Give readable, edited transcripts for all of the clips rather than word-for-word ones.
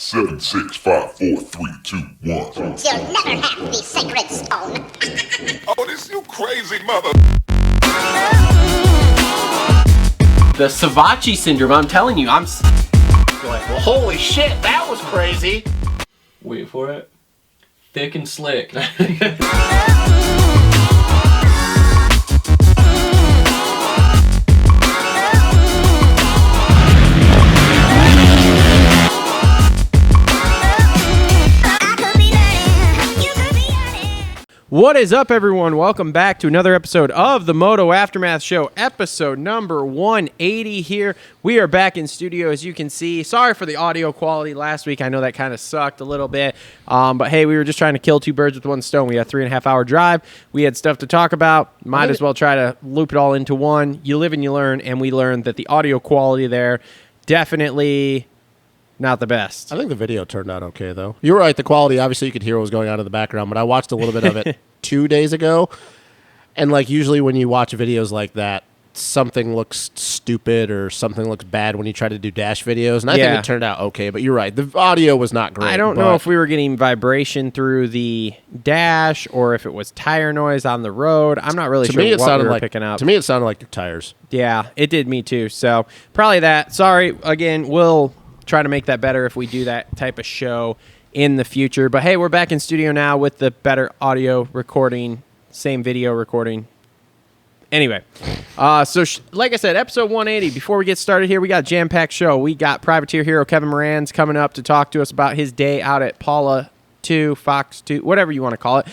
7, 6, 5, 4, 3, 2, 1. You'll never have the sacred stone. Oh, this you crazy mother. The Savachi syndrome, I'm telling you, I'm like, well, holy shit, that was crazy. Wait for it. Thick and slick. What is up, everyone? Welcome back to another episode of the Moto Aftermath Show, episode number 180 here. We are back in studio, as you can see. Sorry for the audio quality last week. I know that kind of sucked a little bit. But hey, we were just trying to kill two birds with one stone. We had a 3.5-hour drive. We had stuff to talk about. Might as well try to loop it all into one. You live and you learn, and we learned that the audio quality there definitely not the best. I think the video turned out okay, though. You're right. The quality, obviously, you could hear what was going on in the background, but I watched a little bit of it 2 days ago. And, like, usually when you watch videos like that, something looks stupid or something looks bad when you try to do dash videos. And I think it turned out okay, but you're right. The audio was not great. I don't know if we were getting vibration through the dash or if it was tire noise on the road. I'm not really sure what we were picking up. To me, it sounded like your tires. Yeah, it did me too. So probably that. Sorry, again, we'll try to make that better if we do that type of show in the future. But hey, we're back in studio now with the better audio recording, same video recording. Anyway, like I said, episode 180. Before we get started here, we got a jam-packed show. We got Privateer hero Kevin Moranz coming up to talk to us about his day out at Paula 2, Fox 2, whatever you want to call it.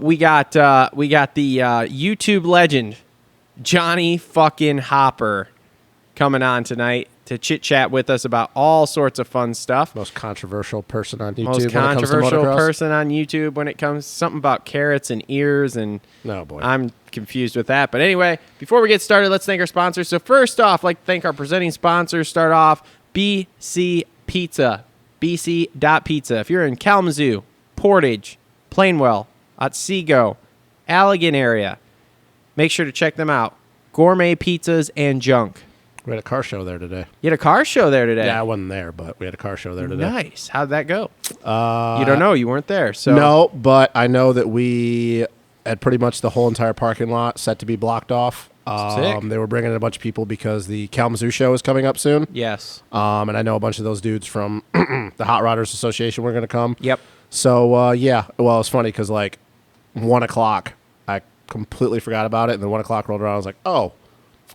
We got the YouTube legend Johnny Effin Hopper coming on tonight to chit-chat with us about all sorts of fun stuff. Most controversial person on YouTube. Most controversial person on YouTube when it comes to something about carrots and ears, and oh boy, I'm confused with that. But anyway, before we get started, let's thank our sponsors. So first off, I'd like to thank our presenting sponsors. Start off, BC.Pizza, BC.Pizza. If you're in Kalamazoo, Portage, Plainwell, Otsego, Allegan area, make sure to check them out. Gourmet pizzas and junk. We had a car show there today. You had a car show there today? Yeah, I wasn't there, but we had a car show there today. Nice. How'd that go? You don't know. You weren't there. So no, but I know that we had pretty much the whole entire parking lot set to be blocked off. Sick. They were bringing in a bunch of people because the Kalamazoo show is coming up soon. Yes. And I know a bunch of those dudes from the Hot Rodders Association were going to come. Yep. So, yeah. Well, it's funny because, like, 1 o'clock, I completely forgot about it. And then 1 o'clock rolled around. I was like, oh.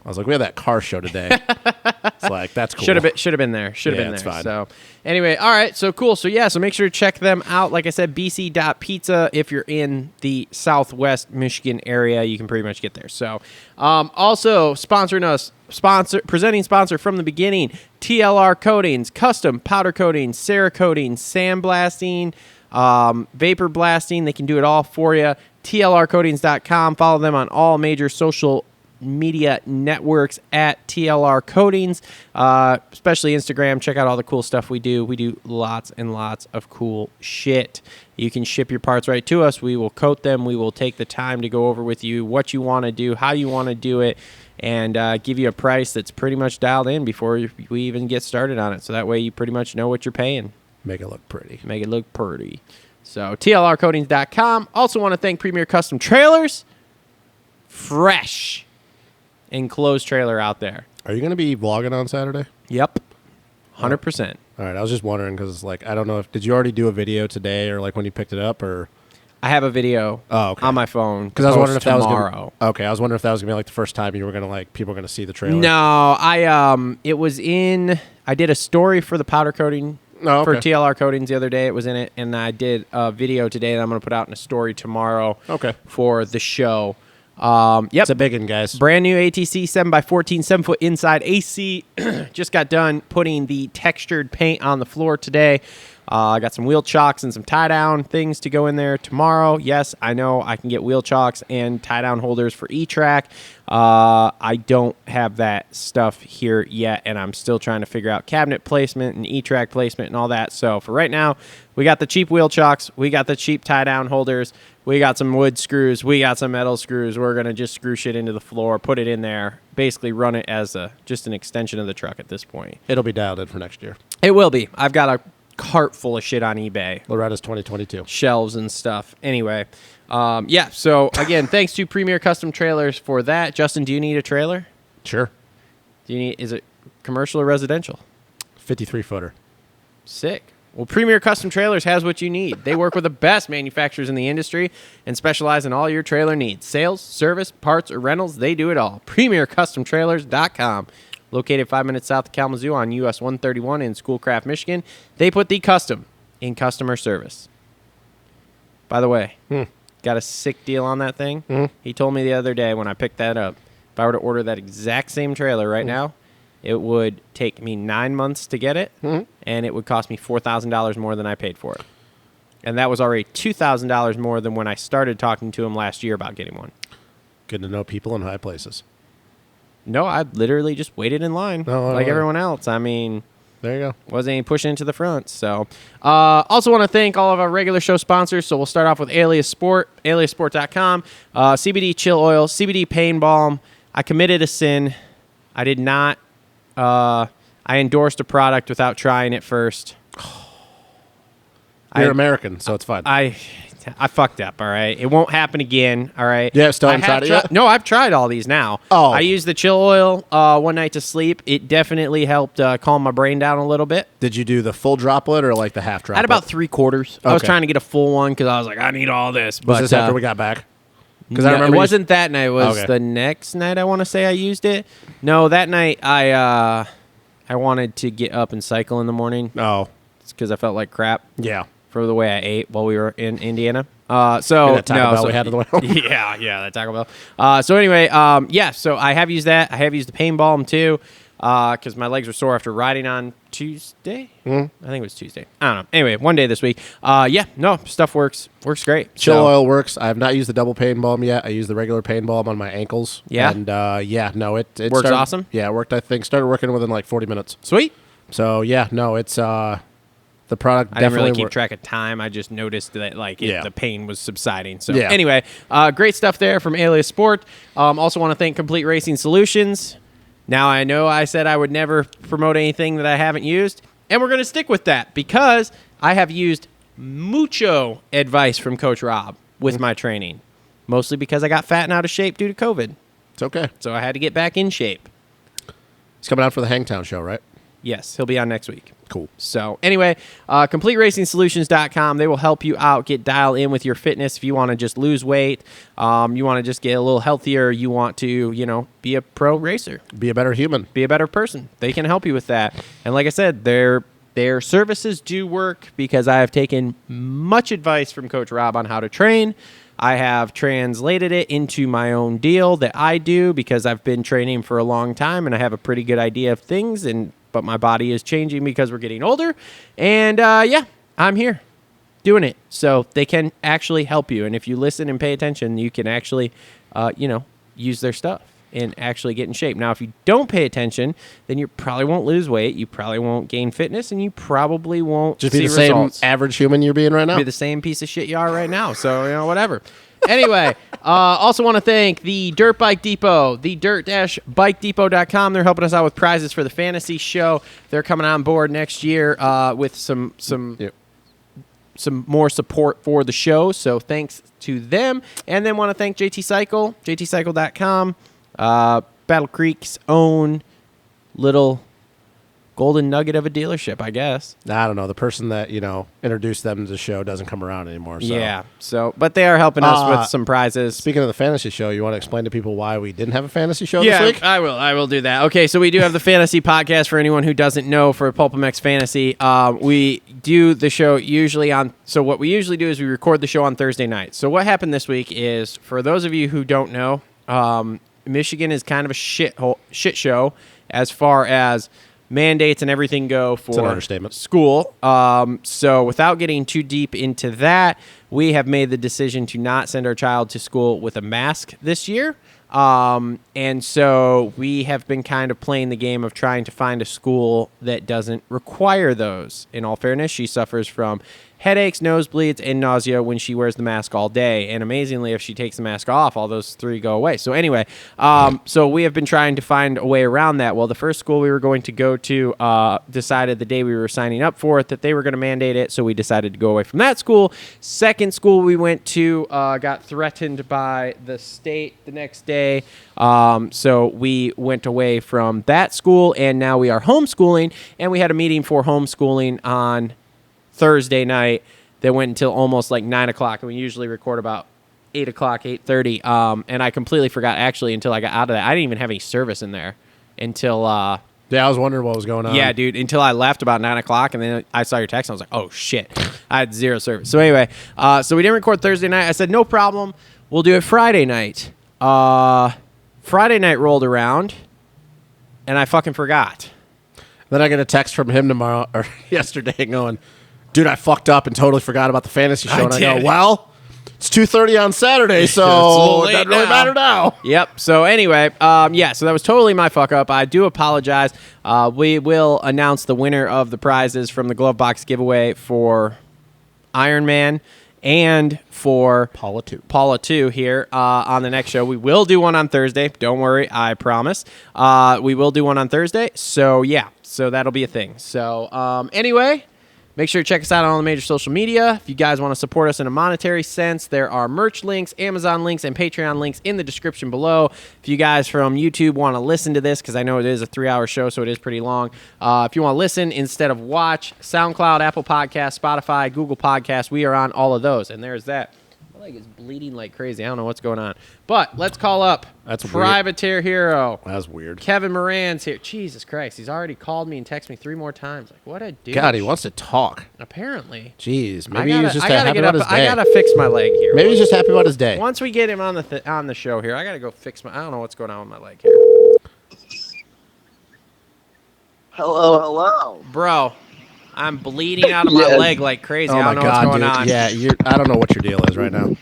I was like, we had that car show today. It's like, that's cool. Should have been there. Should have been there. It's fine. So anyway, all right. So cool. So yeah, so make sure to check them out. Like I said, BC.Pizza. If you're in the Southwest Michigan area, you can pretty much get there. So also sponsoring us, presenting sponsor from the beginning, TLR Coatings, custom powder coating, Cerakoting, sandblasting, vapor blasting. They can do it all for you. TLRcoatings.com. Follow them on all major social media networks at TLR Coatings, especially Instagram. Check out all the cool stuff we do. We do lots and lots of cool shit. You can ship your parts right to us. We will coat them. We will take the time to go over with you what you want to do, how you want to do it, and give you a price that's pretty much dialed in before we even get started on it. So that way you pretty much know what you're paying. Make it look pretty. Make it look pretty. So TLRcoatings.com. Also want to thank Premier Custom Trailers. Fresh enclosed trailer out there. Are you going to be vlogging on Saturday? Yep. 100%. All right. I was just wondering because, like, I don't know if did you already do a video today or like when you picked it up or? I have a video on my phone because I was wondering if that was tomorrow. Okay, I was wondering if that was gonna be like the first time you were gonna like people were gonna see the trailer. No, it was in. I did a story for the powder coating for TLR Coatings the other day. It was in it, and I did a video today that I'm gonna put out in a story tomorrow. Okay. For the show. Yep. It's a big one, guys. Brand new ATC 7x14 7-foot inside AC. Just got done putting the textured paint on the floor today. I got some wheel chocks and some tie-down things to go in there tomorrow. Yes, I know I can get wheel chocks and tie-down holders for E-Track. I don't have that stuff here yet, and I'm still trying to figure out cabinet placement and E-Track placement and all that. So for right now, we got the cheap wheel chocks. We got the cheap tie-down holders. We got some wood screws. We got some metal screws. We're going to just screw shit into the floor, put it in there, basically run it as just an extension of the truck at this point. It'll be dialed in for next year. It will be. I've got a cart full of shit on eBay. Loretta's 2022. Shelves and stuff. Anyway, yeah. So again, thanks to Premier Custom Trailers for that. Justin, do you need a trailer? Sure. Is it commercial or residential? 53-footer. Sick. Well, Premier Custom Trailers has what you need. They work with the best manufacturers in the industry and specialize in all your trailer needs. Sales, service, parts, or rentals, they do it all. PremierCustomTrailers.com. Located 5 minutes south of Kalamazoo on US 131 in Schoolcraft, Michigan. They put the custom in customer service. By the way, got a sick deal on that thing. He told me the other day when I picked that up, if I were to order that exact same trailer right now, it would take me 9 months to get it, and it would cost me $4,000 more than I paid for it. And that was already $2,000 more than when I started talking to him last year about getting one. Good to know people in high places. No, I literally just waited in line like everyone else. I mean, there you go. Wasn't any pushing to the front. So, also want to thank all of our regular show sponsors. So we'll start off with Alias Sport, aliassport.com, CBD Chill Oil, CBD Pain Balm. I committed a sin. I did not. I endorsed a product without trying it first. You're American, so it's fine. I fucked up, all right? It won't happen again, all right? Yeah, still haven't tried it yet? No, I've tried all these now. Oh. I used the chill oil one night to sleep. It definitely helped calm my brain down a little bit. Did you do the full droplet or like the half droplet? I had about 3/4. I was Okay. trying to get a full one because I was like, I need all this. Was But, this after we got back? Because I no, remember it wasn't that night. It was Okay. the next night, I want to say I used it. No, that night I wanted to get up and cycle in the morning. Oh, It's because I felt like crap yeah. for the way I ate while we were in Indiana. And that Taco Bell we had on the way home. yeah, that Taco Bell. So anyway, yeah, so I have used that. I have used the pain balm too, because my legs were sore after riding on Tuesday. I think it was Tuesday. I don't know. Anyway, one day this week. Yeah, no, stuff works great. Chill So- oil works. I have not used the double pain balm yet. I use the regular pain balm on my ankles. Yeah? And yeah, no, it Works started- awesome? Yeah, it worked. I think started working within like 40 minutes. Sweet. So yeah, no, it's the product I didn't definitely really keep worked. track of time. I just noticed that Yeah. the pain was subsiding. So Yeah. anyway, great stuff there from Alias Sport. Also want to thank Complete Racing Solutions. Now I know I said I would never promote anything that I haven't used, and we're going to stick with that because I have used mucho advice from Coach Rob with my training, mostly because I got fat and out of shape due to COVID. It's okay. So I had to get back in shape. It's coming out for the Hangtown show, right? Yes, he'll be on next week. Cool. So anyway, CompleteRacingSolutions.com. They will help you out, get dialed in with your fitness. If you want to just lose weight, you want to just get a little healthier, you want to, be a pro racer, Be a better human. be a better person. They can help you with that. And like I said, their services do work because I have taken much advice from Coach Rob on how to train. I have translated it into my own deal that I do because I've been training for a long time and I have a pretty good idea of things, but my body is changing because we're getting older. And yeah, I'm here doing it. So they can actually help you. And if you listen and pay attention, you can actually, use their stuff and actually get in shape. Now, if you don't pay attention, then you probably won't lose weight. You probably won't gain fitness, and you probably won't Just see be the same results. average human you're being right now. Be the same piece of shit you are right now. So, whatever. Anyway, also want to thank the Dirt Bike Depot, the dirt-bikedepot.com. They're helping us out with prizes for the fantasy show. They're coming on board next year with some more support for the show. So thanks to them. And then want to thank JT Cycle, jtcycle.com, Battle Creek's own little golden nugget of a dealership, I guess. I don't know. The person that, introduced them to the show doesn't come around anymore. So. Yeah. So, but they are helping us with some prizes. Speaking of the fantasy show, you want to explain to people why we didn't have a fantasy show Yeah, this week? I will do that. Okay, so we do have the fantasy podcast for anyone who doesn't know for Pulpamex Fantasy. We do the show usually so what we usually do is we record the show on Thursday night. So what happened this week is, for those of you who don't know, Michigan is kind of a shit show as far as mandates and everything go for an understatement. school. So without getting too deep into that, we have made the decision to not send our child to school with a mask this year. And so we have been kind of playing the game of trying to find a school that doesn't require those. In all fairness, she suffers from headaches, nosebleeds, and nausea when she wears the mask all day. And amazingly, if she takes the mask off, all those three go away. So anyway, so we have been trying to find a way around that. Well, the first school we were going to go to decided the day we were signing up for it that they were going to mandate it. So we decided to go away from that school. Second school we went to got threatened by the state the next day. So we went away from that school, and now we are homeschooling. And we had a meeting for homeschooling on Thursday night that went until almost like 9 o'clock, and we usually record about 8 o'clock, 8:30. And I completely forgot, actually, until I got out of that. I didn't even have any service in there until Yeah, I was wondering what was going on. yeah, dude, until I left about 9 o'clock, and then I saw your text, and I was like, oh, shit. I had zero service. So anyway, so we didn't record Thursday night. I said, no problem. We'll do it Friday night. Friday night rolled around, and I fucking forgot. Then I get a text from him tomorrow or yesterday going, dude, I fucked up and totally forgot about the fantasy show. And I go, well, it's 2:30 on Saturday, so it doesn't really matter now. Yep. So anyway, yeah, so that was totally my fuck up. I do apologize. We will announce the winner of the prizes from the glove box giveaway for Iron Man and for Paula 2 here on the next show. We will do one on Thursday. Don't worry, I promise. We will do one on Thursday. So yeah, so that'll be a thing. So anyway, make sure to check us out on all the major social media. If you guys want to support us in a monetary sense, there are merch links, Amazon links, and Patreon links in the description below. If you guys from YouTube want to listen to this, because I know it is a 3-hour show, so it is pretty long. If you want to listen instead of watch, SoundCloud, Apple Podcasts, Spotify, Google Podcasts, we are on all of those. And there's that. My leg is bleeding like crazy. I don't know what's going on. But let's call up Privateer Hero. That's weird. Kevin Moranz here. Jesus Christ. He's already called me and texted me 3 more times. Like, what a dude. God, he wants to talk. Apparently. Jeez. Maybe he was just happy about his day. I gotta fix my leg here. Maybe he's just happy about his day. Once we get him on the show here, I gotta go fix my. I don't know what's going on with my leg here. Hello. Bro, I'm bleeding out of my leg like crazy. Oh I my don't know God, what's going dude. on. Yeah, I don't know what your deal is right now.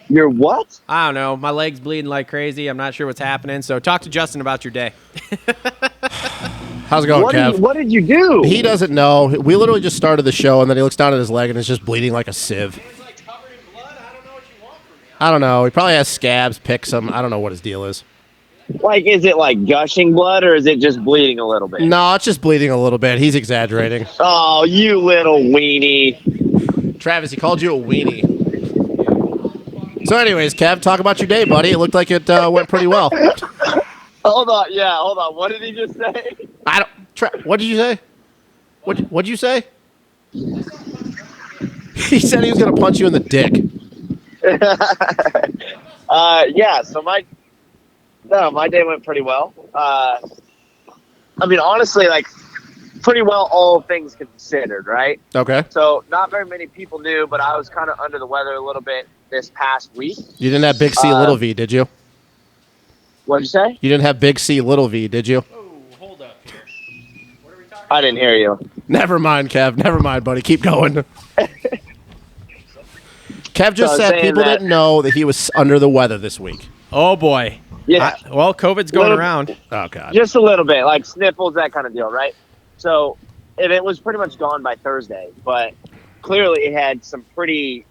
You're what? I don't know. My leg's bleeding like crazy. I'm not sure what's happening. So talk to Justin about your day. How's it going, Kev? What did you do? He doesn't know. We literally just started the show, and then he looks down at his leg, and it's just bleeding like a sieve. It's like covered in blood. I don't know what you want from me. I don't know. He probably has scabs, picks them. I don't know what his deal is. Like, is it like gushing blood, or is it just bleeding a little bit? No, it's just bleeding a little bit. He's exaggerating. Oh, you little weenie. Travis, he called you a weenie. So anyways, Kev, talk about your day, buddy. It looked like it went pretty well. Hold on. What did he just say? What did you say? What'd you say? He said he was going to punch you in the dick. Yeah, so my day went pretty well. I mean, honestly, like, pretty well, all things considered, right? Okay. So not very many people knew, but I was kind of under the weather a little bit this past week. You didn't have big C, little V, did you? What'd you say? You didn't have big C, little V, did you? Oh, hold up. What are we talking I didn't hear you. Never mind, Kev. Never mind, buddy. Keep going. Kev just said people didn't know that he was under the weather this week. Oh, boy. Yeah. Well, COVID's going around. Oh, God. Just a little bit, like sniffles, that kind of deal, right? So, and it was pretty much gone by Thursday, but clearly it had some pretty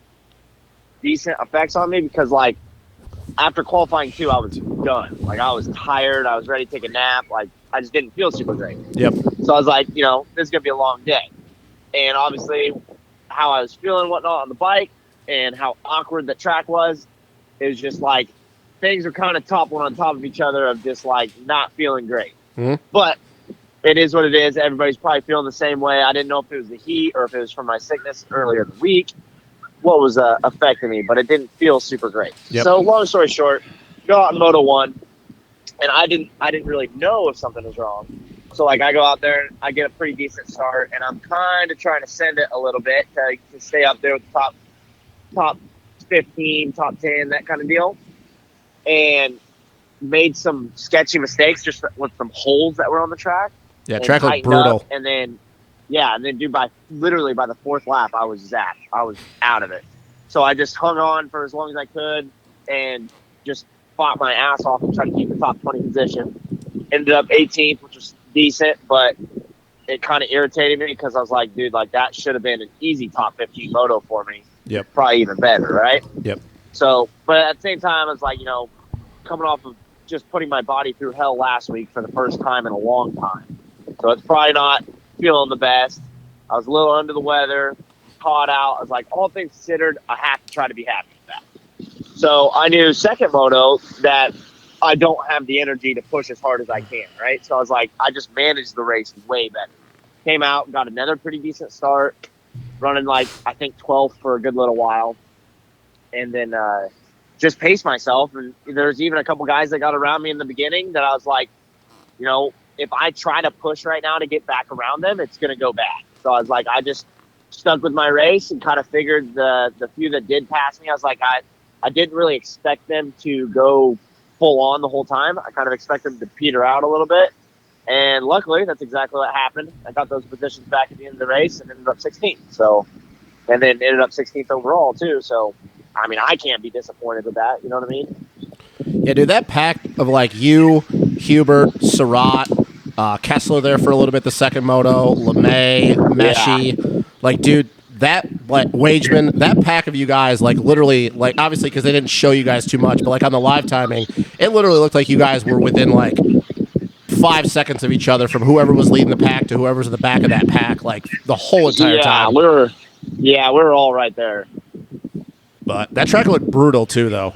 decent effects on me because, like, after qualifying 2, I was done. Like, I was tired. I was ready to take a nap. Like, I just didn't feel super great. Yep. So I was like, this is going to be a long day. And obviously, how I was feeling and whatnot on the bike and how awkward the track was, it was just like things are kind of toppling on top of each other of just, like, not feeling great. Mm-hmm. But it is what it is. Everybody's probably feeling the same way. I didn't know if it was the heat or if it was from my sickness earlier in the week, what was affecting me, but it didn't feel super great. Yep. So long story short, go out in Moto 1, and I didn't really know if something was wrong. So, like, I go out there, and I get a pretty decent start, and I'm kind of trying to send it a little bit to stay up there with the top 15, top 10, that kind of deal, and made some sketchy mistakes just with some holes that were on the track. Yeah, track looked brutal. And then dude, by the 4th lap, I was zapped. I was out of it. So I just hung on for as long as I could and just fought my ass off and tried to keep the top 20 position. Ended up 18th, which was decent, but it kind of irritated me because I was like, dude, like that should have been an easy top 15 moto for me. Yep. Probably even better, right? Yep. So, but at the same time, I was like, you know, coming off of just putting my body through hell last week for the first time in a long time. So it's probably not feeling the best. I was a little under the weather, caught out. I was like, all things considered, I have to try to be happy with that. So I knew second moto that I don't have the energy to push as hard as I can, right? So I was like, I just managed the race way better. Came out, got another pretty decent start, running like, I think 12th for a good little while. And then just paced myself. And there's even a couple guys that got around me in the beginning that I was like, you know, if I try to push right now to get back around them, it's going to go bad. So I was like, I just stuck with my race and kind of figured the few that did pass me, I was like, I didn't really expect them to go full on the whole time. I kind of expected them to peter out a little bit. And luckily, that's exactly what happened. I got those positions back at the end of the race and ended up 16th. So, and then ended up 16th overall, too. So, I mean, I can't be disappointed with that. You know what I mean? Yeah, dude, that pack of like you, Hubert, Surratt, Kessler there for a little bit, the second moto, LeMay, Meshy. Like, dude, that, like, Wageman, that pack of you guys, like, literally, like, obviously because they didn't show you guys too much, but, like, on the live timing, it literally looked like you guys were within, like, 5 seconds of each other from whoever was leading the pack to whoever's in the back of that pack, like, the whole entire time. We were all right there. But that track looked brutal, too, though.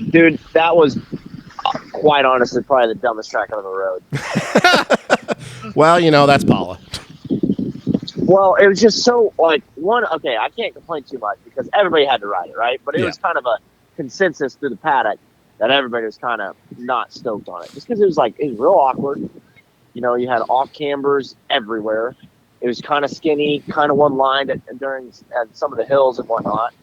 Dude, that was, quite honestly, probably the dumbest track on the road. Well, you know, that's Paula. Well, it was just so, like, okay, I can't complain too much because everybody had to ride it, right? But it was kind of a consensus through the paddock that everybody was kind of not stoked on it. Just because it was real awkward. You know, you had off cambers everywhere. It was kind of skinny, kind of one line at some of the hills and whatnot.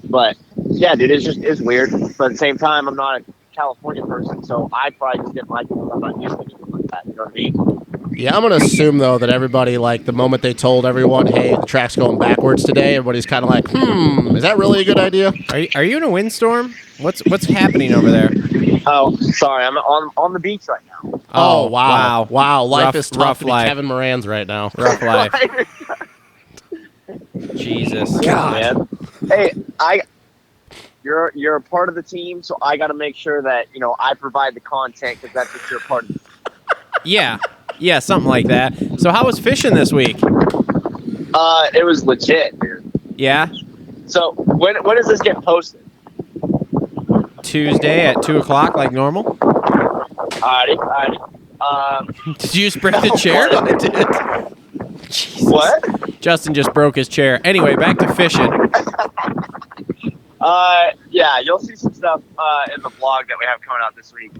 But, yeah, dude, it's weird. But at the same time, I'm not a California person, so I probably just didn't like it because I'm not used to anything like that. You know what I mean? Yeah, I'm going to assume, though, that everybody, like, the moment they told everyone, hey, the track's going backwards today, everybody's kind of like, is that really a good idea? Are you in a windstorm? What's happening over there? Oh, sorry. I'm on the beach right now. Oh, wow. Wow, life is tough rough to be life. Kevin Moranz right now. Rough life. Jesus. God. Man. Hey, you're a part of the team, so I got to make sure that, you know, I provide the content because that's what you're a part of. Yeah, something like that. So how was fishing this week? It was legit, dude. Yeah? So when does this get posted? Tuesday at 2 o'clock like normal? Alrighty. Did you just break the chair? I did. Jesus. What? Justin just broke his chair. Anyway, back to fishing. Yeah, you'll see some stuff in the vlog that we have coming out this week.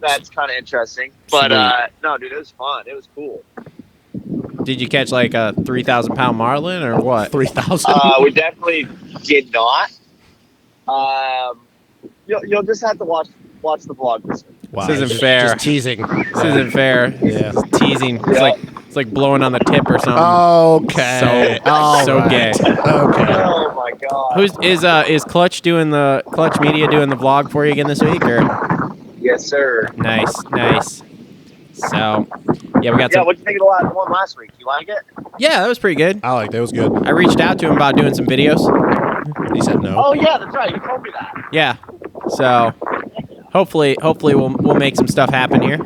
That's kind of interesting. But no, dude, it was fun. It was cool. Did you catch like a 3,000-pound marlin or what? 3,000? We definitely did not. You'll just have to watch the vlog this week. Wow, This isn't fair. Just teasing. This isn't fair. Yeah. It's teasing. Yeah. It's like blowing on the tip or something. Okay. So gay. Okay. Oh my god. Is Clutch Media doing the vlog for you again this week or? Yes, sir. Nice. So, yeah, we got some. What'd you think of the one last week? You like it? Yeah, that was pretty good. I like that. It was good. I reached out to him about doing some videos. He said no. Oh yeah, that's right. You told me that. Yeah. So, hopefully we'll make some stuff happen here.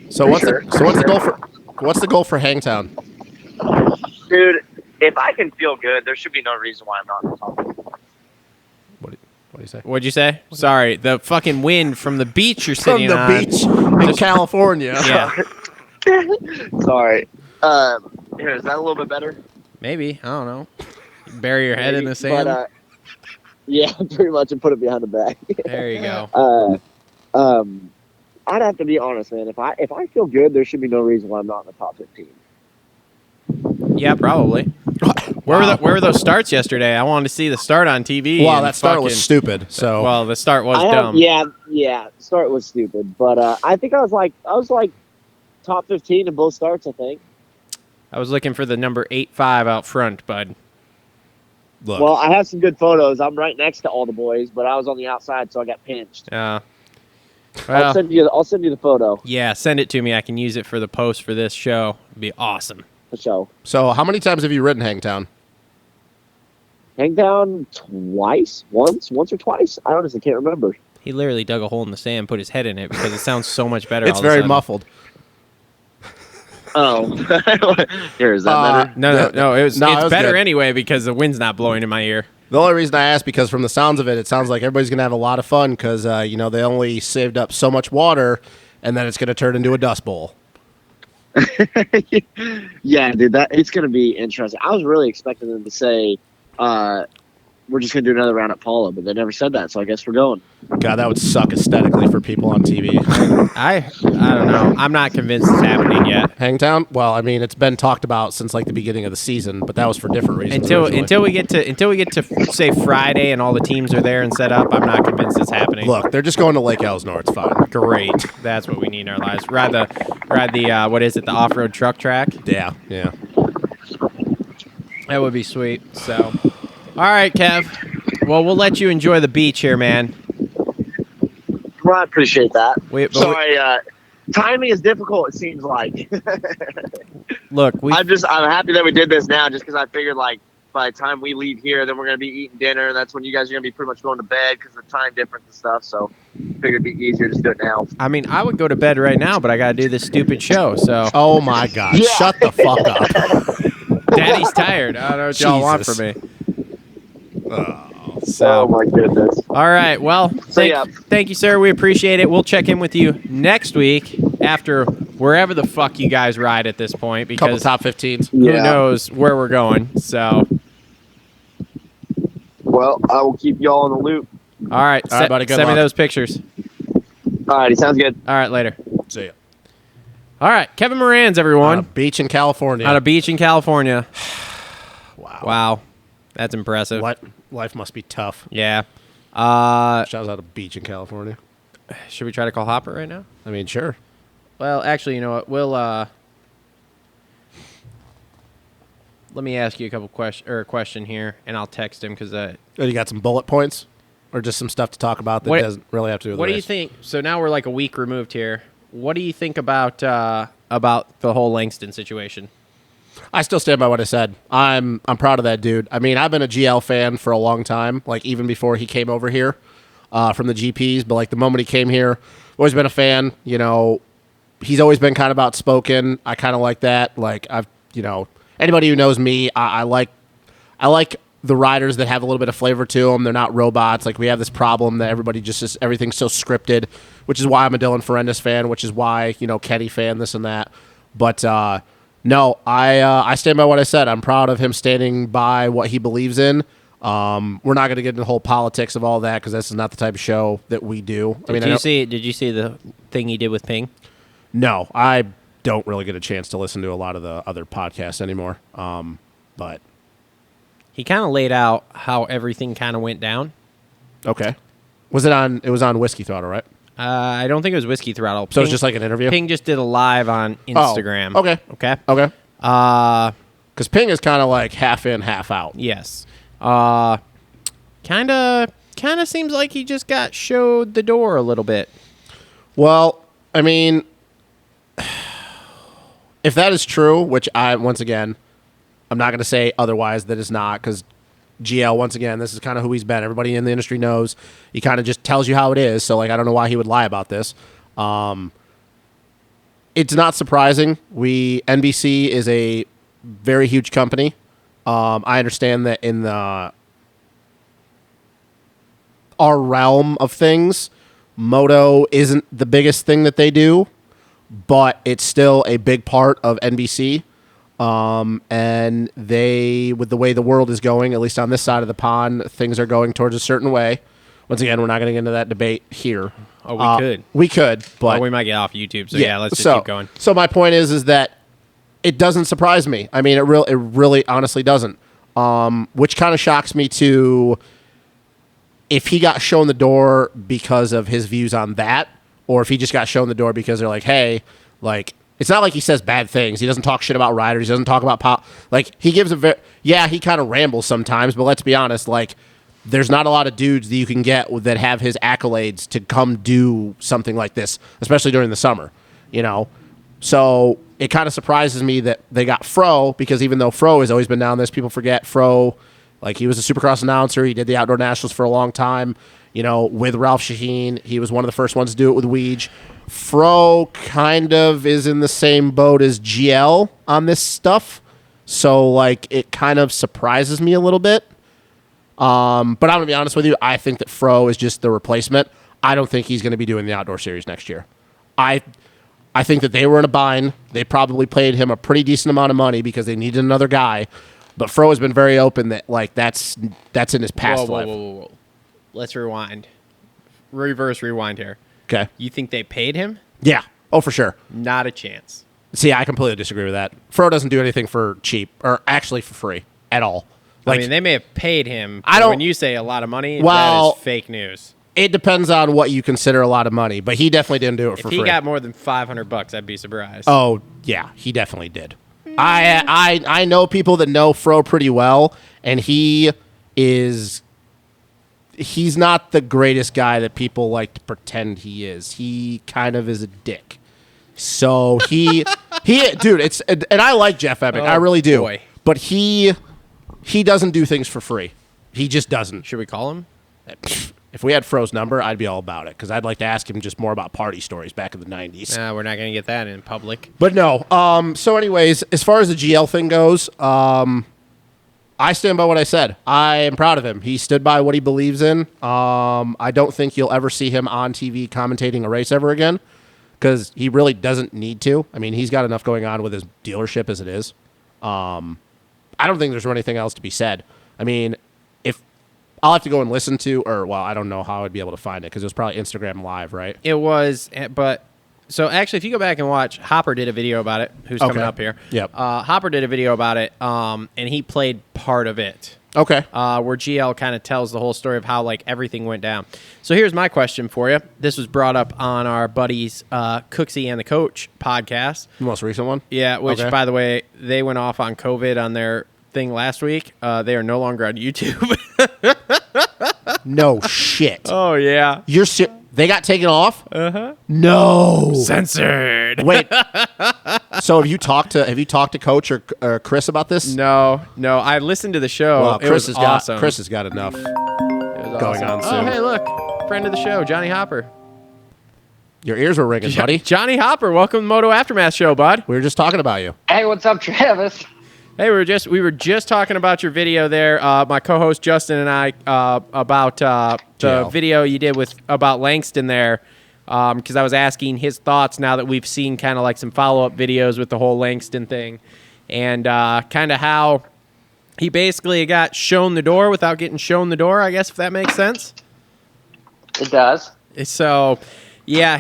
So what's the goal for Hangtown? Dude, if I can feel good, there should be no reason why I'm not on top. What do you say? What'd you say? Sorry, the fucking wind from the beach you're sitting From the on. beach in California. Yeah, Sorry. Here, is that a little bit better? maybe. I don't know. Bury your head in the sand. But, yeah, pretty much, and put it behind the back. There you go. I'd have to be honest, man. If I feel good, there should be no reason why I'm not in the top 15. Yeah, probably. Where were those starts yesterday? I wanted to see the start on TV. Wow, and that start was stupid. So Well, the start was dumb. Yeah. The start was stupid, but I think I was like top 15 in both starts. I think. I was looking for the number 85 out front, bud. look, Well, I have some good photos. I'm right next to all the boys, but I was on the outside, so I got pinched. Well, I'll send you the photo. yeah, send it to me. I can use it for the post for this show. It'd be awesome. The show. So how many times have you ridden Hangtown? Hangtown twice, once or twice. I honestly can't remember. He literally dug a hole in the sand, put his head in it because it sounds so much better. It's all of a very sudden. muffled. Oh, here is that better? No. It's it was better good. anyway because the wind's not blowing in my ear. The only reason I asked because from the sounds of it, it sounds like everybody's gonna have a lot of fun because they only saved up so much water, and then it's gonna turn into a dust bowl. Yeah, dude, it's gonna be interesting. I was really expecting them to say, "We're just gonna do another round at Paula," but they never said that, so I guess we're going. God, that would suck aesthetically for people on TV. I don't know. I'm not convinced it's happening yet. Hangtown? Well, I mean, it's been talked about since like the beginning of the season, but that was for different reasons. originally. Until we get to say Friday and all the teams are there and set up, I'm not convinced it's happening. Look, they're just going to Lake Elsinore. It's fine. Great. That's what we need in our lives. Ride the what is it? The off-road truck track. Yeah. That would be sweet. So, all right, Kev. Well, we'll let you enjoy the beach here, man. Well, I appreciate that. Sorry, timing is difficult. It seems like. Look, I'm happy that we did this now, just because I figured like by the time we leave here, then we're gonna be eating dinner, and that's when you guys are gonna be pretty much going to bed because of the time difference and stuff. So, figured it'd be easier to just do it now. I mean, I would go to bed right now, but I got to do this stupid show. So, Oh my God! Yeah. Shut the fuck up. Daddy's tired. I don't know what y'all want from Jesus. me. Oh. So, Oh my goodness. all right. Well, yeah. thank you, sir. We appreciate it. We'll check in with you next week after wherever the fuck you guys ride at this point, Couple because top 15s. who Yeah. knows where we're going. So, Well, I will keep y'all in the loop. all right. All right, buddy, good send me luck. those pictures. Alrighty, sounds good. All right, later. See ya. All right, Kevin Moranz, On everyone, a beach in California. on a beach in California. Wow. That's impressive. Life must be tough. Yeah. Shouts out a beach in California. Should we try to call Hopper right now? I mean, sure. Well, actually, you know what? We'll let me ask you a couple question here, and I'll text him because Oh, you got some bullet points, or just some stuff to talk about that What- doesn't really have to do with what the do you race? think? So now we're like a week removed here. What do you think about the whole Langston situation? I still stand by what I said. I'm proud of that dude. I mean, I've been a GL fan for a long time, like even before he came over here from the GPs. But like the moment he came here, always been a fan. You know, he's always been kind of outspoken. I kind of like that. Like anybody who knows me, I like the riders that have a little bit of flavor to them. They're not robots. Like we have this problem that everybody just is everything's so scripted, which is why I'm a Dylan Ferendis fan, which is why Kenny fan, this and that. But no, I stand by what I said. I'm proud of him standing by what he believes in. We're not going to get into the whole politics of all that because this is not the type of show that we do. Did you see the thing he did with Ping? No, I don't really get a chance to listen to a lot of the other podcasts anymore. But He kind of laid out how everything kind of went down. okay, was it on? It was on Whiskey Throttle, right? I don't think it was Whiskey Throttle. So it's just like an interview. Ping just did a live on Instagram. Okay. Okay. Okay. Uh, Because Ping is kind of like half in, half out. yes. Kind of seems like he just got showed the door a little bit. Well, I mean, if that is true, which I'm not going to say otherwise that it's not, because GL, once again, this is kind of who he's been. Everybody in the industry knows. He kind of just tells you how it is. So, like, I don't know why he would lie about this. It's not surprising. NBC is a very huge company. I understand that in our realm of things, Moto isn't the biggest thing that they do, but it's still a big part of NBC. And with the way the world is going, at least on this side of the pond, things are going towards a certain way. Once again, we're not going to get into that debate here. Oh, we could. We could, but we might get off YouTube. So yeah, let's just keep going. So my point is that it doesn't surprise me. I mean, it really honestly doesn't. Which kind of shocks me too. If he got shown the door because of his views on that, or if he just got shown the door because they're like, hey, like, it's not like he says bad things. He doesn't talk shit about riders. He doesn't talk about pop. Like, he gives he kind of rambles sometimes, but let's be honest, like, there's not a lot of dudes that you can get that have his accolades to come do something like this, especially during the summer, you know? So it kind of surprises me that they got Fro, because even though Fro has always been down this, people forget Fro, like he was a Supercross announcer. He did the Outdoor Nationals for a long time, you know, with Ralph Shaheen. He was one of the first ones to do it with Weege. Fro kind of is in the same boat as GL on this stuff. So, like, it kind of surprises me a little bit. But I'm going to be honest with you. I think that Fro is just the replacement. I don't think he's going to be doing the Outdoor Series next year. I think that they were in a bind. They probably paid him a pretty decent amount of money because they needed another guy. But Fro has been very open that, like, that's in his past life. Whoa. Let's rewind. Reverse rewind here. Okay. You think they paid him? Yeah. Oh, for sure. Not a chance. See, I completely disagree with that. Fro doesn't do anything for cheap, or actually for free at all. Like, I mean, they may have paid him. I don't. When you say a lot of money, Well, that is fake news. It depends on what you consider a lot of money, but he definitely didn't do it for free. If he got more than $500, I'd be surprised. Oh yeah, he definitely did. I know people that know Fro pretty well, and he's not the greatest guy that people like to pretend he is. He kind of is a dick. So he dude, and I like Jeff Epic, I really do. Boy. But he doesn't do things for free. He just doesn't. Should we call him? If we had Fro's number, I'd be all about it, because I'd like to ask him just more about party stories back in the 90s. We're not going to get that in public. But no. So anyways, as far as the GL thing goes, I stand by what I said. I am proud of him. He stood by what he believes in. I don't think you'll ever see him on TV commentating a race ever again, because he really doesn't need to. I mean, he's got enough going on with his dealership as it is. I don't think there's anything else to be said. I mean, if I'll have to go and listen to, or, well, I don't know how I'd be able to find it, because it was probably Instagram Live, right? It was, but... So, actually, if you go back and watch, Hopper did a video about it, who's coming up here. Yep. Hopper did a video about it, and he played part of it. Okay. Where GL kind of tells the whole story of how, like, everything went down. So here's my question for you. This was brought up on our buddies Cooksey and the Coach podcast. The most recent one? Yeah, which, Okay. by the way, they went off on COVID on their thing last week. They are no longer on YouTube. No shit. Oh, yeah. They got taken off? Uh-huh. No. Censored. Wait. So have you talked to Coach or Chris about this? No. I listened to the show. Well, It was awesome. Chris has got enough It was going awesome. on soon. Oh, hey, look. Friend of the show, Johnny Hopper. Your ears were ringing, buddy. Johnny Hopper, welcome to Moto Aftermath Show, bud. We were just talking about you. Hey, what's up, Travis? Hey, we were just talking about your video there, my co-host Justin and I, about the JL. video you did about Langston there, because I was asking his thoughts now that we've seen kind of like some follow-up videos with the whole Langston thing, and kind of how he basically got shown the door without getting shown the door, I guess, if that makes sense. It does. So, yeah,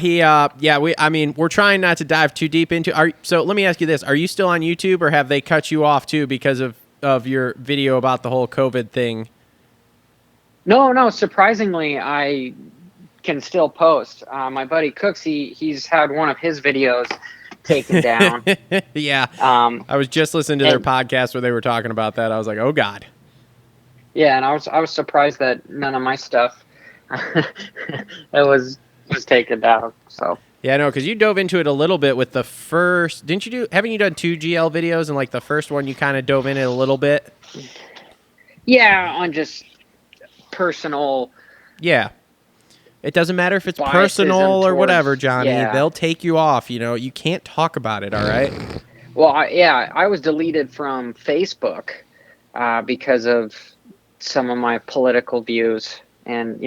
we're trying not to dive too deep into. So let me ask you this: are you still on YouTube, or have they cut you off too because of your video about the whole COVID thing? No. Surprisingly, I can still post. My buddy Cooksey, he's had one of his videos taken down. Yeah. I was just listening to their podcast where they were talking about that. I was like, oh God. Yeah, and I was surprised that none of my stuff that was taken down. So. Yeah, no, because you dove into it a little bit with the first. Haven't you done 2 GL videos, and like the first one you kind of dove in it a little bit? Yeah, on just personal. Yeah. It doesn't matter if it's biasism personal or towards- whatever, Johnny. yeah. They'll take you off. You can't talk about it, all right? Well, I was deleted from Facebook because of some of my political views, and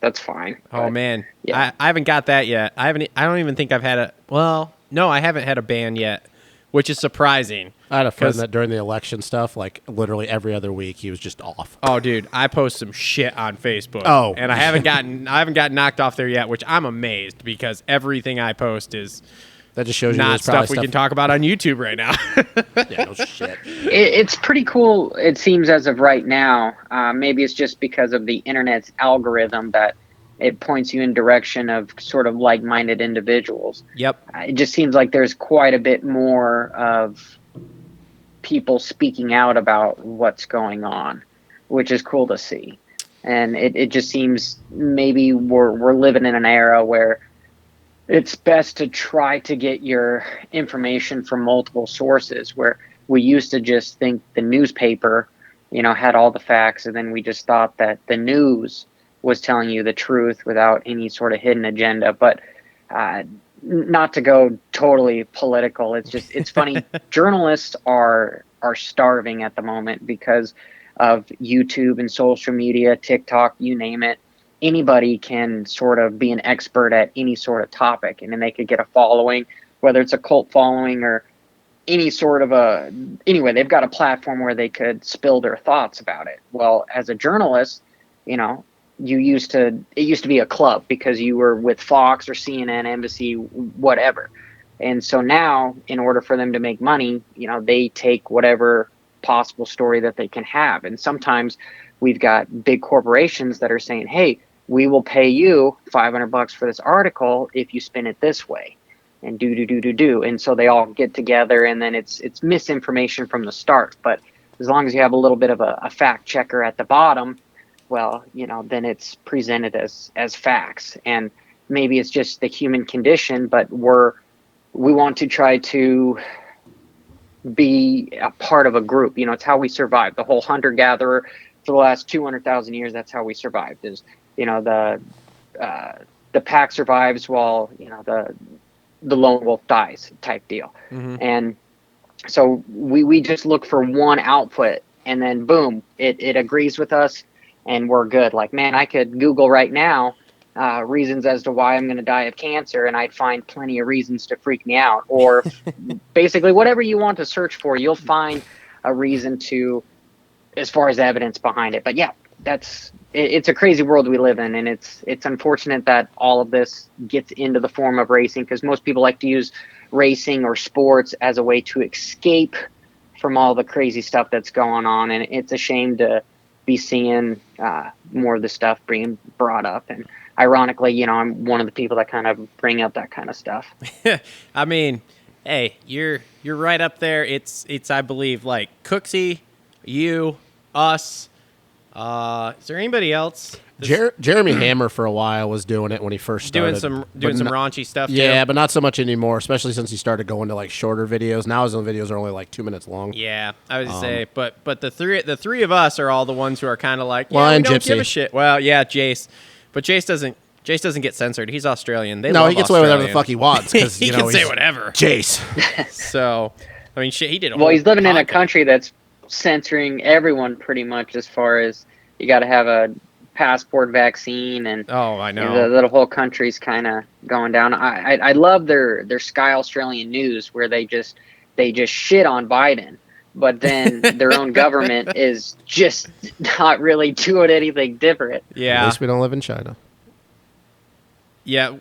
that's fine. Oh But, man, yeah. I haven't got that yet. I don't even think I've had I haven't had a ban yet, which is surprising. I had a friend 'Cause- that during the election stuff, like literally every other week, he was just off. Oh, dude, I post some shit on Facebook. Oh. and I haven't gotten knocked off there yet, which I'm amazed because everything I post is That just shows you not there's probably stuff we can talk about on YouTube right now. Yeah, no shit. It's pretty cool, it seems, as of right now. Maybe it's just because of the internet's algorithm that it points you in direction of sort of like-minded individuals. Yep. It just seems like there's quite a bit more of people speaking out about what's going on, which is cool to see. And it just seems maybe we're living in an era where it's best to try to get your information from multiple sources, where we used to just think the newspaper, had all the facts, and then we just thought that the news was telling you the truth without any sort of hidden agenda. But not to go totally political, it's funny. Journalists are starving at the moment because of YouTube and social media, TikTok, you name it. Anybody can sort of be an expert at any sort of topic, and then they could get a following, whether it's a cult following or any sort of anyway, they've got a platform where they could spill their thoughts about it. Well, as a journalist, it used to be a club because you were with Fox or CNN, NBC, whatever. And so now, in order for them to make money, they take whatever possible story that they can have. And sometimes we've got big corporations that are saying, hey, we will pay you $500 for this article if you spin it this way, and do. And so they all get together, and then it's misinformation from the start. But as long as you have a little bit of a fact checker at the bottom, well, then it's presented as facts. And maybe it's just the human condition, but we want to try to be a part of a group. It's how we survived. The whole hunter-gatherer for the last 200,000 years, that's how we survived. Is the pack survives while the lone wolf dies type deal. Mm-hmm. And so we just look for one output, and then boom, it agrees with us, and we're good. Like, man, I could Google right now reasons as to why I'm going to die of cancer, and I'd find plenty of reasons to freak me out. Or basically whatever you want to search for, you'll find a reason to, as far as evidence behind it. But yeah, it's a crazy world we live in, and it's unfortunate that all of this gets into the form of racing, because most people like to use racing or sports as a way to escape from all the crazy stuff that's going on. And it's a shame to be seeing more of the stuff being brought up. And ironically, I'm one of the people that kind of bring up that kind of stuff. I mean, hey, you're right up there. It's I believe, like Cooksey, you, us. Is there anybody else? Jeremy Hammer for a while was doing it when he first started. Doing some raunchy stuff. Yeah, too. but not so much anymore, especially since he started going to like shorter videos. Now his own videos are only like 2 minutes long. Yeah, I was gonna say, but the three of us are all the ones who are kind of like, well, we and don't Gypsy. give a shit. Well, yeah, Jace, but Jace doesn't get censored. He's Australian. No, he gets away with whatever the fuck he wants because he can say whatever. Jace. So, I mean, shit, he did. Well, he's living in a country that's censoring everyone pretty much, as far as you got to have a passport, vaccine, and I know the whole country's kind of going down. I love their Sky Australian News, where they just shit on Biden, but then their own government is just not really doing anything different. Yeah, at least we don't live in China. Yeah.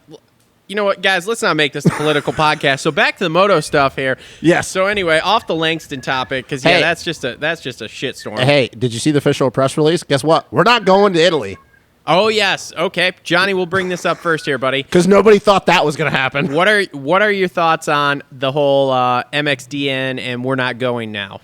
You know what, guys? Let's not make this a political podcast. So back to the moto stuff here. Yes. So anyway, off the Langston topic, because that's just a shitstorm. Hey, did you see the official press release? Guess what? We're not going to Italy. Oh yes. Okay, Johnny, we'll bring this up first here, buddy. Because nobody thought that was going to happen. What are your thoughts on the whole MXDN and we're not going now?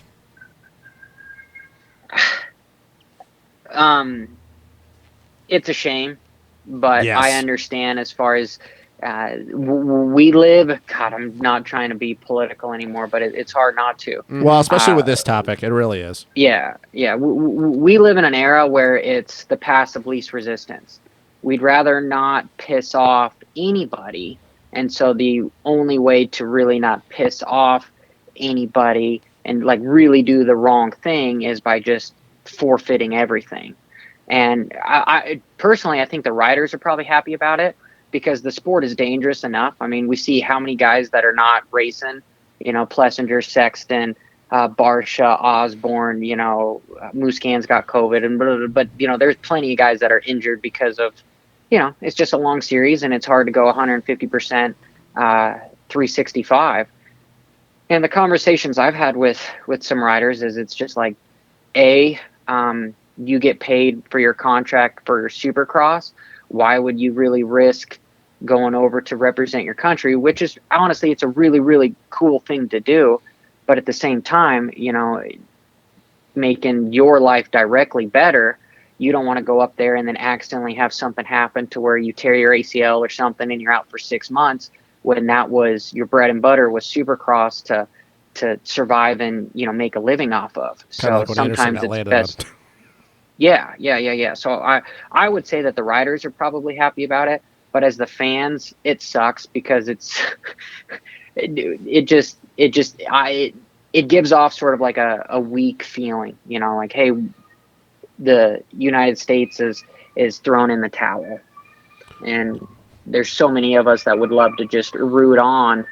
It's a shame, but yes. I understand as far as. We live. God, I'm not trying to be political anymore, but it's hard not to. Well, especially with this topic, it really is. Yeah. We live in an era where it's the path of least resistance. We'd rather not piss off anybody, and so the only way to really not piss off anybody and like really do the wrong thing is by just forfeiting everything. And I personally, I think the riders are probably happy about it, because the sport is dangerous enough. I mean, we see how many guys that are not racing, Plessinger, Sexton, Barsha, Osborne, Muscan's got COVID, and blah, blah, blah, but there's plenty of guys that are injured because of, it's just a long series and it's hard to go 150%, 365. And the conversations I've had with some riders is it's just like, you get paid for your contract for Supercross. Why would you really risk going over to represent your country, which is honestly, it's a really, really cool thing to do. But at the same time, making your life directly better you don't want to go up there and then accidentally have something happen to where you tear your ACL or something and you're out for 6 months, when that was your bread and butter was Supercross to survive and, you know, make a living off of. Kinda So like when Anderson sometimes got it's landed best. on. Yeah. So I would say that the riders are probably happy about it, but as the fans, it sucks because it's it gives off sort of like a weak feeling, you know, like, hey, the United States is thrown in the towel, and there's so many of us that would love to just root on,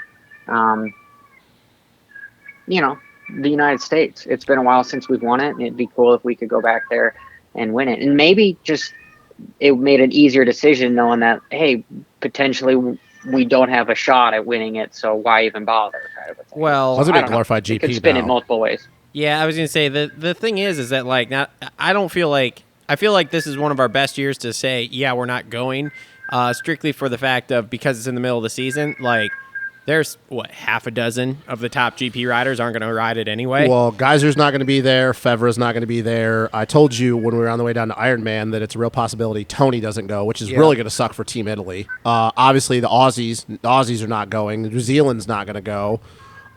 you know, the United States. It's been a while since we've won it, and it'd be cool if we could go back there and win it. And maybe just it made an easier decision knowing that, hey, potentially we don't have a shot at winning it, so why even bother? Kind of a thing. Well, That's a I big don't know. glorified You GP could spin it now. multiple ways. Yeah, I was gonna say the thing is that like not I don't feel like I feel like this is one of our best years to say yeah we're not going, strictly for the fact of because it's in the middle of the season. Like there's what half a dozen of the top GP riders aren't going to ride it anyway. Well, Geyser's not going to be there. Fevra's not going to be there. I told you when we were on the way down to Ironman that it's a real possibility Tony doesn't go, which is really going to suck for Team Italy. Obviously, the Aussies are not going. New Zealand's not going to go.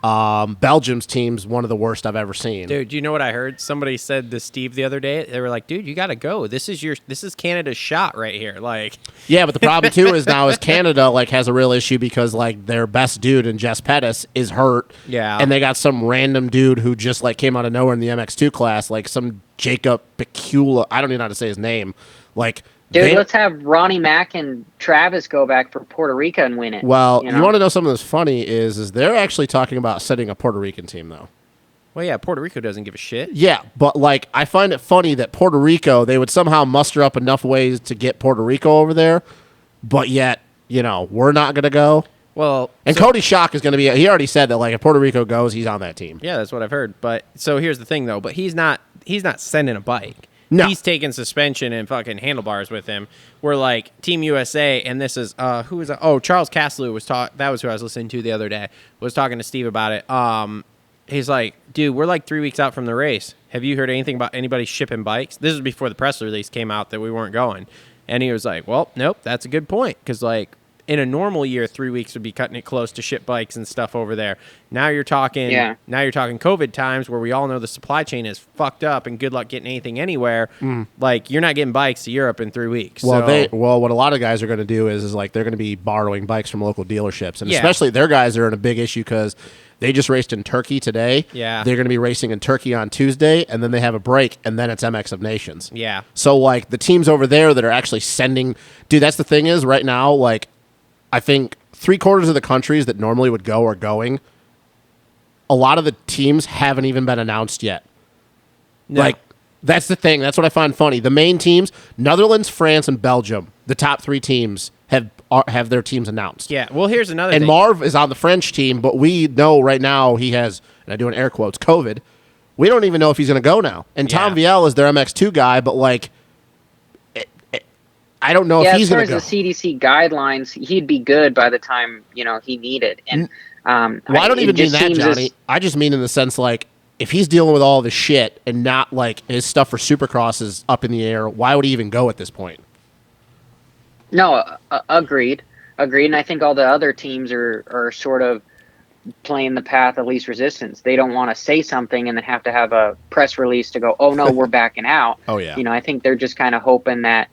Belgium's team's one of the worst I've ever seen. Dude, you know what I heard? Somebody said to Steve the other day. They were like, "Dude, you got to go. This is Canada's shot right here." Like, yeah, but the problem too is now is Canada like has a real issue because like their best dude in Jess Pettis is hurt. Yeah, and they got some random dude who just like came out of nowhere in the MX2 class, like some Jacob Pecula. I don't even know how to say his name. Like. Dude, let's have Ronnie Mack and Travis go back for Puerto Rico and win it. Well, you you want to know something that's funny is they're actually talking about setting a Puerto Rican team, though. well, yeah, Puerto Rico doesn't give a shit. Yeah, but, like, I find it funny that Puerto Rico, they would somehow muster up enough ways to get Puerto Rico over there, but yet, you know, we're not going to go. Well, And Cody Schock is going to be, he already said that, like, if Puerto Rico goes, he's on that team. yeah, that's what I've heard. But so here's the thing, though. But he's not sending a bike. No. He's taking suspension and fucking handlebars with him. We're like Team USA, and this is who is Charles Caslew was that was who I was listening to the other day. Was talking to Steve about it. He's like, dude, we're like 3 weeks out from the race. Have you heard anything about anybody shipping bikes? This is before the press release came out that we weren't going. And he was like, well, nope, that's a good point because like in a normal year, 3 weeks would be cutting it close to ship bikes and stuff over there. Now you're talking COVID times where we all know the supply chain is fucked up and good luck getting anything anywhere. Like you're not getting bikes to Europe in 3 weeks. Well, so, what a lot of guys are going to do is like they're going to be borrowing bikes from local dealerships, and Yeah. especially their guys are in a big issue because they just raced in Turkey today. Yeah. They're going to be racing in Turkey on Tuesday, and then they have a break, and then it's MX of Nations. yeah. So like the teams over there that are actually sending, dude, that's the thing is right now, like I think 3/4 of the countries that normally would go are going. A lot of the teams haven't even been announced yet. No. Like, that's the thing. That's what I find funny. The main teams, Netherlands, France, and Belgium, the top 3 teams have their teams announced. Yeah. Well, here's another And thing. Marv is on the French team, but we know right now he has, and I do in air quotes, COVID. We don't even know if he's going to go now. And Tom Yeah. Viel is their MX2 guy, but like, I don't know if he's as far going as to go. the CDC guidelines, he'd be good by the time he needed. And Well, I don't even mean that, Johnny. I just mean in the sense like if he's dealing with all this shit and not like his stuff for Supercross is up in the air, why would he even go at this point? No, agreed. And I think all the other teams are sort of playing the path of least resistance. They don't want to say something and then have to have a press release to go, oh no, we're backing out. Oh yeah. I think they're just kind of hoping that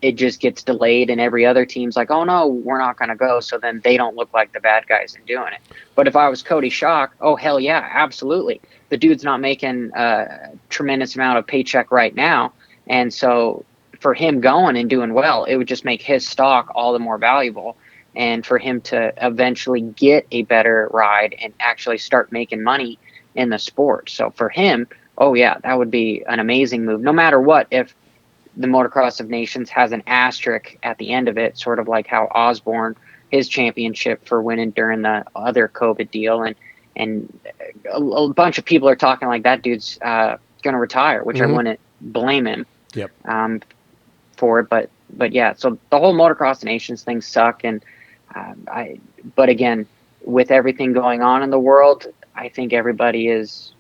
it just gets delayed and every other team's like, oh no, we're not going to go. So then they don't look like the bad guys in doing it. But if I was Cody Schock, oh hell yeah, absolutely. The dude's not making a tremendous amount of paycheck right now. And so for him going and doing well, it would just make his stock all the more valuable. And for him to eventually get a better ride and actually start making money in the sport. So for him, oh yeah, that would be an amazing move. No matter what, if the Motocross of Nations has an asterisk at the end of it, sort of like how Osborne, his championship for winning during the other COVID deal. And a bunch of people are talking like that dude's going to retire, which I wouldn't blame him for it. But yeah, so the whole Motocross of Nations thing suck. And but again, with everything going on in the world, I think everybody is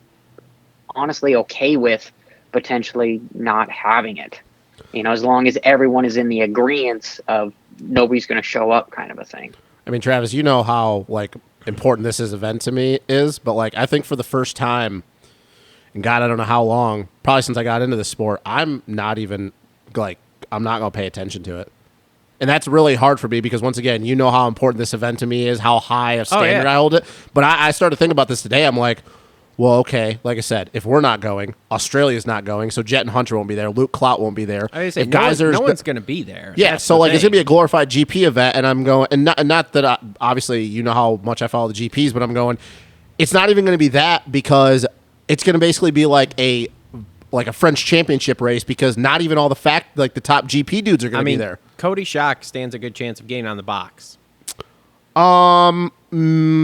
honestly okay with potentially not having it. As long as everyone is in the agreement of nobody's going to show up kind of a thing. I mean, Travis, you know how like important this event to me is, but like I think for the first time, and God, I don't know how long, probably since I got into the sport, I'm not going to pay attention to it. And that's really hard for me because, once again, you know how important this event to me is, how high a standard I hold it. But I started thinking about this today. I'm like, well, okay, like I said, if we're not going, Australia's not going, so Jett and Hunter won't be there. Luke Clout won't be there. I was say, no one's going to be there. Yeah, That's so the like it's thing. going to be a glorified GP event, and I'm going, and not that obviously you know how much I follow the GPs, but I'm going, it's not even going to be that because it's going to basically be like a French championship race because not even all the the top GP dudes are going to be there. Cody Schock stands a good chance of getting on the box. In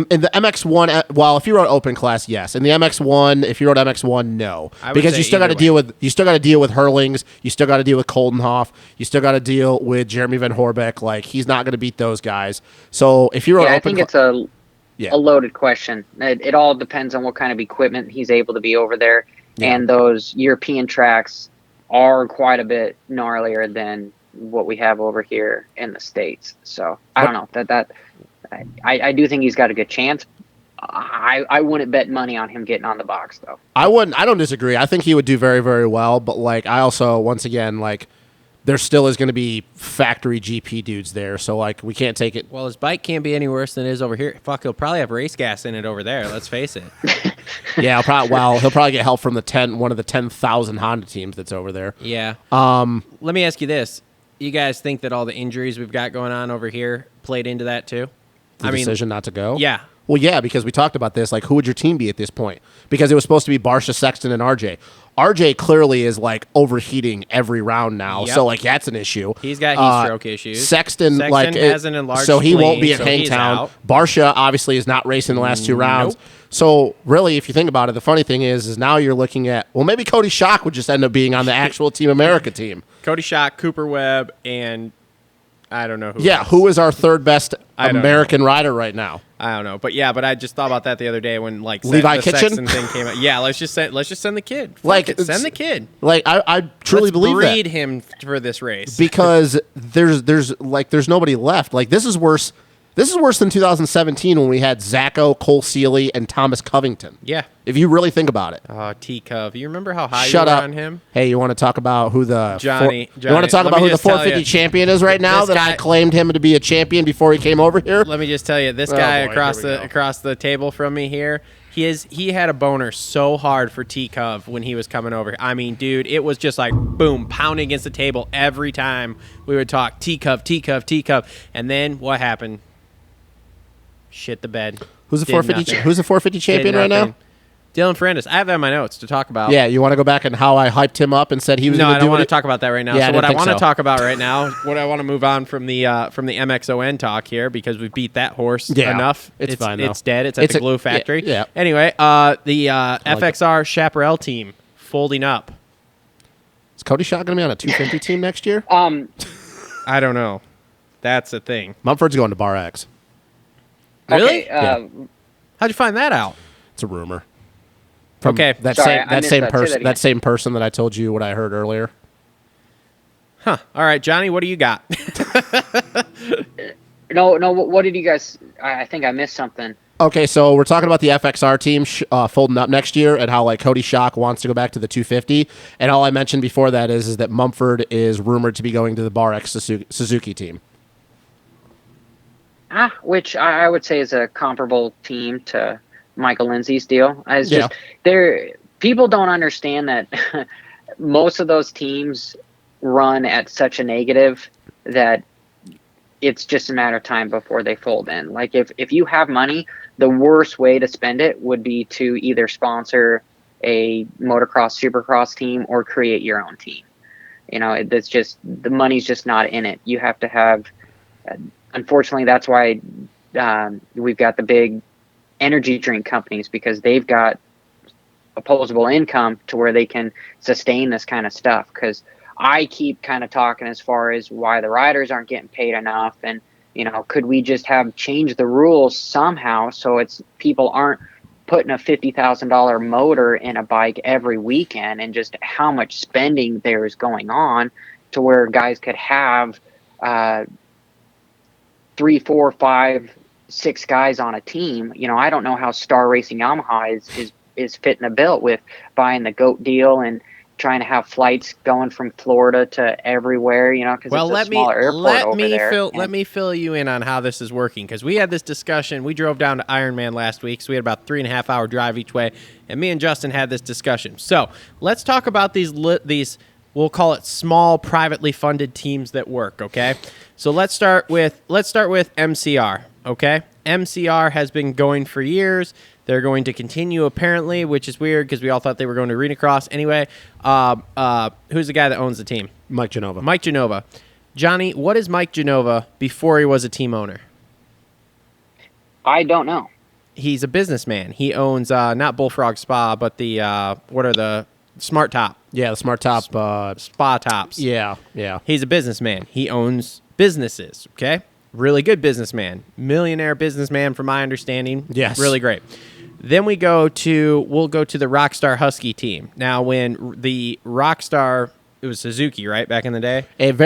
the MX1, well, if you rode open class, yes. In the MX1, if you rode MX1, no, because you still got to deal with Hurlings, you still got to deal with Koldenhoff, you still got to deal with Jeremy Van Horbeck. Like he's not going to beat those guys. So if you rode open, I think it's a loaded question. It all depends on what kind of equipment he's able to be over there, and those European tracks are quite a bit gnarlier than what we have over here in the States. So I don't know I do think he's got a good chance. I wouldn't bet money on him getting on the box though. I wouldn't. I don't disagree. I think he would do very, very well. But like, I also, once again, like, there still is going to be factory GP dudes there. So like, we can't take it. Well, his bike can't be any worse than it is over here. Fuck, he'll probably have race gas in it over there. Let's face it. Yeah, he'll probably get help from one of the 10,000 Honda teams that's over there. Yeah. Let me ask you this: you guys think that all the injuries we've got going on over here played into that too? The decision not to go? Yeah. Well, yeah, because we talked about this. Like, who would your team be at this point? Because it was supposed to be Barsha, Sexton, and RJ. RJ clearly is, like, overheating every round now. Yep. So, like, that's an issue. He's got heat stroke issues. Sexton like, has an enlarged so he won't spleen, be at so Hangtown. he's out. Barsha, obviously, is not racing the last two rounds. Nope. So, really, if you think about it, the funny thing is now you're looking at, well, maybe Cody Schock would just end up being on the actual Team America team. Cody Schock, Cooper Webb, and I don't know who. Yeah, else. who is our third best don't American rider right now? I don't know, but I just thought about that the other day when like Levi the Kitchen? Sexton thing came out. Yeah, let's just send the kid. Fuck Like, it, send the kid. Like, I truly Let's believe breed that. him for this race Because there's nobody left. Like, this is worse. This is worse than 2017 when we had Zacho, Cole Seeley, and Thomas Covington. Yeah. If you really think about it. Oh, T-Cov. You remember how high Shut you were up. on him? Hey, you want to talk about who the Johnny, you want to talk let about me who the just tell 450 you, champion is right now this that I guy- claimed him to be a champion before he came over here? Let me just tell you, this guy boy, across here we go. across the table from me here, he had a boner so hard for T-Cov when he was coming over. I mean, dude, it was just like boom, pounding against the table every time we would talk T-Cov, T-Cov, T-Cov. And then what happened? Shit the bed. Who's the Did 450 nothing. Who's the 450 champion Did right now? nothing. Dylan Ferrandis. I have that in my notes to talk about. Yeah, you want to go back and how I hyped him up and said he was No, going I to do don't want it? to talk about that right now. Yeah, I so didn't what I think want to so. talk about right now, what I want to move on from the MXON talk here because we beat that horse Yeah, enough. it's fine, though. It's dead. It's at It's the a- glue factory. yeah. Anyway, the FXR Chaparral team folding up. Is Cody Schock going to be on a 250 team next year? I don't know. That's the thing. Mumford's going to Bar X. Really? Yeah. How'd you find that out? It's a rumor. Okay. That Sorry, same I missed same that. Say person that again. that same person that I told you what I heard earlier. Huh. All right, Johnny, what do you got? No. What did you guys? I think I missed something. Okay, so we're talking about the FXR team folding up next year and how like Cody Schock wants to go back to the 250. And all I mentioned before that is that Mumford is rumored to be going to the Bar X Suzuki team. Which I would say is a comparable team to Michael Lindsay's deal. It's Yeah. just people don't understand that most of those teams run at such a negative that it's just a matter of time before they fold in. Like if you have money, the worst way to spend it would be to either sponsor a motocross, supercross team or create your own team. It's just the money's just not in it. You have to have. Unfortunately, that's why we've got the big energy drink companies because they've got opposable income to where they can sustain this kind of stuff. Because I keep kind of talking as far as why the riders aren't getting paid enough, and could we just have changed the rules somehow so it's people aren't putting a $50,000 motor in a bike every weekend, and just how much spending there is going on, to where guys could have 3, 4, 5, 6 guys on a team. I don't know how Star Racing Yamaha is fitting a bill with buying the GOAT deal and trying to have flights going from Florida to everywhere, because it's a smaller airport over there. Let me fill you in on how this is working, because we had this discussion. We drove down to Ironman last week, so we had about 3.5 hour drive each way, and me and Justin had this discussion. So let's talk about these we'll call it small, privately funded teams that work. Okay, so let's start with MCR. Okay, MCR has been going for years. They're going to continue, apparently, which is weird because we all thought they were going to Arena Cross. Anyway, who's the guy that owns the team? Mike Genova. Mike Genova. Johnny, what is Mike Genova before he was a team owner? I don't know. He's a businessman. He owns not Bullfrog Spa, but the what are the Smart Top? Yeah, the Smart Top. Spa tops. Yeah. He's a businessman. He owns businesses, okay? Really good businessman. Millionaire businessman, from my understanding. Yes. Really great. Then we'll go to the Rockstar Husky team. Now, when the Rockstar, it was Suzuki, right, back in the day? It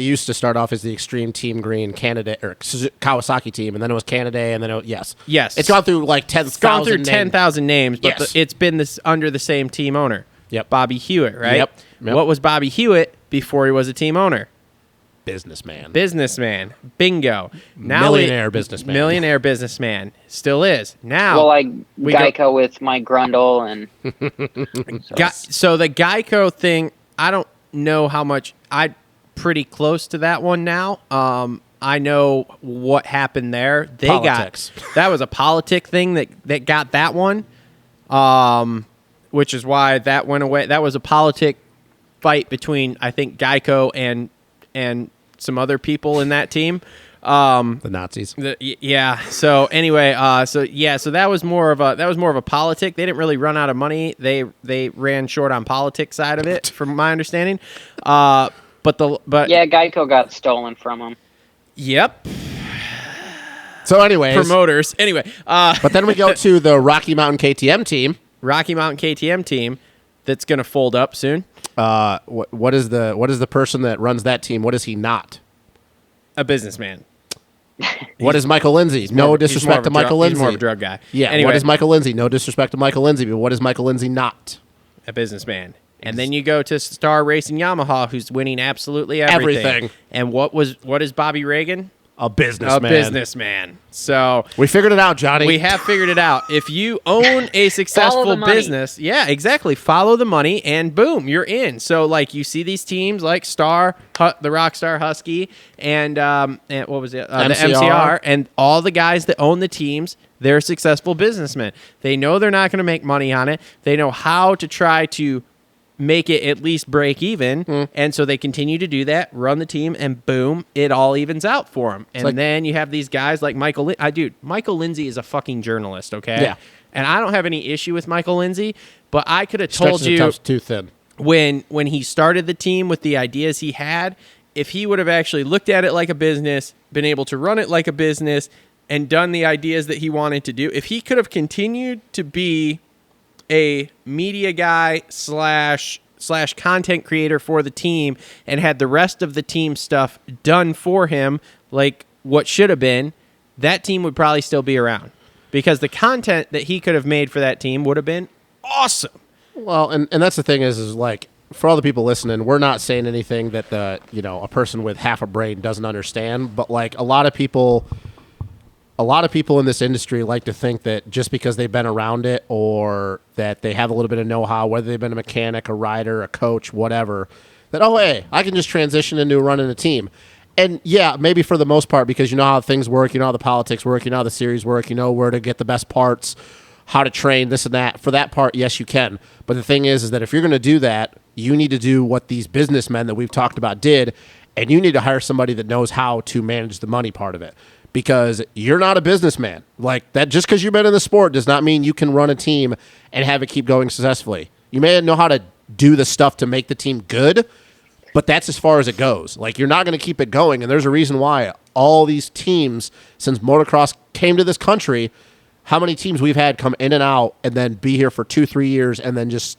used to start off as the Extreme Team Green Canada or Kawasaki team, and then it was Canada, and then Yes. It's gone through like 10,000. It's gone through 10,000 names, but Yes. it's been under the same team owner. Yep. Bobby Hewitt, right? Yep. What was Bobby Hewitt before he was a team owner? Businessman. Bingo. Millionaire businessman. Millionaire businessman. Still is. Now, Well, like Geico with Mike Grundle and so the Geico thing, I don't know how much. I'm pretty close to that one now. I know what happened there. Politics. That was a politic thing that got that one, which is why that went away. That was a politic fight between, I think, Geico and some other people in that team. The Nazis. Yeah. So anyway, so that was more of a politic. They didn't really run out of money. They ran short on politics side of it, from my understanding. But Geico got stolen from them. Yep. So anyways, Promoters. Anyway, but then we go to the Rocky Mountain KTM team. Rocky Mountain KTM team that's going to fold up soon. What is the person that runs that team? What is he not? A businessman. What is Michael Lindsay? No disrespect to Michael Lindsay. He's more of a drug guy. Yeah. Anyway, What is Michael Lindsay? No disrespect to Michael Lindsay, but what is Michael Lindsay not? a businessman. And then you go to Star Racing Yamaha, who's winning absolutely everything. And what is Bobby Reagan? A businessman. A businessman. So we figured it out, Johnny. we have figured it out. If you own a successful Follow the money. business, yeah, exactly. Follow the money, and boom, you're in. So like you see these teams like the Rockstar Husky, and what was it? The MCR, and all the guys that own the teams. They're successful businessmen. They know they're not going to make money on it. They know how to try to make it at least break even, and so they continue to do that, run the team, and boom, it all evens out for them. And then you have these guys like Michael. Michael Lindsay is a fucking journalist, okay? Yeah. And I don't have any issue with Michael Lindsay, but I could have told you Stretches it too thin. when he started the team with the ideas he had, if he would have actually looked at it like a business, been able to run it like a business, and done the ideas that he wanted to do, if he could have continued to be a media guy slash content creator for the team and had the rest of the team stuff done for him, like what should have been, that team would probably still be around, because the content that he could have made for that team would have been awesome. Well, and that's the thing is like, for all the people listening, we're not saying anything that a person with half a brain doesn't understand, but like a lot of people in this industry like to think that just because they've been around it, or that they have a little bit of know-how, whether they've been a mechanic, a rider, a coach, whatever, that, oh, hey, I can just transition into running a team. And yeah, maybe for the most part, because you know how things work, you know how the politics work, you know how the series work, you know where to get the best parts, how to train, this and that. For that part, yes, you can. But the thing is that if you're going to do that, you need to do what these businessmen that we've talked about did, and you need to hire somebody that knows how to manage the money part of it. Because you're not a businessman. Like that, just because you've been in the sport does not mean you can run a team and have it keep going successfully. You may know how to do the stuff to make the team good, but that's as far as it goes. Like, you're not going to keep it going, and there's a reason why all these teams, since motocross came to this country, how many teams we've had come in and out and then be here for 2-3 years and then just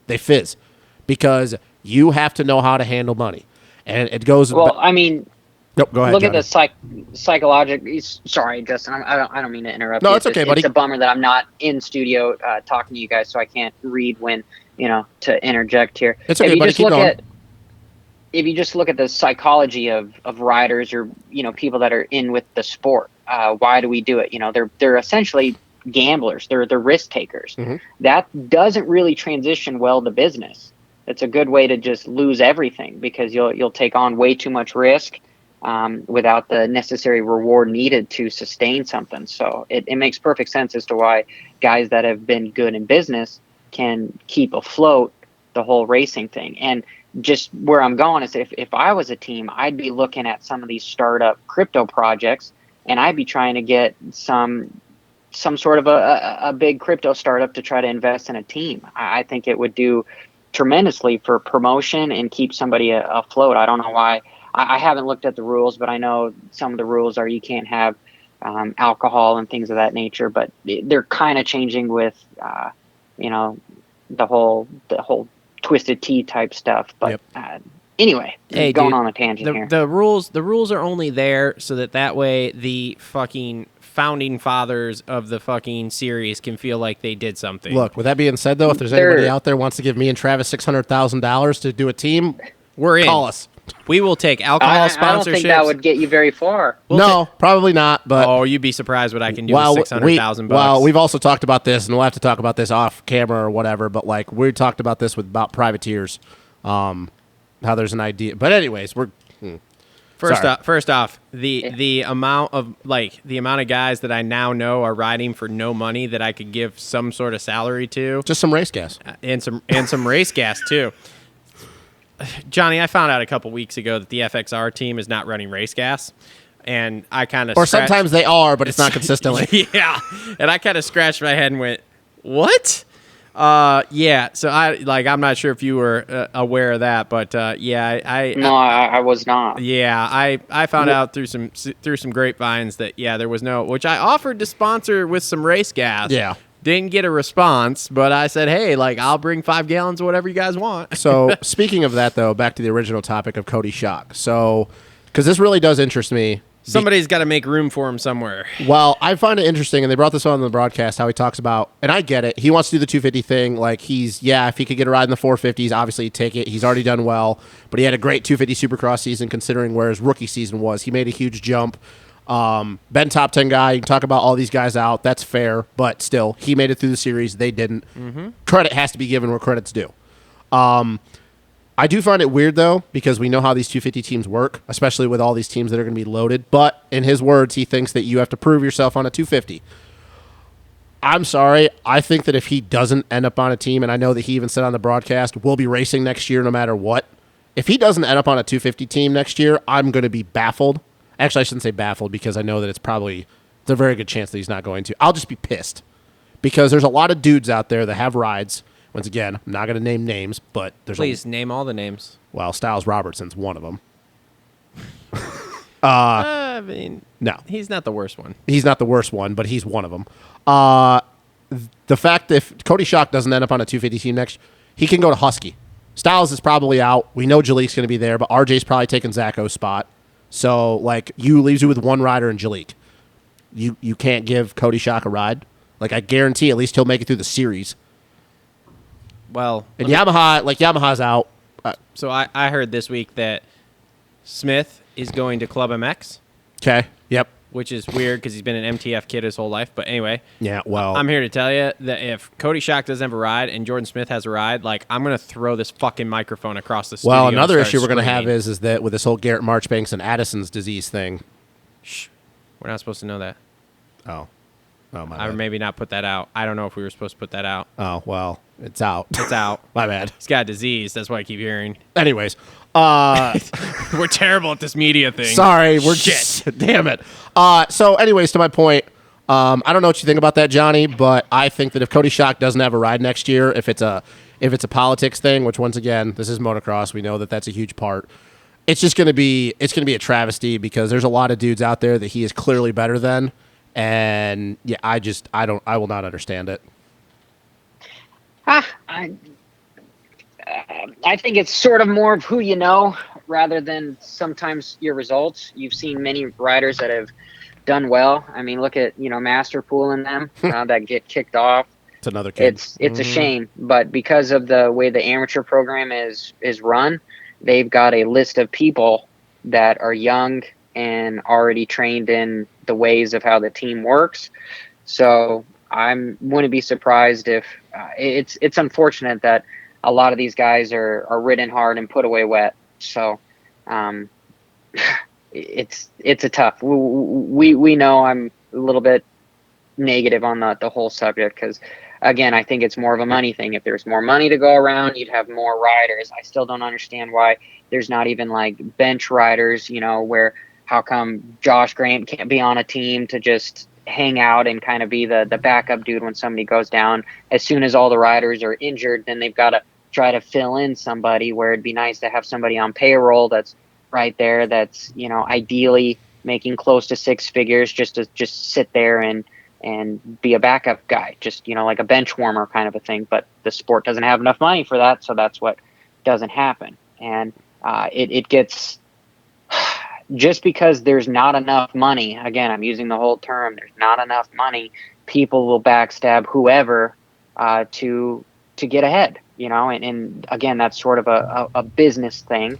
they fizz because you have to know how to handle money. And it goes. Well, I mean, nope, go ahead. Look Johnny. at the psychological. Sorry, Justin. I don't mean to interrupt. No, you. it's okay, buddy. It's a bummer that I'm not in studio talking to you guys, so I can't read when to interject here. It's okay, buddy. Keep going. If you just look at the psychology of riders or people that are in with the sport, why do we do it? They're essentially gamblers. They're risk takers. Mm-hmm. That doesn't really transition well to business. It's a good way to just lose everything because you'll take on way too much risk without the necessary reward needed to sustain something. So it makes perfect sense as to why guys that have been good in business can keep afloat the whole racing thing. And just where I'm going is if I was a team, I'd be looking at some of these startup crypto projects and I'd be trying to get some sort of a big crypto startup to try to invest in a team. I think it would do tremendously for promotion and keep somebody afloat. I don't know why. I haven't looked at the rules, but I know some of the rules are you can't have alcohol and things of that nature. But they're kind of changing with, the whole twisted tea type stuff. But anyway, hey, going dude, on a tangent here. The rules are only there so that way the fucking founding fathers of the fucking series can feel like they did something. Look, with that being said, though, if there's anybody out there wants to give me and Travis $600,000 to do a team, we're in. Call us. We will take alcohol sponsorships. I don't think that would get you very far. No, probably not. But you'd be surprised what I can do with $600,000. Well, we've also talked about this, and we'll have to talk about this off camera or whatever. But like we talked about this about privateers, how there's an idea. But anyways, we're. First off, the amount of guys that I now know are riding for no money that I could give some sort of salary to, just some race gas and some race gas too. Johnny, I found out a couple weeks ago that the FXR team is not running race gas, and I kind of sometimes they are, but it's not consistently. Yeah, and I kind of scratched my head and went, "What?" Yeah. So I'm not sure if you were aware of that, but I was not. Yeah, I found out through some grapevines that there was no, which I offered to sponsor with some race gas. Yeah. Didn't get a response, but I said, hey, I'll bring 5 gallons of whatever you guys want. So speaking of that, though, back to the original topic of Cody Schock. So, because this really does interest me. Somebody's got to make room for him somewhere. Well, I find it interesting, and they brought this on the broadcast, how he talks about, and I get it, he wants to do the 250 thing. Like, if he could get a ride in the 450s, obviously he'd take it. He's already done well, but he had a great 250 Supercross season considering where his rookie season was. He made a huge jump. Ben top 10 guy. You can talk about all these guys out. That's fair, but still, he made it through the series. They didn't. Mm-hmm. Credit has to be given where credit's due. I do find it weird, though, because we know how these 250 teams work, especially with all these teams that are going to be loaded. But in his words, he thinks that you have to prove yourself on a 250. I'm sorry. I think that if he doesn't end up on a team, and I know that he even said on the broadcast, we'll be racing next year no matter what. If he doesn't end up on a 250 team next year, I'm going to be baffled. Actually, I shouldn't say baffled because I know that it's a very good chance that he's not going to. I'll just be pissed because there's a lot of dudes out there that have rides. Once again, I'm not going to name names, but there's Please name all the names. Well, Styles Robertson's one of them. I mean, no. He's not the worst one. He's not the worst one, but he's one of them. The fact that if Cody Schock doesn't end up on a 250 team next, he can go to Husky. Styles is probably out. We know Jaliek's going to be there, but RJ's probably taking Zacho's spot. So, leaves you with one rider in Jaliek. You can't give Cody Schock a ride. I guarantee at least he'll make it through the series. Well, and Yamaha's out. So I heard this week that Smith is going to Club MX. Okay. Yep. Which is weird because he's been an MTF kid his whole life. But anyway. Yeah, well. I'm here to tell you that if Cody Schock doesn't have a ride and Jordan Smith has a ride, I'm going to throw this fucking microphone across the studio. Well, another issue we're going to have is that with this whole Garrett Marchbanks and Addison's disease thing. Shh. We're not supposed to know that. Oh, my bad. I would maybe not put that out. I don't know if we were supposed to put that out. Oh, well, it's out. It's out. My bad. He's got a disease. That's what I keep hearing. Anyways. We're terrible at this media thing. Sorry. We're shit. Damn it. So anyways, to my point, I don't know what you think about that, Johnny, but I think that if Cody Schock doesn't have a ride next year, if it's a politics thing, which once again, this is motocross, we know that that's a huge part. It's just going to be a travesty because there's a lot of dudes out there that he is clearly better than. And yeah, I will not understand it. I think it's sort of more of who you know rather than sometimes your results. You've seen many riders that have done well. I mean, look at, Masterpool and them that get kicked off. It's another kid. It's a shame, but because of the way the amateur program is run, they've got a list of people that are young and already trained in the ways of how the team works. So I wouldn't be surprised if it's unfortunate that a lot of these guys are ridden hard and put away wet. So it's a tough. We know I'm a little bit negative on the whole subject because, again, I think it's more of a money thing. If there's more money to go around, you'd have more riders. I still don't understand why there's not even like bench riders, where how come Josh Grant can't be on a team to just hang out and kind of be the backup dude when somebody goes down. As soon as all the riders are injured, then they've got to try to fill in somebody, where it'd be nice to have somebody on payroll that's right there, that's, ideally making close to six figures just to sit there and be a backup guy, just, like a bench warmer kind of a thing. But the sport doesn't have enough money for that, so that's what doesn't happen. And it gets, just because there's not enough money, again, I'm using the whole term, there's not enough money, people will backstab whoever to get ahead, and again, that's sort of a business thing.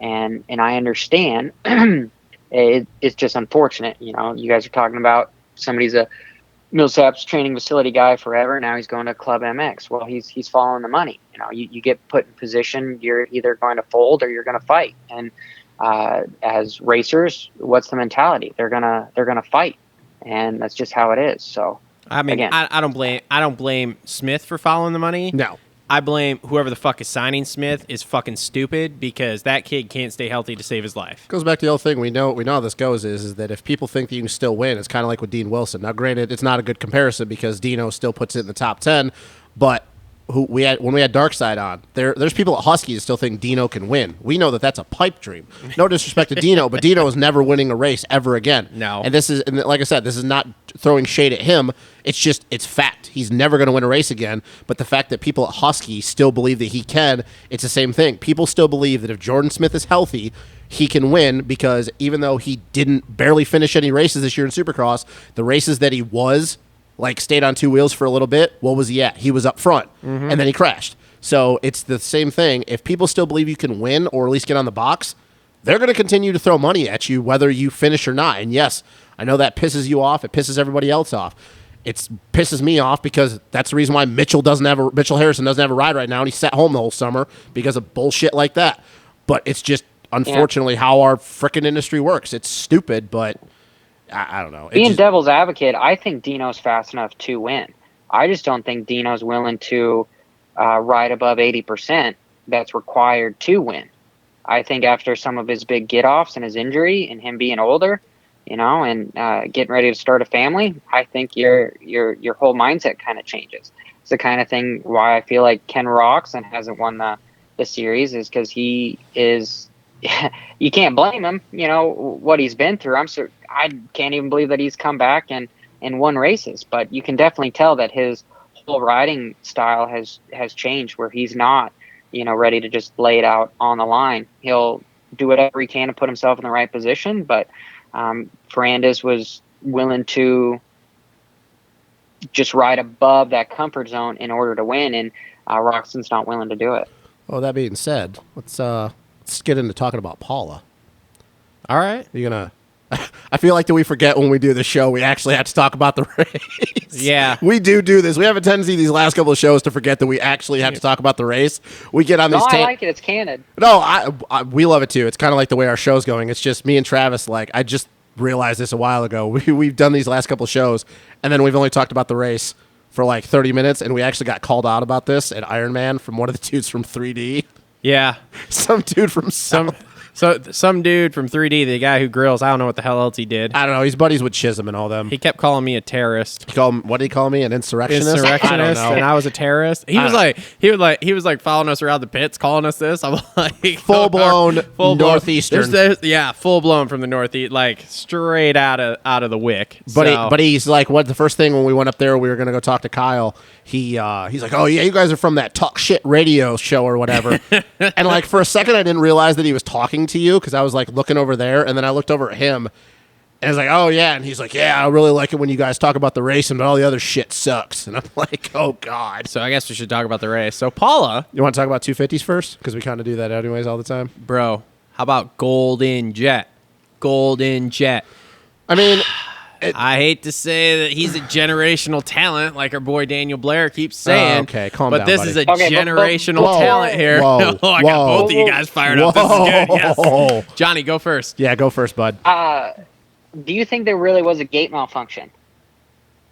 And I understand. It's just unfortunate. You guys are talking about somebody's a Millsaps training facility guy forever. Now he's going to Club MX. Well, he's following the money. You get put in position. You're either going to fold or you're going to fight. And as racers, what's the mentality? They're gonna fight, and that's just how it is. So I mean, again, I don't blame Smith for following the money. No. I blame whoever the fuck is signing Smith is fucking stupid, because that kid can't stay healthy to save his life. Goes back to the old thing. We know how this goes is that if people think that you can still win, it's kind of like with Dean Wilson. Now, granted, it's not a good comparison because Dino still puts it in the top 10, but when we had Darkside on, there's people at Husky that still think Dino can win. We know that that's a pipe dream. No disrespect to Dino, but Dino is never winning a race ever again. No. And like I said, this is not throwing shade at him. It's fact. He's never going to win a race again. But the fact that people at Husky still believe that he can, it's the same thing. People still believe that if Jordan Smith is healthy, he can win, because even though he didn't barely finish any races this year in Supercross, the races that he stayed on two wheels for a little bit, what was he at? He was up front, and then he crashed. So it's the same thing. If people still believe you can win or at least get on the box, they're going to continue to throw money at you whether you finish or not. And yes, I know that pisses you off. It pisses everybody else off. It pisses me off because that's the reason why Mitchell Harrison doesn't have a ride right now, and he sat home the whole summer because of bullshit like that. But it's just, unfortunately, how our frickin' industry works. It's stupid, but I don't know. Being devil's advocate, I think Dino's fast enough to win. I just don't think Dino's willing to ride above 80% that's required to win. I think after some of his big get-offs and his injury and him being older, and getting ready to start a family, I think your whole mindset kind of changes. It's the kind of thing why I feel like Ken Roczen hasn't won the series, is because he is you can't blame him, what he's been through. I can't even believe that he's come back and won races, but you can definitely tell that his whole riding style has changed, where he's not, ready to just lay it out on the line. He'll do whatever he can to put himself in the right position, but Ferrandis was willing to just ride above that comfort zone in order to win, and Roczen's not willing to do it. Well, that being said, let's get into talking about Paula. All right. You're gonna. I feel like that we forget when we do the show, we actually have to talk about the race. Yeah. We do this. We have a tendency these last couple of shows to forget that we actually have to talk about the race. We get on these. I like it. It's canon. No, we love it too. It's kind of like the way our show's going. It's just me and Travis. I just realized this a while ago. We've done these last couple of shows, and then we've only talked about the race for 30 minutes, and we actually got called out about this at Ironman from one of the dudes from 3D. Yeah. Some dude from So some dude from 3D, the guy who grills, I don't know what the hell else he did. I don't know. He's buddies with Chisholm and all them. He kept calling me a terrorist. What did he call me? An insurrectionist? I don't know. And I was a terrorist. He was like following us around the pits, calling us this. I'm like Full blown northeastern. Full blown from the northeast, like straight out of the wick. But he's like, what? The first thing when we went up there, we were gonna go talk to Kyle. He's like, oh yeah, you guys are from that talk shit radio show or whatever. And like for a second, I didn't realize that he was talking to you because I was like looking over there, and then I looked over at him. And I was like, oh, yeah. And he's like, yeah, I really like it when you guys talk about the racing, but all the other shit sucks. And I'm like, oh, God. So I guess we should talk about the race. So, Paula. You want to talk about 250s first? Because we kind of do that anyways all the time. Bro, how about Golden Jett? Golden Jett. I mean... I hate to say that he's a generational talent, like our boy Daniel Blair keeps saying. Okay, calm down, But this buddy. is a generational talent here. Whoa, I got both of you guys fired up. This is good. Yes. Johnny, go first. Yeah, go first, bud. Do you think there really was a gate malfunction?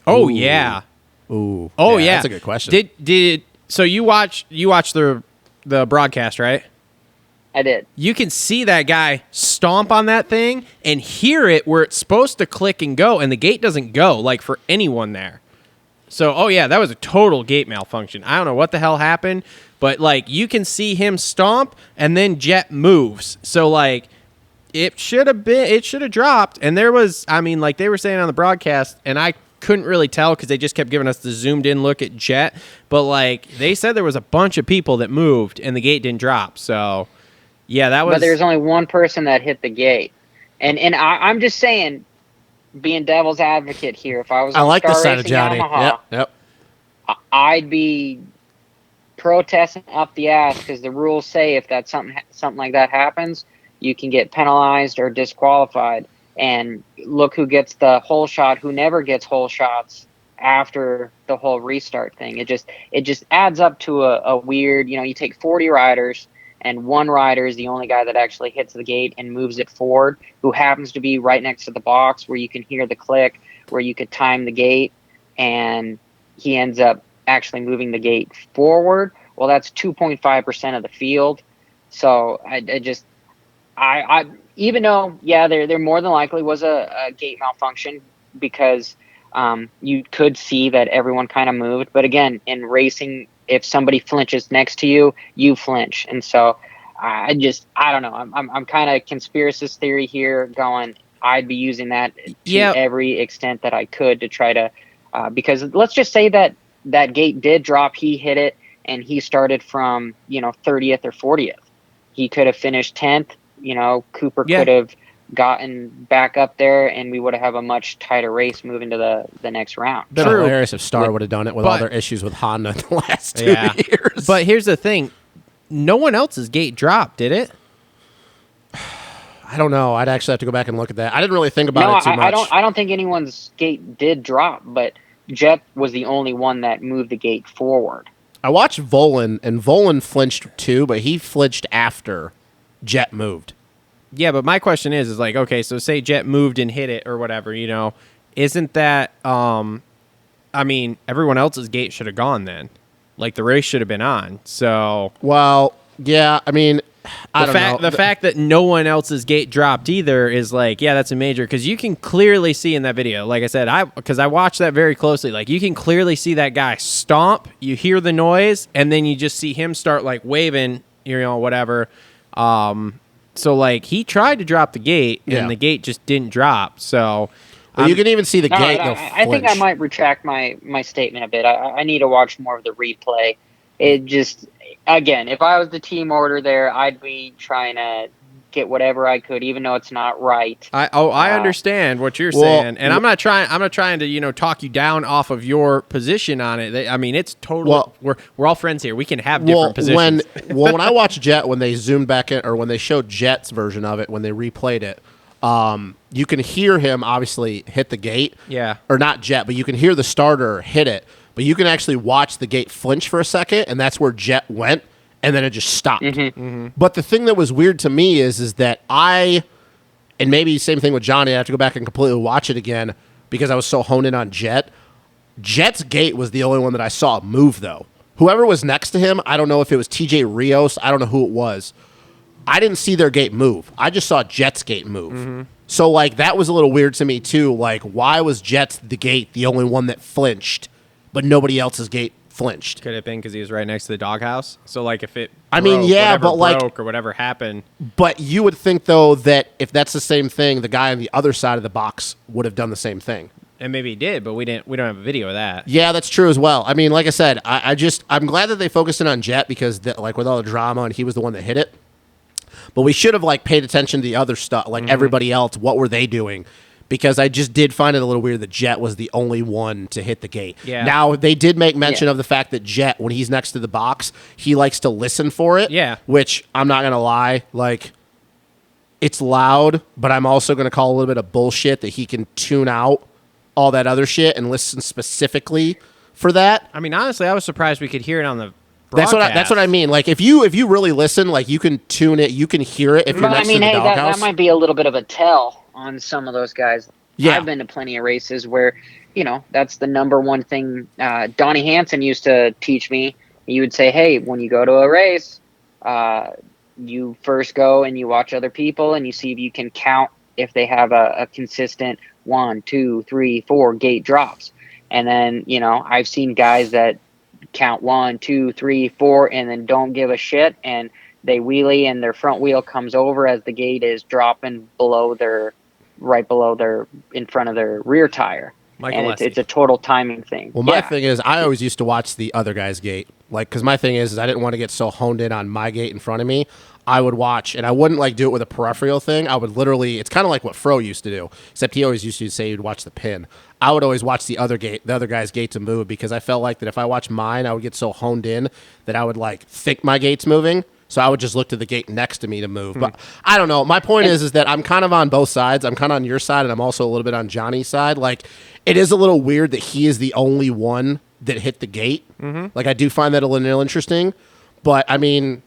Oh, Ooh. yeah. Ooh. Oh, yeah. That's a good question. So you watched the broadcast, right? I did. You can see that guy stomp on that thing and hear it where it's supposed to click and go, and the gate doesn't go, like, for anyone there. So, oh, yeah, that was a total gate malfunction. I don't know what the hell happened, but, like, you can see him stomp, and then Jett moves. So, like, it should have dropped, and there was, I mean, like, they were saying on the broadcast, and I couldn't really tell because they just kept giving us the zoomed-in look at Jett, but, like, they said there was a bunch of people that moved, and the gate didn't drop, so... Yeah, that was. But there's only one person that hit the gate, and I'm just saying, being devil's advocate here. If I was, I like this Star side of Racing Johnny. Yamaha, Yep. I'd be protesting up the ass because the rules say if that something like that happens, you can get penalized or disqualified. And look who gets the whole shot, who never gets whole shots after the whole restart thing. It just adds up to a weird. You take 40 riders. And one rider is the only guy that actually hits the gate and moves it forward, who happens to be right next to the box where you can hear the click, where you could time the gate, and he ends up actually moving the gate forward. Well, that's 2.5% of the field. So I even though, yeah, there more than likely was a gate malfunction because you could see that everyone kind of moved. But again, in racing, if somebody flinches next to you, you flinch. And so I don't know. I'm kind of conspiracy theory here going, I'd be using that to every extent that I could to try to, because let's just say that gate did drop, he hit it, and he started from, 30th or 40th. He could have finished 10th, Cooper could have gotten back up there, and we would have a much tighter race moving to the next round. Been hilarious if Star would have done it with all their issues with Honda the last 2 years. But here's the thing. No one else's gate dropped, did it? I don't know. I'd actually have to go back and look at that. I didn't really think about it too much. I don't think anyone's gate did drop, but Jett was the only one that moved the gate forward. I watched Volan, and Volan flinched too, but he flinched after Jett moved. Yeah, but my question is like, okay, so say Jett moved and hit it or whatever, isn't that, I mean, everyone else's gate should have gone then. Like, the race should have been on, so. Well, yeah, I mean, I don't know. The fact that no one else's gate dropped either is like, yeah, that's a major, because you can clearly see in that video, like I said, because I watched that very closely, like, you can clearly see that guy stomp, you hear the noise, and then you just see him start, like, waving, whatever, so, like, he tried to drop the gate, and the gate just didn't drop. So, you can even see the gate go I think I might retract my statement a bit. I need to watch more of the replay. It just, again, if I was the team order there, I'd be trying to get whatever I could, even though it's not right. I understand what you're saying, and I'm not trying to talk you down off of your position on it. I mean, it's totally we're all friends here. We can have different positions. When I watched Jett, when they zoomed back in, or when they showed Jett's version of it, when they replayed it, you can hear him obviously hit the gate. Yeah, or not Jett, but you can hear the starter hit it. But you can actually watch the gate flinch for a second, and that's where Jett went. And then it just stopped. But the thing that was weird to me is that and maybe same thing with Johnny, I have to go back and completely watch it again because I was so honed in on Jett. Jett's gate was the only one that I saw move, though. Whoever was next to him, I don't know if it was TJ Rios, I don't know who it was. I didn't see their gate move. I just saw Jett's gate move. So, like, that was a little weird to me, too. Like, why was Jett's the gate the only one that flinched, but nobody else's gate flinched? Could have been because he was right next to the doghouse. So, like, if it broke or whatever happened. But you would think, though, that if that's the same thing, the guy on the other side of the box would have done the same thing. And maybe he did, but we don't have a video of that. Yeah, that's true as well. I mean, like I said, I'm glad that they focused in on Jett because, like, with all the drama, and he was the one that hit it. But we should have, like, paid attention to the other stuff, like everybody else. What were they doing? Because I just did find it a little weird that Jett was the only one to hit the gate. Yeah. Now, they did make mention of the fact that Jett, when he's next to the box, he likes to listen for it. Yeah. Which, I'm not going to lie, like, it's loud, but I'm also going to call a little bit of bullshit that he can tune out all that other shit and listen specifically for that. I mean, honestly, I was surprised we could hear it on the That's what I mean. Like, if you really listen, like, you can tune it, you can hear it if you're next to the doghouse. That might be a little bit of a tell on some of those guys. Yeah. I've been to plenty of races where, that's the number one thing. Donnie Hansen used to teach me. He would say, hey, when you go to a race, you first go and you watch other people and you see if you can count if they have a consistent 1, 2, 3, 4 gate drops. And then, I've seen guys that count 1, 2, 3, 4, and then don't give a shit, and they wheelie and their front wheel comes over as the gate is dropping right below their in front of their rear tire. And it's a total timing thing. Well, my thing is, I always used to watch the other guy's gate, like, because my thing is I didn't want to get so honed in on my gate in front of me. I would watch, and I wouldn't like do it with a peripheral thing. I would literally, it's kind of like what Fro used to do, except he always used to say he'd watch the pin. I would always watch the other guy's gate to move, because I felt like that if I watched mine, I would get so honed in that I would like think my gate's moving. So I would just look to the gate next to me to move. But I don't know. My point is that I'm kind of on both sides. I'm kind of on your side, and I'm also a little bit on Johnny's side. Like, it is a little weird that he is the only one that hit the gate. Like, I do find that a little interesting. But, I mean,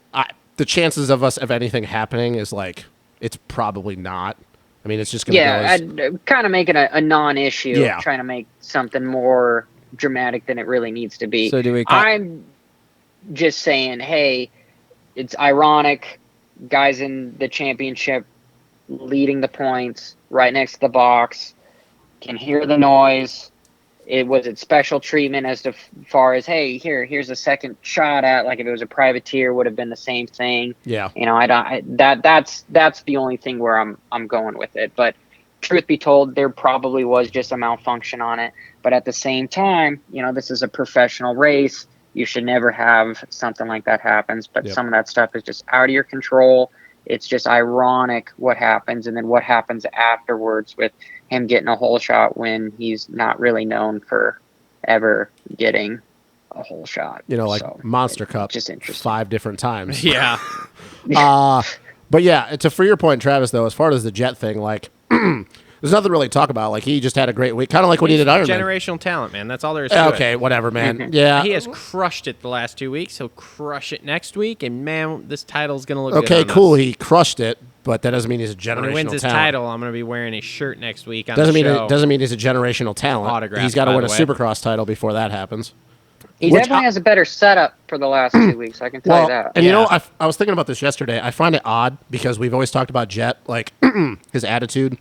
the chances of anything happening is, like, it's probably not. I mean, it's just going to go as... I'd kind of make it a non-issue. Yeah. Trying to make something more dramatic than it really needs to be. So do we... I'm just saying, hey... It's ironic, guys in the championship leading the points right next to the box, can hear the noise. It was special treatment as far as, hey, here's a second shot at, like if it was a privateer would have been the same thing. Yeah. That's the only thing where I'm going with it. But truth be told, there probably was just a malfunction on it. But at the same time, this is a professional race. You should never have something like that happens, but some of that stuff is just out of your control. It's just ironic what happens, and then what happens afterwards with him getting a hole shot when he's not really known for ever getting a hole shot. Monster Cup, just interesting. 5 different times. Yeah. But yeah, for your point, Travis, though, as far as the Jett thing, like, there's nothing really to talk about. Like, he just had a great week, kind of like what he did Ironman. Generational talent, man. That's all there is to it. Okay, whatever, man. Yeah. He has crushed it the last 2 weeks. He'll crush it next week, and man, this title's going to look good Okay, on cool. us. He crushed it, but that doesn't mean he's a generational talent. When he wins his title, I'm going to be wearing a shirt next week on doesn't the mean show. doesn't mean he's a generational talent. Autographed, He's got to by win a the way. Supercross title before that happens. He definitely has a better setup for the last 2 weeks, I can tell you that. And I was thinking about this yesterday. I find it odd because we've always talked about Jett, like his attitude,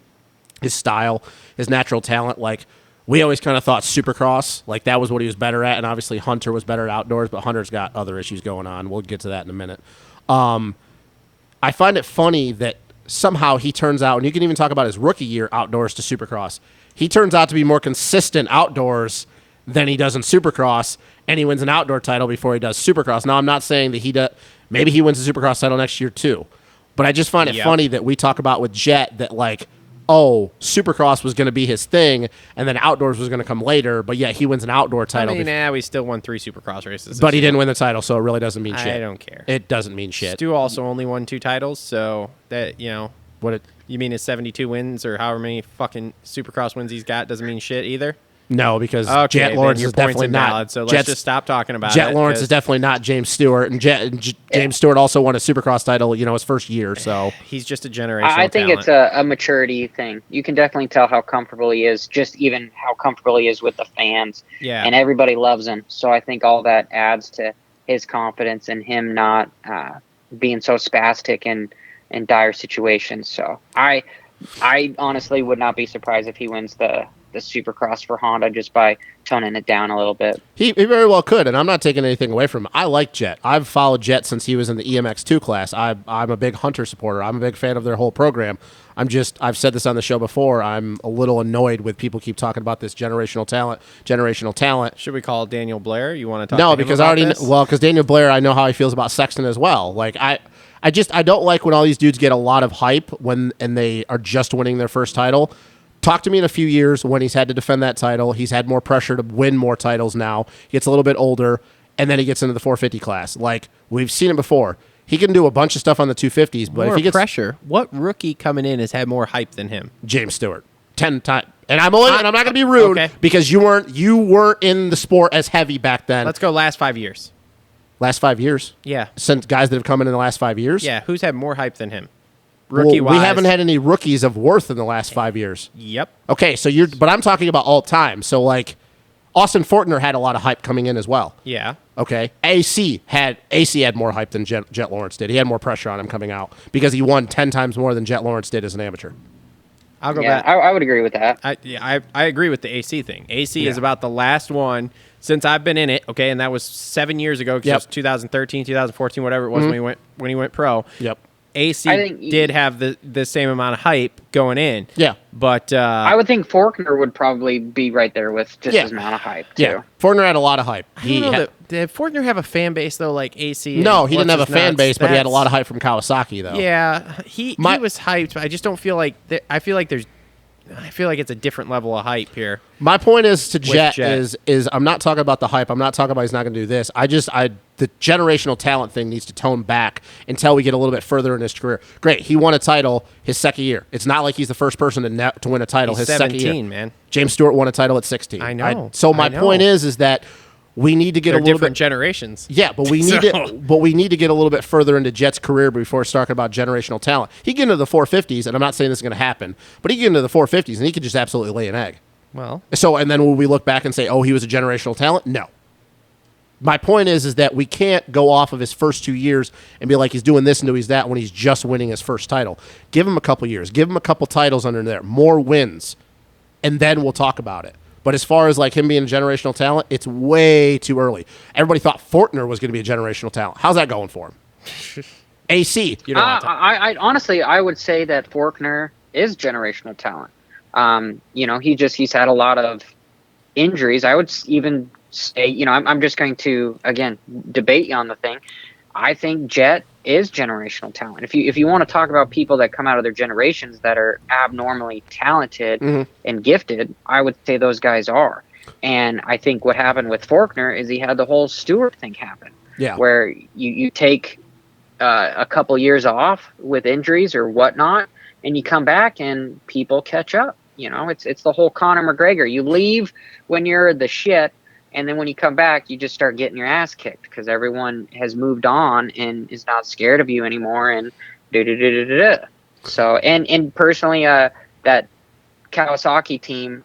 his style, his natural talent. Like, we always kind of thought Supercross, like that was what he was better at, and obviously Hunter was better at outdoors, but Hunter's got other issues going on. We'll get to that in a minute. I find it funny that somehow he turns out, and you can even talk about his rookie year outdoors to Supercross, he turns out to be more consistent outdoors than he does in Supercross, and he wins an outdoor title before he does Supercross. Now, I'm not saying that maybe he wins the Supercross title next year too, but I just find it funny that we talk about with Jett that, like, Supercross was going to be his thing, and then outdoors was going to come later, but yet he wins an outdoor title. I mean, we still won 3 Supercross races. But he didn't win the title, so it really doesn't mean shit. I don't care. It doesn't mean shit. Stu also only won 2 titles, so that, you mean his 72 wins or however many fucking Supercross wins he's got doesn't mean shit either? No, because Okay, Jett Lawrence your is point's definitely invalid, not. so let's just stop talking about Jett it. Lawrence is definitely not James Stewart, and James Stewart also won a Supercross title, his first year. So he's just a generational I think talent. it's a maturity thing. You can definitely tell how comfortable he is, just even how comfortable he is with the fans. Yeah. And everybody loves him. So I think all that adds to his confidence and him not being so spastic and in dire situations. So I honestly would not be surprised if he wins the Supercross for Honda just by toning it down a little bit. He very well could, and I'm not taking anything away from him. I like Jett. I've followed Jett since he was in the EMX2 class. I'm a big Hunter supporter. I'm a big fan of their whole program. I've said this on the show before, I'm a little annoyed with people keep talking about this generational talent. Should we call Daniel Blair? You want to talk No, to him because about this? because Daniel Blair, I know how he feels about Sexton as well. Like I don't like when all these dudes get a lot of hype and they are just winning their first title. Talk to me in a few years when he's had to defend that title. He's had more pressure to win more titles now. He gets a little bit older, and then he gets into the 450 class. Like, we've seen it before. He can do a bunch of stuff on the 250s, but More if he gets pressure. What rookie coming in has had more hype than him? James Stewart, 10 times. And I'm not going to be rude Okay. because you weren't in the sport as heavy back then. Let's go last 5 years. Last 5 years? Yeah. Since guys that have come in the last 5 years? Yeah, who's had more hype than him? Well, Rookie-wise. we haven't had any rookies of worth in the last 5 years. Yep. Okay, but I'm talking about all time. So, like, Austin Fortner had a lot of hype coming in as well. Yeah. Okay, AC had more hype than Jett Lawrence did. He had more pressure on him coming out because he won 10 times more than Jett Lawrence did as an amateur. I'll go Yeah, back. I would agree with that. I agree with the AC thing. AC is Yeah. about the last one since I've been in it, okay, and that was 7 years ago, Yep. 2013, 2014, whatever it was when he went pro. Yep. AC I think did have the same amount of hype going in. Yeah. But I would think Faulkner would probably be right there with just Yeah. as amount of hype too. Yeah, Fortner had a lot of hype. I don't know did Fortner have a fan base though like AC? No, he didn't have a What's His fan Nuts? base, but he had a That's- lot of hype from Kawasaki, though. Yeah, he was hyped, but I just don't feel like I feel like it's a different level of hype here. My point is to Jett Jett. is I'm not talking about the hype. I'm not talking about he's not going to do this. The generational talent thing needs to tone back until we get a little bit further in his career. Great, he won a title his second year. It's not like he's the first person to win a title He's his second 17, year. man. James Stewart won a title at 16. I know. So my point is that we need to get They're a little different bit generations. Yeah, but we need to get a little bit further into Jett's career before talking about generational talent. He can get into the 450s, and I'm not saying this is going to happen, but he can get into the 450s, and he could just absolutely lay an egg. Well, So, and then will we look back and say, oh, he was a generational talent? No. My point is that we can't go off of his first 2 years and be like he's doing this and doing that when he's just winning his first title. Give him a couple years. Give him a couple titles under there. More wins. And then we'll talk about it. But as far as like him being a generational talent, it's way too early. Everybody thought Fortner was going to be a generational talent. How's that going for him? AC. you don't want to talk. I honestly, I would say that Faulkner is generational talent. He's had a lot of injuries. I would even say, I'm just going to again debate you on the thing. I think Jett is generational talent. If you want to talk about people that come out of their generations that are abnormally talented and gifted, I would say those guys are. And I think what happened with Faulkner is he had the whole Stewart thing happen. Yeah. Where you take a couple years off with injuries or whatnot, and you come back and people catch up. It's the whole Conor McGregor. You leave when you're the shit, and then when you come back, you just start getting your ass kicked because everyone has moved on and is not scared of you anymore. And So, and personally, that Kawasaki team,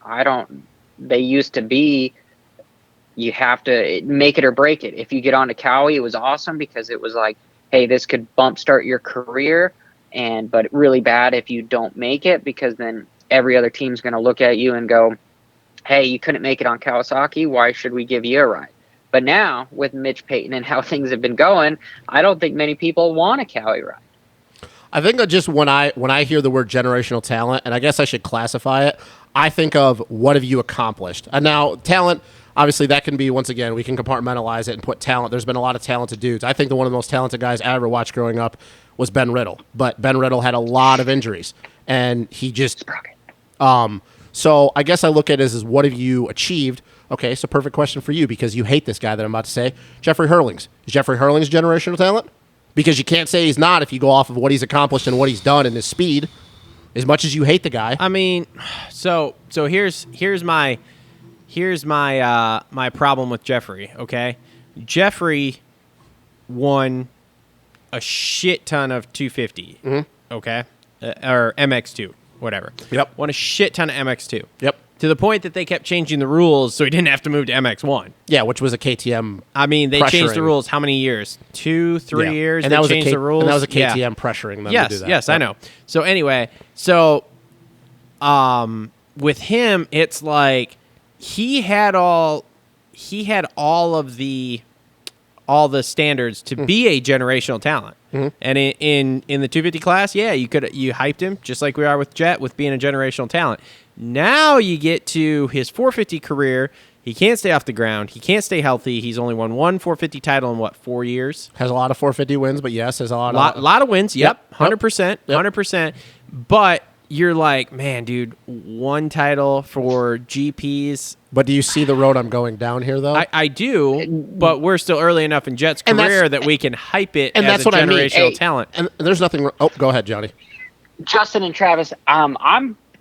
they used to be, you have to make it or break it. If you get onto Cowie, it was awesome because it was like, hey, this could bump start your career, but really bad if you don't make it because then every other team's going to look at you and go, hey, you couldn't make it on Kawasaki. Why should we give you a ride? But now with Mitch Payton and how things have been going, I don't think many people want a Cowie ride. I think that just when I hear the word generational talent, and I guess I should classify it, I think of what have you accomplished. And now talent, obviously that can be, once again, we can compartmentalize it and put talent. There's been a lot of talented dudes. I think one of the most talented guys I ever watched growing up was Ben Riddle. But Ben Riddle had a lot of injuries. And he just... So I guess I look at it as what have you achieved? Okay, so perfect question for you because you hate this guy that I'm about to say. Jeffrey Hurlings. Is Jeffrey Hurlings generational talent? Because you can't say he's not if you go off of what he's accomplished and what he's done and his speed. As much as you hate the guy. I mean, so here's my my problem with Jeffrey, okay? Jeffrey won a shit ton of 250, okay? Or MX2, whatever. Yep. Won a shit ton of MX2. Yep. To the point that they kept changing the rules so he didn't have to move to MX1. Yeah, which was a KTM. I mean, they changed the Pressuring. rules how many years? 2, 3 Yeah. years? And they that was changed the rules. And that was a Yeah. KTM pressuring them to Yes, do that. yes, Yep. I know. So anyway, with him, it's like he had all of the standards to be a generational talent. And in the 250 class, yeah, you hyped him just like we are with Jett with being a generational talent. Now you get to his 450 career. He can't stay off the ground. He can't stay healthy. He's only won one 450 title in 4 years? Has a lot of 450 wins, but yes, has a lot of wins. Yep, 100%, Yep. 100%. But you're like, man, dude, one title for GPs. But do you see the road I'm going down here, though? I do, but we're still early enough in Jett's And career that we can hype it and as that's a what I mean. generational Hey. talent. And there's nothing. Oh, go ahead, Johnny. Justin and Travis,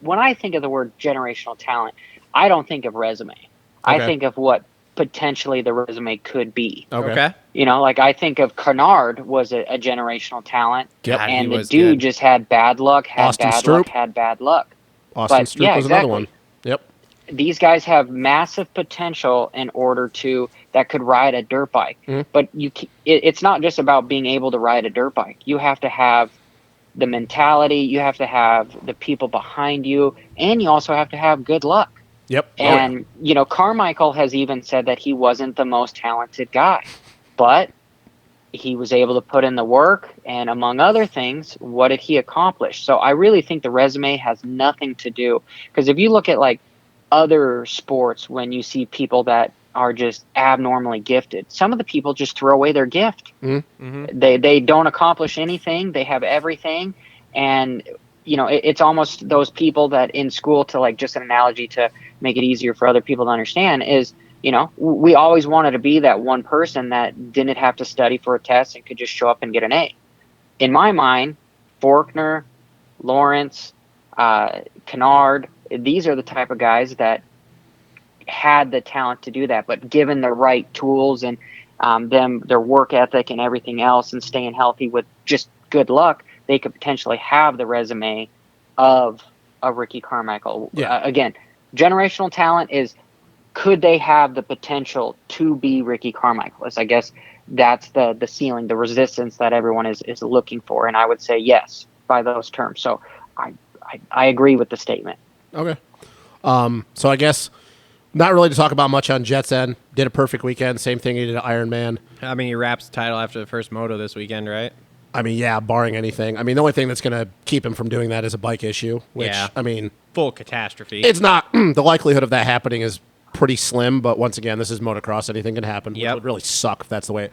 when I think of the word generational talent, I don't think of resume. I Okay. think of what potentially the resume could be. Okay. You know, like I think of Kennard was a generational talent, God, he and the was dude good. just had bad luck, Austin had Stroop. bad luck. Austin But, Stroop yeah, was exactly. another one. Yep. These guys have massive potential in order that could ride a dirt bike. But it's not just about being able to ride a dirt bike. You have to have the mentality, you have to have the people behind you, and you also have to have good luck. Yep. And, you know, Carmichael has even said that he wasn't the most talented guy, but he was able to put in the work. And among other things, what did he accomplish? So I really think the resume has nothing to do. Because if you look at like other sports, when you see people that are just abnormally gifted, some of the people just throw away their gift. They don't accomplish anything. They have everything. And, you know, it's almost those people that in school, to like just an analogy to make it easier for other people to understand, is, you know, we always wanted to be that one person that didn't have to study for a test and could just show up and get an A. In my mind, Faulkner, Lawrence, Kennard, these are the type of guys that had the talent to do that, but given the right tools and their work ethic and everything else and staying healthy with just good luck, they could potentially have the resume of a Ricky Carmichael. Yeah. Again, generational talent is, could they have the potential to be Ricky Carmichael? I guess that's the ceiling, the resistance that everyone is looking for. And I would say yes by those terms. So I agree with the statement. Okay. So I guess not really to talk about much on Jett's end. Did a perfect weekend. Same thing he did at Ironman. I mean, he wraps the title after the first moto this weekend, right? I mean, yeah, barring anything. I mean, the only thing that's going to keep him from doing that is a bike issue, which, Yeah. I mean, Full catastrophe. it's not, the likelihood of that happening is pretty slim, but once again, this is motocross. Anything can happen, which Yep. would really suck if that's the way.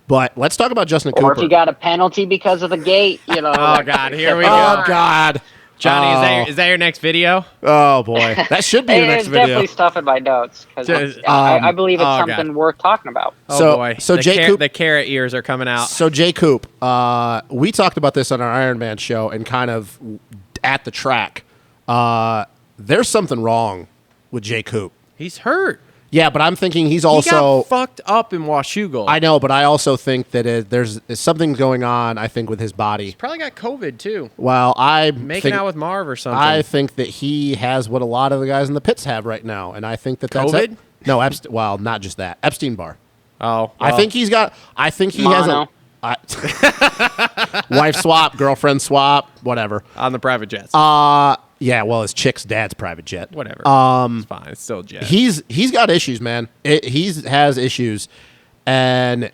But let's talk about Justin Or Cooper. if you got a penalty because of the gate, you know. Oh, God, here we Oh, go. God. Johnny, is that your next video? Oh, boy. That should be your next It's video. definitely stuff in my notes because Just, I believe it's oh, something God. worth talking about. Oh, So- boy. so the Jay Coop- the carrot ears are coming out. So Jay Coop, we talked about this on our Ironman show and kind of at the track. There's something wrong with Jay Coop. He's hurt. Yeah, but I'm thinking he's He also. got fucked up in Washougal. I know, but I also think that there's something going on. I think with his body. Probably got COVID, too. Well, Making out with Marv or something. I think that he has what a lot of the guys in the pits have right now, and I think that's COVID? it. No, well, not just that. Epstein-Barr. Oh, I think he's got. I think he Mono. has a wife swap, girlfriend swap, whatever. on the private jets. Yeah, well, his chick's dad's private jet. Whatever. It's fine. It's still jet. He's got issues, man. He has issues, and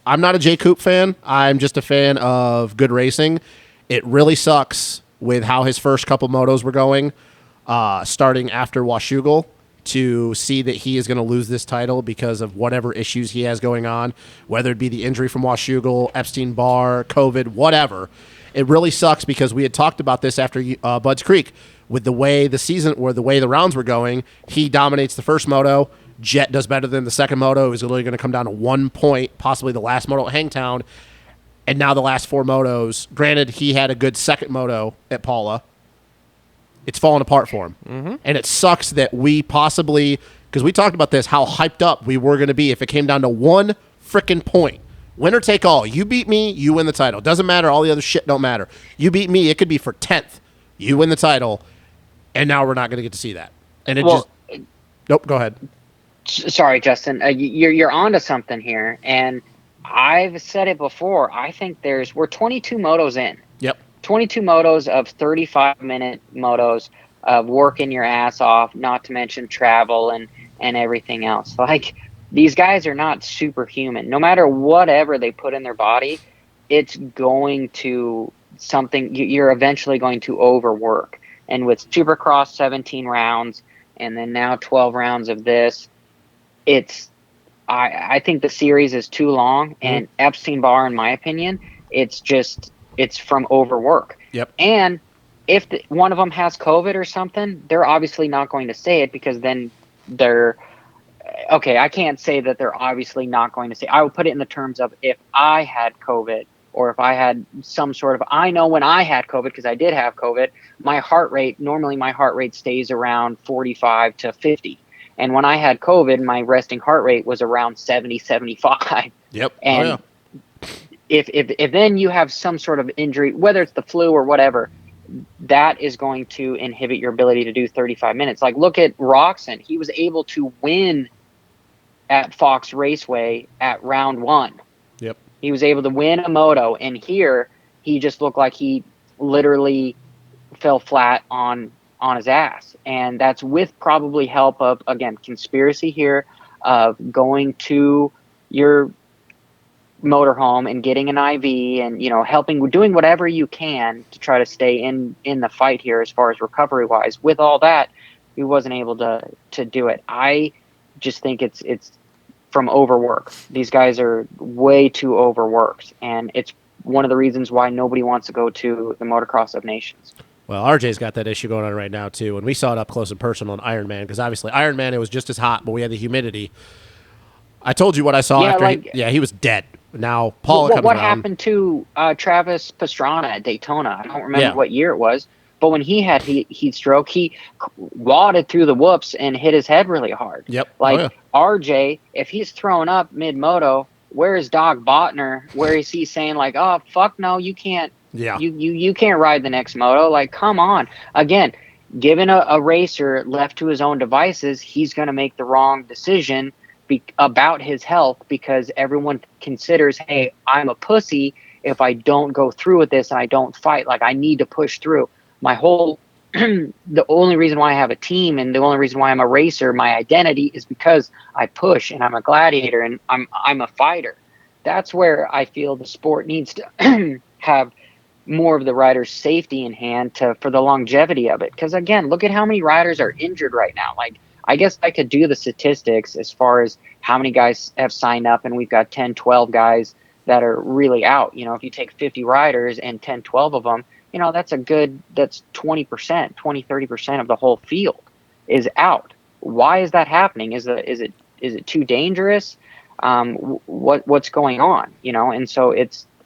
I'm not a Jay Coop fan. I'm just a fan of good racing. It really sucks with how his first couple motos were going, starting after Washougal, to see that he is going to lose this title because of whatever issues he has going on, whether it be the injury from Washougal, Epstein-Barr, COVID, whatever. It really sucks because we had talked about this after Budds Creek with the way the rounds were going. He dominates the first moto. Jett does better than the second moto. He's literally going to come down to 1 point, possibly the last moto at Hangtown. And now the last 4 motos. Granted, he had a good second moto at Paula. It's fallen apart for him. Mm-hmm. And it sucks that we possibly, because we talked about this, how hyped up we were going to be if it came down to 1 freaking point. Winner take all. You beat me, you win the title. Doesn't matter. All the other shit don't matter. You beat me, it could be for 10th. You win the title. And now we're not going to get to see that. And it Well, just nope. Go ahead. Sorry, Justin. You're onto something here, and I've said it before. I think we're 22 motos in. Yep. 22 motos of 35-minute motos of working your ass off, not to mention travel and everything else. Like, these guys are not superhuman. No matter whatever they put in their body, it's going to something. You're eventually going to overwork. And with Supercross 17 rounds and then now 12 rounds of this, I think the series is too long. And Epstein-Barr, in my opinion, it's from overwork. Yep. And if one of them has COVID or something, they're obviously not going to say it, because then they're okay. I can't say that they're obviously not going to say. I would put it in the terms of, if I had COVID, or if I had some sort of, I know when I had COVID, because I did have COVID, normally my heart rate stays around 45 to 50. And when I had COVID, my resting heart rate was around 70, 75. Yep. And if then you have some sort of injury, whether it's the flu or whatever, that is going to inhibit your ability to do 35 minutes. Like, look at Roxon. He was able to win at Fox Raceway at round 1. Yep. He was able to win a moto, and here he just looked like he literally fell flat on his ass. And that's with probably help of, again, conspiracy here, of going to your motorhome and getting an IV and, doing whatever you can to try to stay in the fight here as far as recovery wise. With all that, he wasn't able to do it. I just think it's from overwork. These guys are way too overworked, and it's one of the reasons why nobody wants to go to the Motocross of Nations. Well, RJ's got that issue going on right now, too. And we saw it up close and personal in Ironman, because obviously Ironman, it was just as hot, but we had the humidity. I told you what I saw after he was dead. Now, Paul comes what around. happened to Travis Pastrana at Daytona? I don't remember what year it was, but when he had heat stroke, he wadded through the whoops and hit his head really hard. Yep. RJ, if he's thrown up mid-moto, where is Doc Botner? Where is he saying, like, oh, fuck no, you can't. Yeah. You can't ride the next moto. Like, come on. Again, given a racer left to his own devices, he's going to make the wrong decision about his health, because everyone considers, hey, I'm a pussy if I don't go through with this and I don't fight. Like, I need to push through. My whole the only reason why I have a team and the only reason why I'm a racer, my identity, is because I push and I'm a gladiator and I'm a fighter. That's where I feel the sport needs to have more of the rider's safety in hand for the longevity of it. Because again, look at how many riders are injured right now. Like, I guess I could do the statistics as far as how many guys have signed up, and we've got 10, 12 guys that are really out. If you take 50 riders and 10, 12 of them, that's 20%, 20, 30% of the whole field is out. Why is that happening? Is it too dangerous? What's going on? And so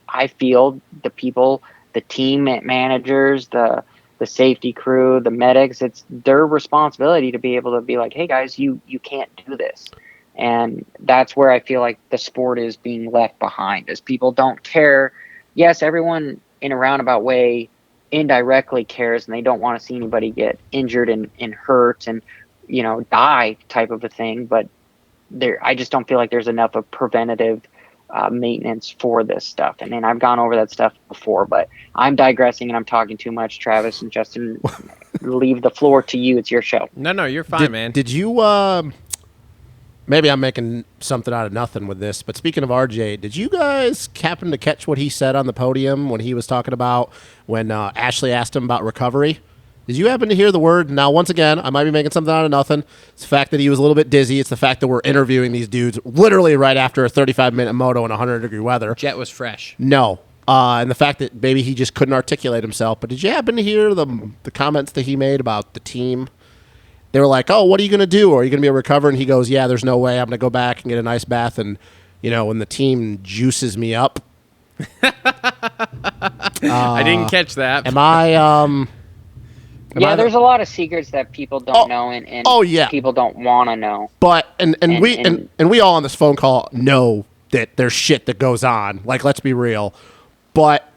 I feel the people, the team managers, the safety crew, the medics, it's their responsibility to be able to be like, hey guys, you can't do this. And that's where I feel like the sport is being left behind, as people don't care. Yes, everyone in a roundabout way indirectly cares, and they don't want to see anybody get injured and hurt and, die type of a thing. But I just don't feel like there's enough of preventative maintenance for this stuff. And I've gone over that stuff before, but I'm digressing and I'm talking too much. Travis and Justin, leave the floor to you. It's your show. No, you're fine, man. Did you, maybe I'm making something out of nothing with this, but speaking of RJ, did you guys happen to catch what he said on the podium when he was talking about when Ashley asked him about recovery? Did you happen to hear the word? Now, once again, I might be making something out of nothing. It's the fact that he was a little bit dizzy. It's the fact that we're interviewing these dudes literally right after a 35-minute moto in 100-degree weather. Jett was fresh. No. And the fact that maybe he just couldn't articulate himself. But did you happen to hear the comments that he made about the team? They were like, oh, what are you going to do? Are you going to be able to recover? And he goes, yeah, there's no way. I'm going to go back and get a nice bath. And, when the team juices me up. I didn't catch that. Am I... there's a lot of secrets that people don't know, and people don't want to know. But and we all on this phone call know that there's shit that goes on. Like, let's be real. But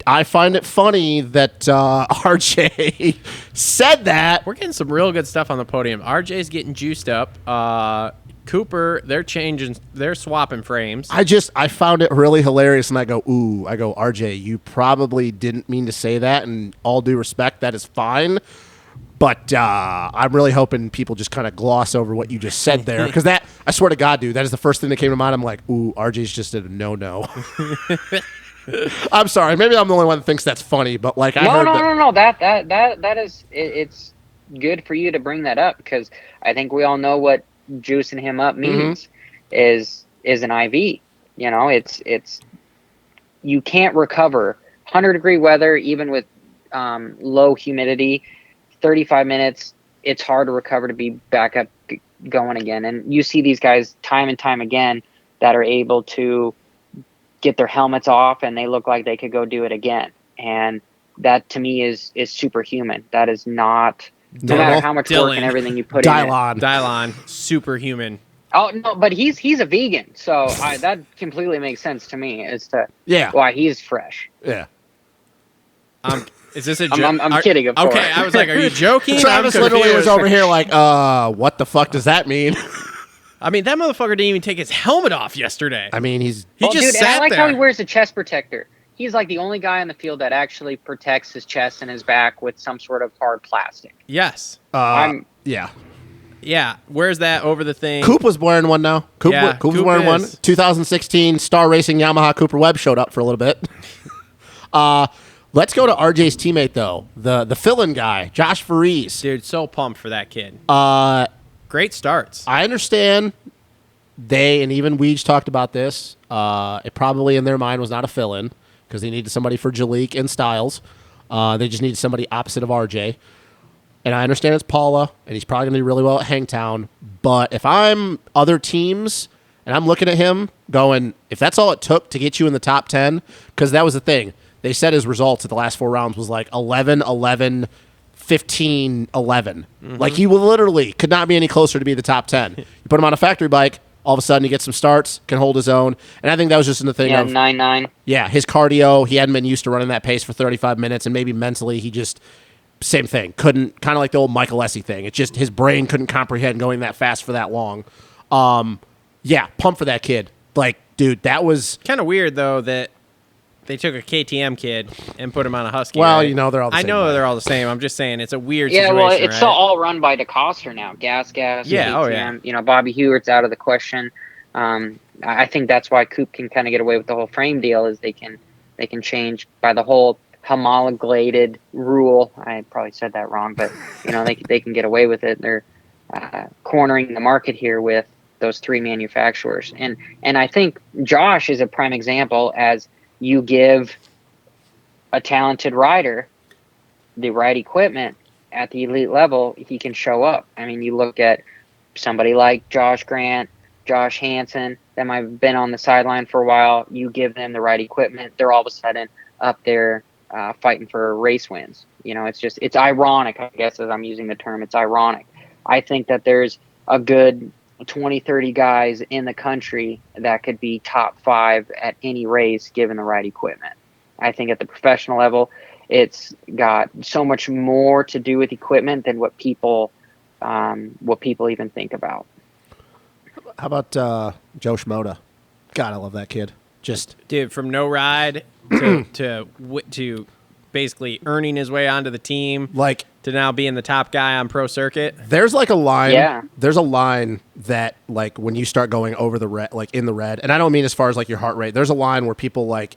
I find it funny that RJ said that. We're getting some real good stuff on the podium. RJ's getting juiced up. Cooper, they're swapping frames. I found it really hilarious, and I go, RJ, you probably didn't mean to say that, and all due respect, that is fine. But I'm really hoping people just kind of gloss over what you just said there, because that, I swear to God, dude, that is the first thing that came to mind. I'm like, RJ's just a no. I'm sorry, maybe I'm the only one that thinks that's funny, but like No. That is it's good for you to bring that up, because I think we all know what juicing him up means is an IV. You know, it's you can't recover 100-degree weather, even with low humidity. 35 minutes, it's hard to recover to be back up going again. And you see these guys time and time again that are able to get their helmets off and they look like they could go do it again. And that to me is superhuman. That is not, no matter how much work and everything you put in it. Dylon, superhuman. Oh no, but he's a vegan, so that completely makes sense to me as to why he's fresh. Yeah. Is this a joke? I'm kidding, of course. Okay, I was like, are you joking? Travis literally was over here like, what the fuck does that mean? I mean, that motherfucker didn't even take his helmet off yesterday. I mean, he just dude, sat and I like there. how he wears a chest protector. He's like the only guy in the field that actually protects his chest and his back with some sort of hard plastic. Yes. Yeah. Yeah. Where's that over the thing? Coop was wearing one now. Coop was wearing one. 2016 Star Racing Yamaha Cooper Webb showed up for a little bit. Let's go to RJ's teammate, though. The fill-in guy, Josh Faries. Dude, so pumped for that kid. Great starts. I understand they, and even Weege talked about this, it probably in their mind was not a fill-in because they needed somebody for Jalik and Styles. They just needed somebody opposite of RJ. And I understand it's Paula, and he's probably going to do really well at Hangtown. But if I'm other teams and I'm looking at him going, if that's all it took to get you in the top 10, because that was the thing. They said his results at the last 4 rounds was like 11, 11, 15, 11. Like he literally could not be any closer to be the top 10. You put him on a factory bike, all of a sudden he gets some starts, can hold his own. And I think that was just in the thing of 9-9. Yeah, his cardio, he hadn't been used to running that pace for 35 minutes, and maybe mentally he just, same thing, couldn't, kind of like the old Michael Essie thing. It's just his brain couldn't comprehend going that fast for that long. Yeah, pump for that kid. Like, dude, that was kind of weird, though, that they took a KTM kid and put him on a Husky. Well, right? you know, they're all the same. I know right? they're all the same. I'm just saying it's a weird situation. Yeah, well, it's right? all run by DeCoster now. Gas, Yeah, KTM. oh yeah. You know, Bobby Hewitt's out of the question. I think that's why Coop can kind of get away with the whole frame deal, is they can change by the whole homologated rule. I probably said that wrong, but you know, they can get away with it. They're cornering the market here with those 3 manufacturers, and I think Josh is a prime example. As you give a talented rider the right equipment at the elite level, he can show up. I mean, you look at somebody like Josh Grant, Josh Hansen, that might have been on the sideline for a while. You give them the right equipment, they're all of a sudden up there fighting for race wins. You know, it's ironic, I guess, as I'm using the term. It's ironic. I think that there's a good 20, 30 guys in the country that could be top 5 at any race given the right equipment. I think at the professional level, it's got so much more to do with equipment than what people even think about. How about Joe Schmoda? God, I love that kid. Just dude, from no ride to basically earning his way onto the team, like to now being the top guy on pro circuit. There's like a line. Yeah. There's a line that like when you start going over the red, like in the red, and I don't mean as far as like your heart rate. There's a line where people like,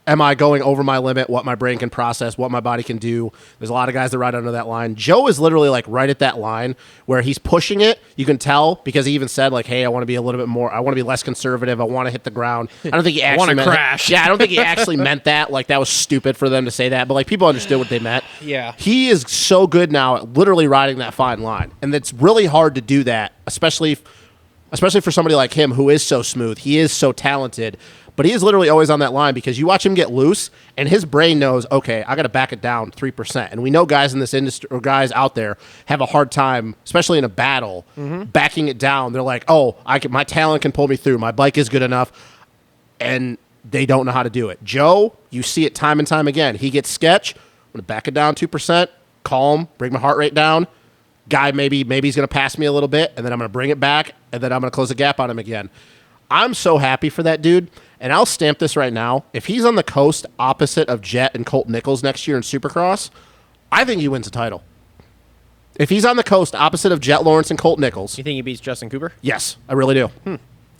am I going over my limit, what my brain can process, what my body can do? There's a lot of guys that ride under that line. Joe is literally like right at that line where he's pushing it. You can tell because he even said like, hey, I want to be a little bit more, I want to be less conservative. I want to hit the ground. I don't think he actually want to crash. Yeah, I don't think he actually meant that. Like that was stupid for them to say that, but like people understood what they meant. Yeah. He is so good now at literally riding that fine line. And it's really hard to do that, especially for somebody like him who is so smooth. He is so talented. But he is literally always on that line because you watch him get loose and his brain knows, okay, I got to back it down 3%. And we know guys in this industry or guys out there have a hard time, especially in a battle, backing it down. They're like, oh, my talent can pull me through. My bike is good enough. And they don't know how to do it. Joe, you see it time and time again. He gets sketch. I'm going to back it down 2%, calm, bring my heart rate down. Guy, maybe he's going to pass me a little bit, and then I'm going to bring it back, and then I'm going to close the gap on him again. I'm so happy for that dude, and I'll stamp this right now. If he's on the coast opposite of Jett and Colt Nichols next year in Supercross, I think he wins the title. If he's on the coast opposite of Jett Lawrence and Colt Nichols. You think he beats Justin Cooper? Yes, I really do.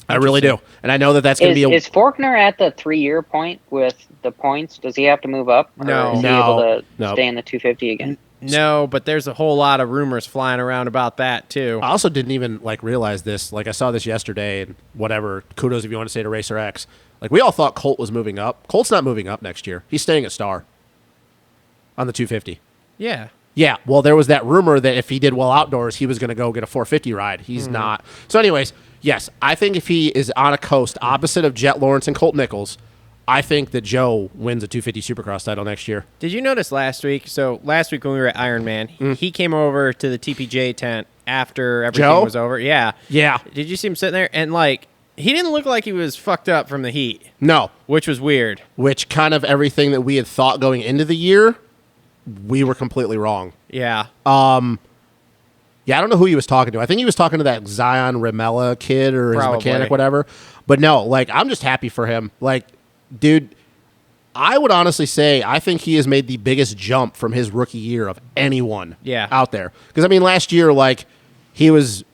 I really do. And I know that's going to be a... Is Faulkner at the 3-year point with the points? Does he have to move up? Or No. is he able to stay in the 250 again? No, but there's a whole lot of rumors flying around about that, too. I also didn't even realize this. I saw this yesterday, and whatever. Kudos if you want to say to Racer X. We all thought Colt was moving up. Colt's not moving up next year. He's staying a star on the 250. Yeah. Yeah, well, there was that rumor that if he did well outdoors, he was going to go get a 450 ride. He's not. So anyways, yes, I think if he is on a coast opposite of Jett Lawrence and Colt Nichols, I think that Joe wins a 250 Supercross title next year. Did you notice last week? So last week when we were at Ironman, he came over to the TPJ tent after everything Joe? was over. Yeah. Yeah. Did you see him sitting there? And, he didn't look like he was fucked up from the heat, No, which was weird. which kind of everything that we had thought going into the year, we were completely wrong. Yeah. Yeah, I don't know who he was talking to. I think he was talking to that Zion Ramella kid or his Probably. mechanic, whatever. But no, I'm just happy for him. Dude, I would honestly say I think he has made the biggest jump from his rookie year of anyone out there. Because, last year, he was...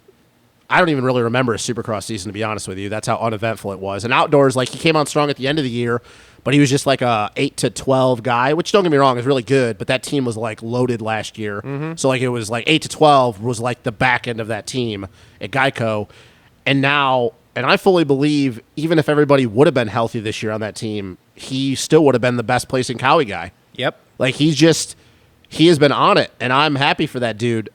I don't even really remember a Supercross season, to be honest with you. That's how uneventful it was. And outdoors, he came on strong at the end of the year, but he was just a 8 to 12 guy, which, don't get me wrong, is really good, but that team was, loaded last year. So, it was, 8 to 12 was, the back end of that team at Geico. And now, and I fully believe, even if everybody would have been healthy this year on that team, he still would have been the best placing Cowie guy. Yep. He has been on it, and I'm happy for that dude.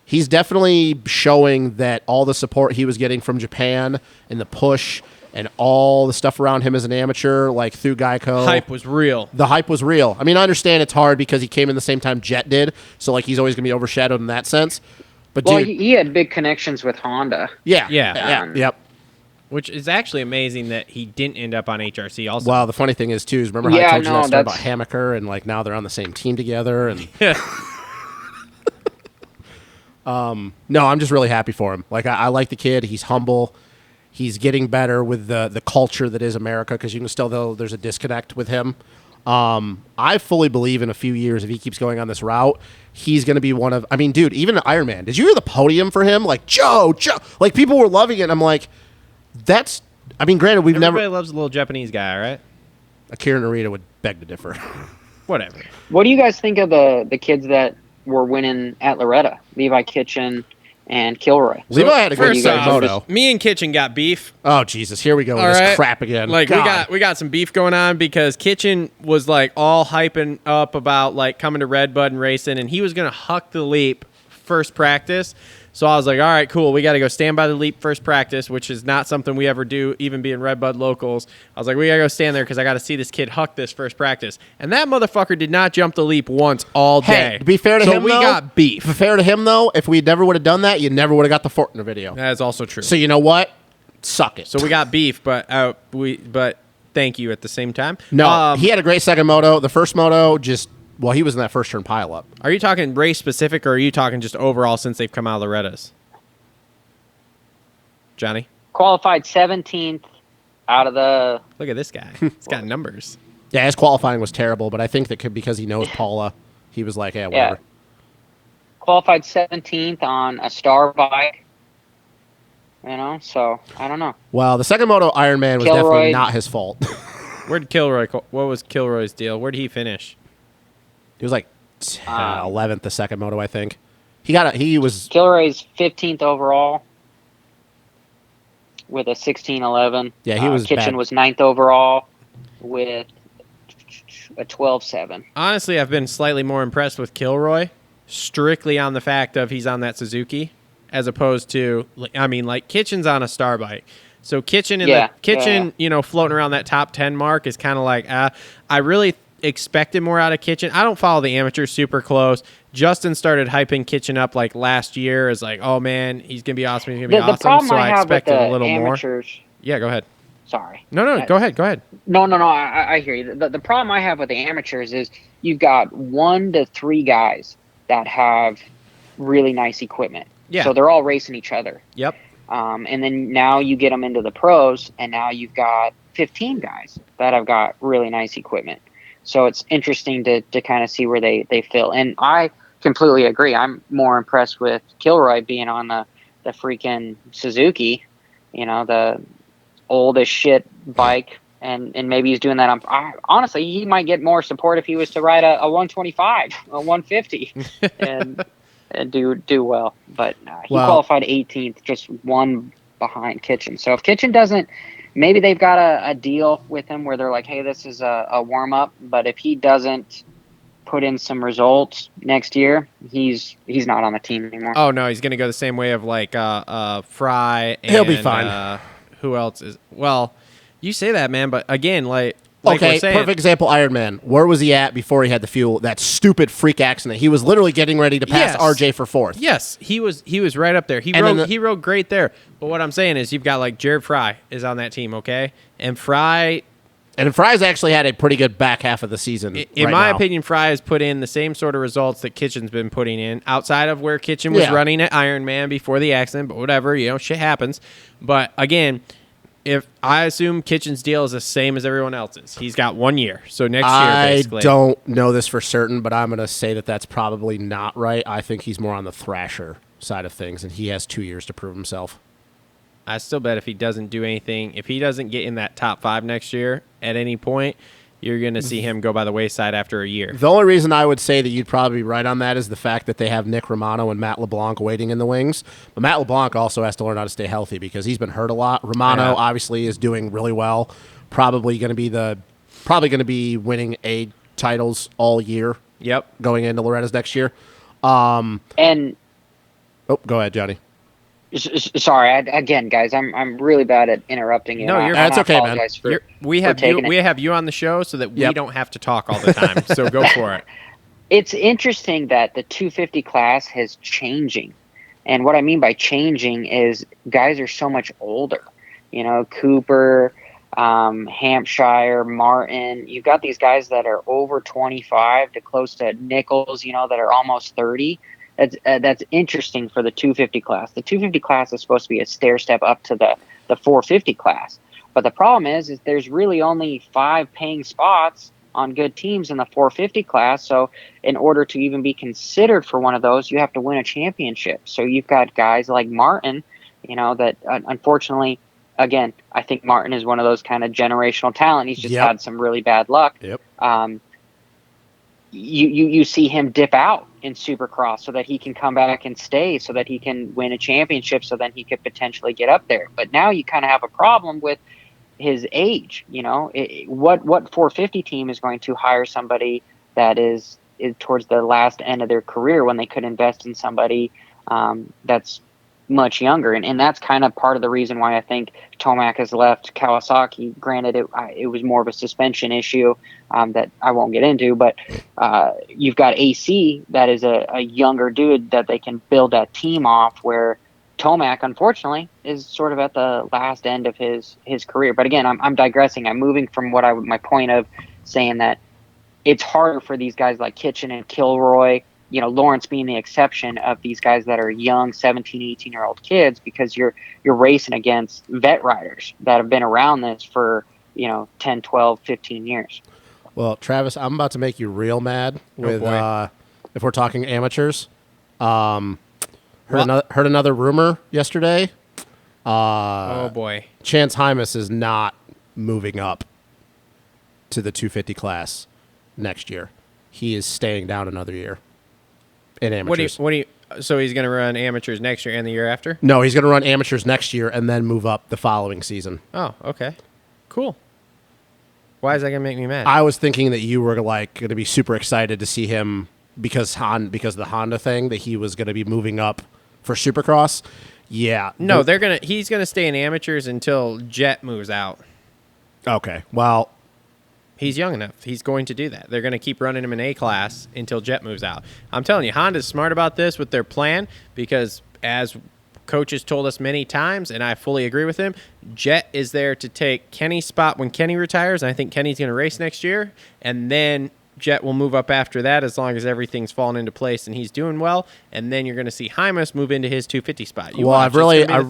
He's definitely showing that all the support he was getting from Japan and the push and all the stuff around him as an amateur, through Geico. Hype was real. The hype was real. I understand it's hard because he came in the same time Jett did, so he's always going to be overshadowed in that sense. But dude, he had big connections with Honda. Yeah. Yep. Which is actually amazing that he didn't end up on HRC also. Well, the funny thing is, too, remember how I told you that story about Hammaker and, now they're on the same team together? And no, I'm just really happy for him. I like the kid. He's humble. He's getting better with the culture that is America, because you can still, though, there's a disconnect with him. I fully believe in a few years, if he keeps going on this route, he's going to be one of, dude, even at Ironman, did you hear the podium for him? Joe, people were loving it. And I'm like, that's, granted, we've Everybody loves a little Japanese guy, right? Akira Narita would beg to differ. Whatever. What do you guys think of the kids that were winning at Loretta? Levi Kitchen and Kilroy. Levi had a great First moto. off, me and Kitchen got beef. Oh, Jesus. Here we go with All this right. crap again. We God. got some beef going on because Kitchen was all hyping up about coming to Redbud and racing, and he was gonna huck the leap first practice. So I was like, all right, cool. We got to go stand by the leap first practice, which is not something we ever do, even being Redbud locals. I was like, we got to go stand there because I got to see this kid huck this first practice. And that motherfucker did not jump the leap once all day. Hey, to be fair to him, we got beef. To be fair to him, though, if we never would have done that, you never would have got the Fortner video. That is also true. So you know what? Suck it. So we got beef, but thank you at the same time. No, he had a great second moto. The first moto he was in that first turn pileup. Are you talking race specific, or are you talking just overall since they've come out of Loretta's? Johnny? Qualified 17th out of the... Look at this guy. He's got numbers. Yeah, his qualifying was terrible, but I think that because he knows Paula, he was like, yeah, whatever. Qualified 17th on a star bike. So I don't know. Well, the second moto Ironman was definitely not his fault. What was Kilroy's deal? Where did he finish? He was 11th the second moto, I think. He was Kilroy's 15th overall with a 16.11. Yeah, he was Kitchen bad. was 9th overall with a 12.7. Honestly, I've been slightly more impressed with Kilroy, strictly on the fact of he's on that Suzuki, as opposed to, Kitchen's on a star bike. So Kitchen floating around that top 10 mark is kind of I really expected more out of Kitchen. I don't follow the amateurs super close. Justin started hyping Kitchen up last year as oh man, he's gonna be awesome. He's gonna be awesome. The problem so I I have with expected the a little amateurs, more. Yeah, go ahead. Sorry. No, go ahead. No. I hear you. The problem I have with the amateurs is you've got 1 to 3 guys that have really nice equipment. Yeah. So they're all racing each other. Yep. And then now you get them into the pros, and now you've got 15 guys that have got really nice equipment. So it's interesting to kind of see where they fill. And I completely agree. I'm more impressed with Kilroy being on the freaking Suzuki, the old as shit bike. And maybe he's doing that honestly, he might get more support if he was to ride a 125, a 150, and do well. But he qualified 18th, just 1 behind Kitchen. So if Kitchen doesn't, maybe they've got a deal with him where they're like, hey, this is a warm up. But if he doesn't put in some results next year, he's not on the team anymore. Oh no, he's gonna go the same way of like Fry. And, He'll be fine. Who else is? Well, you say that, man, but again, like okay, we're saying, perfect example, Iron Man. Where was he at before he had the fuel? That stupid freak accident. He was literally getting ready to pass Yes. RJ for 4th. Yes, he was right up there. He rode great there. But what I'm saying is, you've got like Jared Fry is on that team, okay, and Fry's actually had a pretty good back half of the season. In my opinion, Fry has put in the same sort of results that Kitchen's been putting in, outside of where Kitchen was running at Ironman before the accident. But whatever, shit happens. But again, if I assume Kitchen's deal is the same as everyone else's, he's got 1 year. So next year, basically. I don't know this for certain, but I'm going to say that that's probably not right. I think he's more on the Thrasher side of things, and he has 2 years to prove himself. I still bet if he doesn't do anything, if he doesn't get in that top 5 next year at any point, you're going to see him go by the wayside after a year. The only reason I would say that you'd probably be right on that is the fact that they have Nick Romano and Matt LeBlanc waiting in the wings. But Matt LeBlanc also has to learn how to stay healthy because he's been hurt a lot. Romano obviously is doing really well. Probably going to be winning A titles all year. Yep. Going into Loretta's next year. And go ahead, Johnny. Sorry, again, guys, I'm really bad at interrupting you. No, that's okay, man. We have you on the show so that we don't have to talk all the time. So go for it. It's interesting that the 250 class is changing, and what I mean by changing is guys are so much older. Cooper, Hampshire, Martin. You've got these guys that are over 25 to close to Nichols. That are almost 30. That's interesting for the 250 class. The 250 class is supposed to be a stair step up to the 450 class. But the problem is there's really only 5 paying spots on good teams in the 450 class. So in order to even be considered for one of those, you have to win a championship. So you've got guys like Martin, that unfortunately, again, I think Martin is one of those kind of generational talent. He's just had some really bad luck. Yep. You see him dip out in Supercross so that he can come back and stay, so that he can win a championship, so then he could potentially get up there. But now you kind of have a problem with his age. What 450 team is going to hire somebody that is towards the last end of their career when they could invest in somebody that's much younger, and that's kind of part of the reason why I think Tomac has left Kawasaki. Granted, it was more of a suspension issue that I won't get into, but you've got AC that is a younger dude that they can build that team off, where Tomac, unfortunately, is sort of at the last end of his career. But again, I'm digressing. I'm moving from my point of saying that it's harder for these guys like Kitchen and Kilroy, Lawrence being the exception of these guys that are young 17, 18-year-old kids, because you're racing against vet riders that have been around this for 10, 12, 15 years. Well, Travis, I'm about to make you real mad with if we're talking amateurs. Heard another rumor yesterday. Oh boy, Chance Hymas is not moving up to the 250 class next year. He is staying down another year in amateurs. So he's going to run amateurs next year and the year after? No, he's going to run amateurs next year and then move up the following season. Oh, okay. Cool. Why is that going to make me mad? I was thinking that you were going to be super excited to see him because of the Honda thing, that he was going to be moving up for Supercross. Yeah. No, he's going to stay in amateurs until Jett moves out. Okay. Well, he's young enough. He's going to do that. They're going to keep running him in A class until Jett moves out. I'm telling you, Honda's smart about this with their plan, because as Coach has told us many times, and I fully agree with him, Jett is there to take Kenny's spot when Kenny retires, and I think Kenny's going to race next year, and then Jett will move up after that as long as everything's fallen into place and he's doing well, and then you're going to see Hymas move into his 250 spot. I really They're hope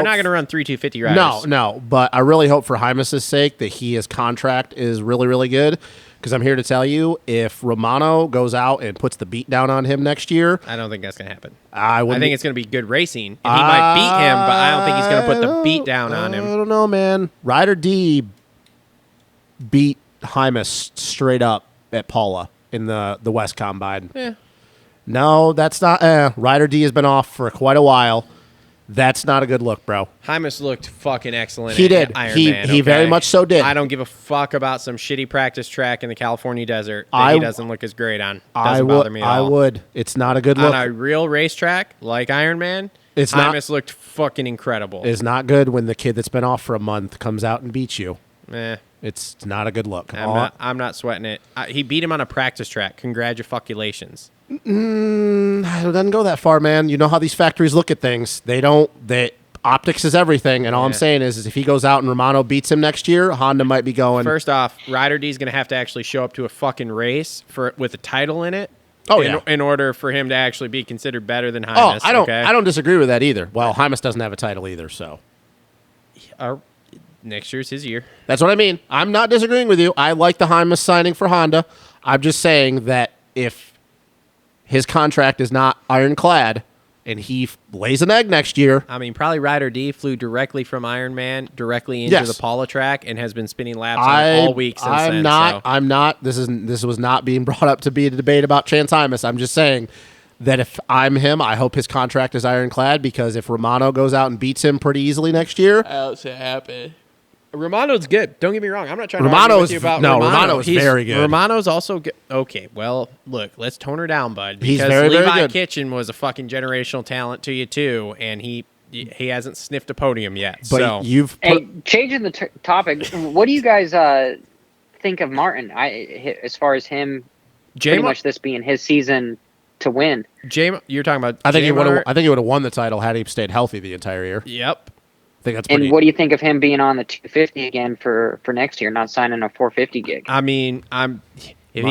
not going to run 3 250 riders. No, but I really hope for Hymas' sake that his contract is really, really good. Because I'm here to tell you, if Romano goes out and puts the beat down on him next year, I don't think that's going to happen. I think it's going to be good racing, and he might beat him, but I don't think he's going to put the beat down on him. I don't know, man. Ryder D beat Hymas straight up at Paula in the West Combine. Yeah. No, that's not. Ryder D has been off for quite a while. That's not a good look, bro. Hymas looked fucking excellent. He did. He very much so did. I don't give a fuck about some shitty practice track in the California desert that he doesn't look as great on. Doesn't bother me at all. I would. It's not a good look. On a real racetrack like Ironman, Hymas looked fucking incredible. It's not good when the kid that's been off for a month comes out and beats you. It's not a good look. I'm not sweating it. He beat him on a practice track. Congratulations. It doesn't go that far, man. You know how these factories look at things. Optics is everything, and all I'm saying is if he goes out and Romano beats him next year, Honda might be going. First off, Ryder D is going to have to actually show up to a fucking race with a title in it. In order for him to actually be considered better than Hymas. I don't disagree with that either. Well, Hymas doesn't have a title either, so. Next year's his year. That's what I mean. I'm not disagreeing with you. I like the Hymas signing for Honda. I'm just saying that if his contract is not ironclad and he lays an egg next year. I mean, probably Ryder D flew directly from Ironman directly into the Paula track and has been spinning laps all week since then. I'm not. This was not being brought up to be a debate about Chance Hymas. I'm just saying that if I'm him, I hope his contract is ironclad, because if Romano goes out and beats him pretty easily next year. I don't see it happen. Romano's good. Don't get me wrong. I'm not trying to argue with you about Romano. Romano is very good. Romano's also good. Okay, well, look, let's tone her down, bud. Because he's very, Levi very good. Kitchen was a fucking generational talent to you, too, and he hasn't sniffed a podium yet. But changing the topic, what do you guys think of Martin? As far as him, pretty much this being his season to win. You're talking about I think he would have won the title had he stayed healthy the entire year. Yep. And what do you think of him being on the 250 again for next year, not signing a 450 gig? I mean, if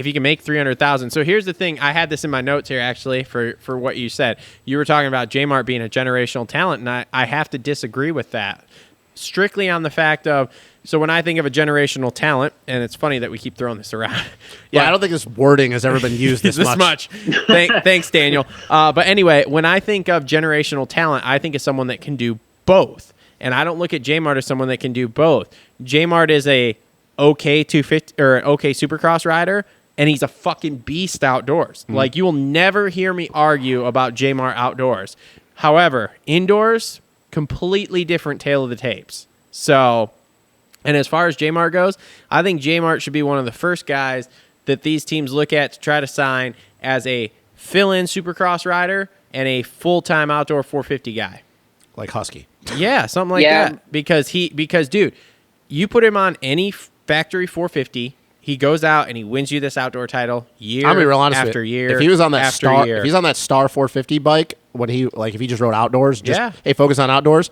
he can make 300,000. So here's the thing. I had this in my notes here actually for what you said. You were talking about J-Mart being a generational talent, and I have to disagree with that. Strictly on the fact of, so when I think of a generational talent, and it's funny that we keep throwing this around. I don't think this wording has ever been used this much. Thanks, Daniel. But anyway, when I think of generational talent, I think of someone that can do both. And I don't look at J-Mart as someone that can do both. J-Mart is a okay 250 or okay Supercross rider, and he's a fucking beast outdoors. Like, you will never hear me argue about J-Mart outdoors. However, indoors, completely different tale of the tapes. So, and as far as J-Mart goes, I think J-Mart should be one of the first guys that these teams look at to try to sign as a fill-in Supercross rider and a full-time outdoor 450 guy. Like Husky. Yeah, something like that. Because dude, you put him on any factory 450, he goes out and he wins you this outdoor title year after year. If he was on that if he's on that Star 450 bike when if he just rode outdoors, focus on outdoors,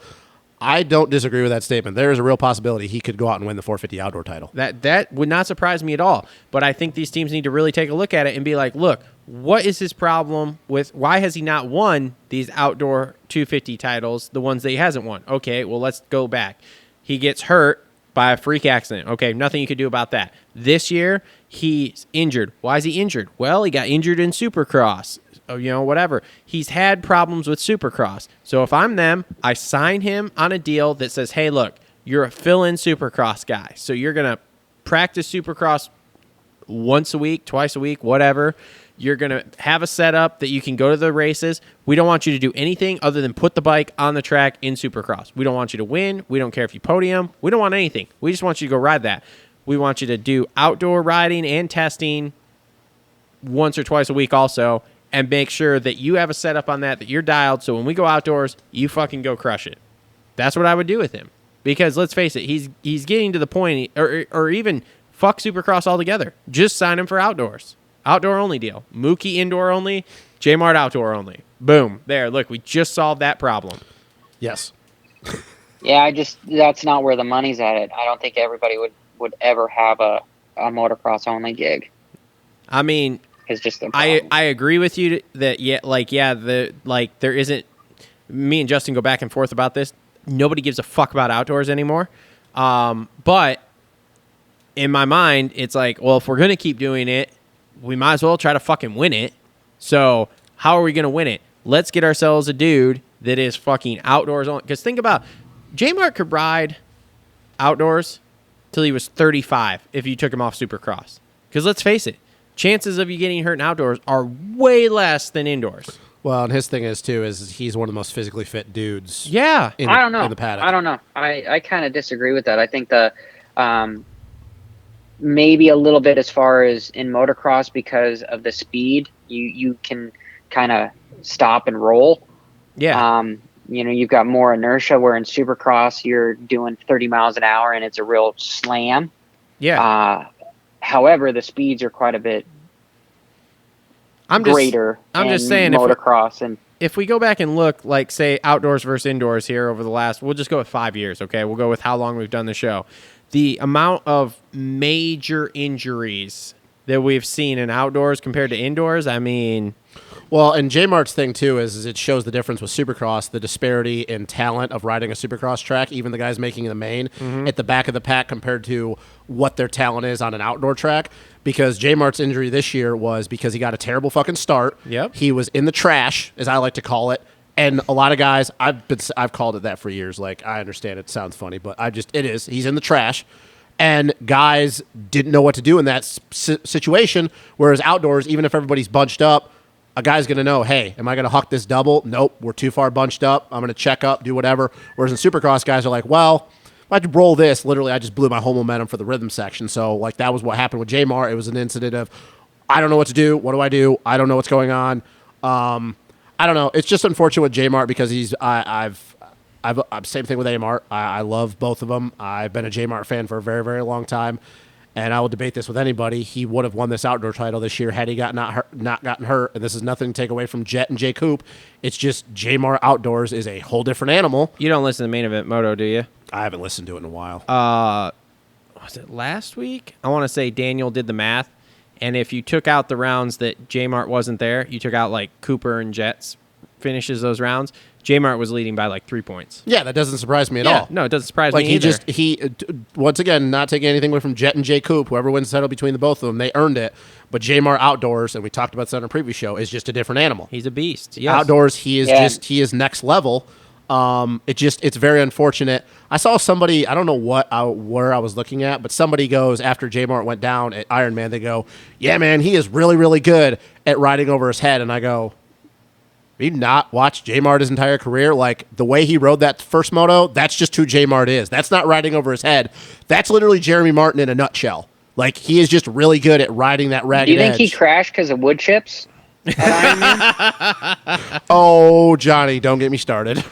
I don't disagree with that statement. There is a real possibility he could go out and win the 450 outdoor title. That would not surprise me at all. But I think these teams need to really take a look at it and be like, look, what is his problem with, why has he not won these outdoor 250 titles, the ones that he hasn't won? Okay, well, let's go back. He gets hurt by a freak accident. Okay, nothing you could do about that. This year, he's injured. Why is he injured? Well, he got injured in Supercross. Whatever. He's had problems with Supercross. So if I'm them, I sign him on a deal that says, hey, look, you're a fill-in Supercross guy. So you're going to practice Supercross once a week, twice a week, whatever. You're going to have a setup that you can go to the races. We don't want you to do anything other than put the bike on the track in Supercross. We don't want you to win. We don't care if you podium. We don't want anything. We just want you to go ride that. We want you to do outdoor riding and testing once or twice a week also, and make sure that you have a setup on that you're dialed, so when we go outdoors, you fucking go crush it. That's what I would do with him. Because let's face it, he's getting to the point, or even fuck Supercross altogether. Just sign him for outdoors. Outdoor only deal. Mookie indoor only. J-Mart Outdoor only. Boom. There, look, we just solved that problem. Yes. Yeah, that's not where the money's at. I don't think everybody would ever have a motocross only gig. I mean, It's just the problem. I agree with you that there isn't. Me and Justin go back and forth about this. Nobody gives a fuck about outdoors anymore. But in my mind, it's like, well, if we're gonna keep doing it, we might as well try to fucking win it. So how are we gonna win it? Let's get ourselves a dude that is fucking outdoors on. Because think about, J-Mart could ride outdoors till he was 35 if you took him off Supercross. Because let's face it, chances of you getting hurt in outdoors are way less than indoors. Well, and his thing is he's one of the most physically fit dudes. Yeah. I don't know. In the paddock. I don't know. I kind of disagree with that. I think maybe a little bit as far as in motocross, because of the speed, you can kind of stop and roll. Yeah. You've got more inertia, where in Supercross you're doing 30 miles an hour and it's a real slam. Yeah. However, the speeds are quite a bit greater. I'm just saying, motocross if we go back and look, like, say, outdoors versus indoors here over the last, we'll just go with 5 years, okay? We'll go with how long we've done the show. The amount of major injuries that we've seen in outdoors compared to indoors, I mean... Well, and J-Mart's thing, too, is it shows the difference with Supercross, the disparity in talent of riding a Supercross track, even the guys making the main, at the back of the pack compared to what their talent is on an outdoor track. Because J-Mart's injury this year was because he got a terrible fucking start. Yep. He was in the trash, as I like to call it. And a lot of guys, I've called it that for years. Like, I understand it sounds funny, but it is. He's in the trash. And guys didn't know what to do in that situation, whereas outdoors, even if everybody's bunched up, a guy's going to know, hey, am I going to huck this double? Nope, we're too far bunched up. I'm going to check up, do whatever. Whereas in Supercross, guys are like, well, if I could roll this, literally I just blew my whole momentum for the rhythm section. So, like, that was what happened with J-Mart. It was an incident of, I don't know what to do. What do I do? I don't know what's going on. I don't know. It's just unfortunate with J-Mart because I've same thing with A-Mart. I love both of them. I've been a J-Mart fan for a very, very long time. And I will debate this with anybody. He would have won this outdoor title this year had he not gotten hurt. And this is nothing to take away from Jett and J. Coop. It's just J-Mart Outdoors is a whole different animal. You don't listen to Main Event Moto, do you? I haven't listened to it in a while. Was it last week? I want to say Daniel did the math. And if you took out the rounds that J-Mart wasn't there, you took out, like, Cooper and Jett's finishes those rounds, J-Mart was leading by like 3 points. Yeah, that doesn't surprise me at all. No, it doesn't surprise me either. He once again, not taking anything away from Jett and J. Coop, whoever wins the title between the both of them, they earned it. But J-Mart Outdoors, and we talked about this on a previous show, is just a different animal. He's a beast. Yes. Outdoors, he is next level. It's very unfortunate. I saw somebody, I don't know where I was looking at, but somebody goes after J-Mart went down at Ironman, they go, yeah, man, he is really, really good at riding over his head. And I go, have you not watched J-Mart his entire career? Like, the way he rode that first moto, that's just who J-Mart is. That's not riding over his head. That's literally Jeremy Martin in a nutshell. Like, he is just really good at riding that ragged edge. Do you think he crashed because of wood chips? Oh, Johnny, don't get me started.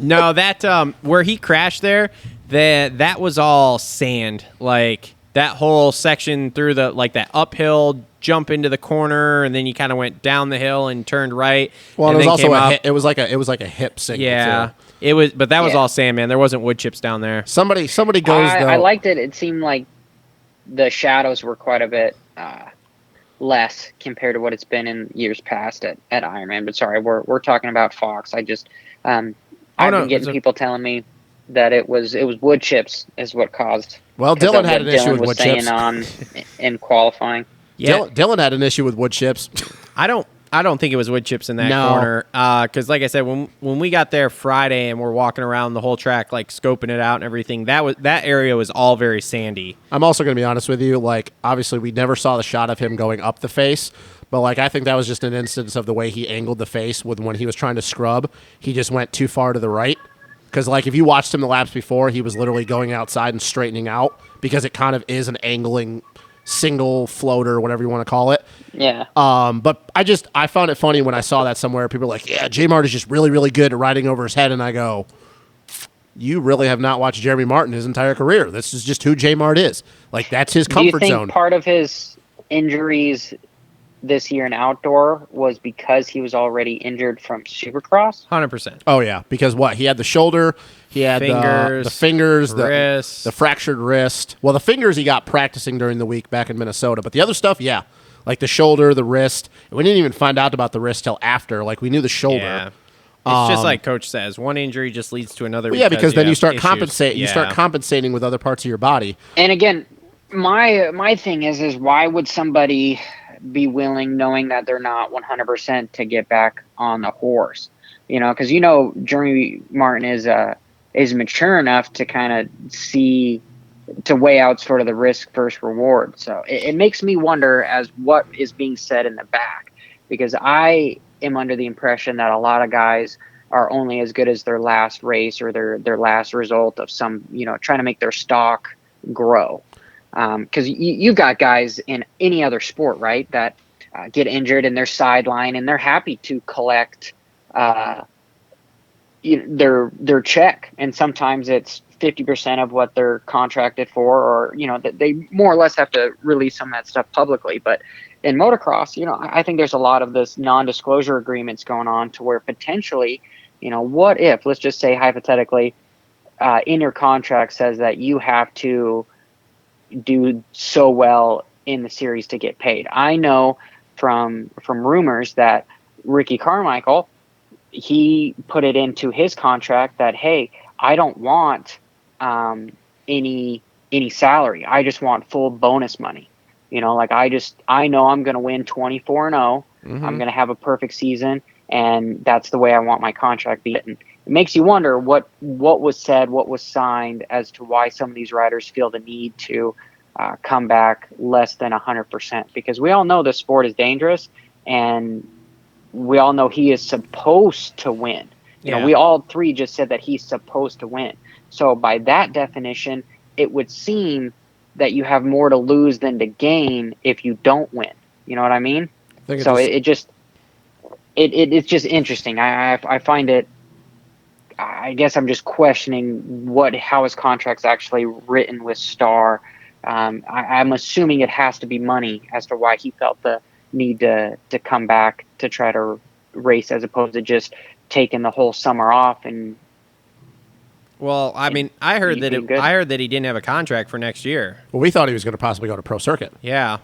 No, that where he crashed there, that was all sand. Like, that whole section through that uphill jump into the corner, and then you kind of went down the hill and turned right. Well, and it was also up. It was like a hip signal. Yeah, too. it was, but that was all sand, man. There wasn't wood chips down there. Somebody goes. I liked it. It seemed like the shadows were quite a bit less compared to what it's been in years past at Ironman. But sorry, we're talking about Fox. I just I've been getting people telling me that it was wood chips is what caused. Well, Dylan had an issue with wood chips in qualifying. Yeah, Dylan had an issue with wood chips. I don't think it was wood chips in that corner. Because like I said, when we got there Friday and we're walking around the whole track, like scoping it out and everything, that area was all very sandy. I'm also going to be honest with you. Like, obviously, we never saw the shot of him going up the face, but like I think that was just an instance of the way he angled the face when he was trying to scrub. He just went too far to the right. Because like if you watched him the laps before, he was literally going outside and straightening out because it kind of is an angling single floater, whatever you want to call it. Yeah. But I found it funny when I saw that somewhere. People were like, yeah, J-Mart is just really, really good at riding over his head. And I go, you really have not watched Jeremy Martin his entire career. This is just who J-Mart is. Like, that's his comfort zone. Do you think part of his injuries this year in outdoor was because he was already injured from Supercross. 100%. Oh yeah, because what he had the shoulder, he had the fingers, wrist. the fractured wrist. Well, the fingers he got practicing during the week back in Minnesota, but the other stuff, yeah, like the shoulder, the wrist. We didn't even find out about the wrist till after. Like we knew the shoulder. Yeah. It's just like Coach says, one injury just leads to another. Well, yeah, because then you have start issues. compensating. You Yeah. start compensating with other parts of your body. And again, my thing is why would somebody be willing, knowing that they're not 100%, to get back on the horse? You know, because Jeremy Martin is mature enough to kind of to weigh out sort of the risk versus reward. So it makes me wonder as what is being said in the back, because I am under the impression that a lot of guys are only as good as their last race or their last result of some, trying to make their stock grow. Because you've got guys in any other sport, right, that get injured and they're sidelined and they're happy to collect their check. And sometimes it's 50% of what they're contracted for, or, that they more or less have to release some of that stuff publicly. But in motocross, I think there's a lot of this non-disclosure agreements going on to where potentially, what if, let's just say hypothetically, in your contract says that you have to do so well in the series to get paid. I know from rumors that Ricky Carmichael, he put it into his contract that, hey, I don't want any salary. I just want full bonus money. I know I'm going to win 24-0. Mm-hmm. I'm going to have a perfect season, and that's the way I want my contract to be. And it makes you wonder what was said, what was signed, as to why some of these riders feel the need to come back less than 100%. Because we all know the sport is dangerous, and we all know he is supposed to win. We all three just said that he's supposed to win. So by that definition, it would seem that you have more to lose than to gain if you don't win. You know what I mean? So it's just interesting. I find it. I guess I'm just questioning how his contract's actually written with Star. I'm assuming it has to be money as to why he felt the need to come back to try to race, as opposed to just taking the whole summer off. And well, I mean, I heard that he didn't have a contract for next year. Well, we thought he was going to possibly go to pro circuit. Yeah.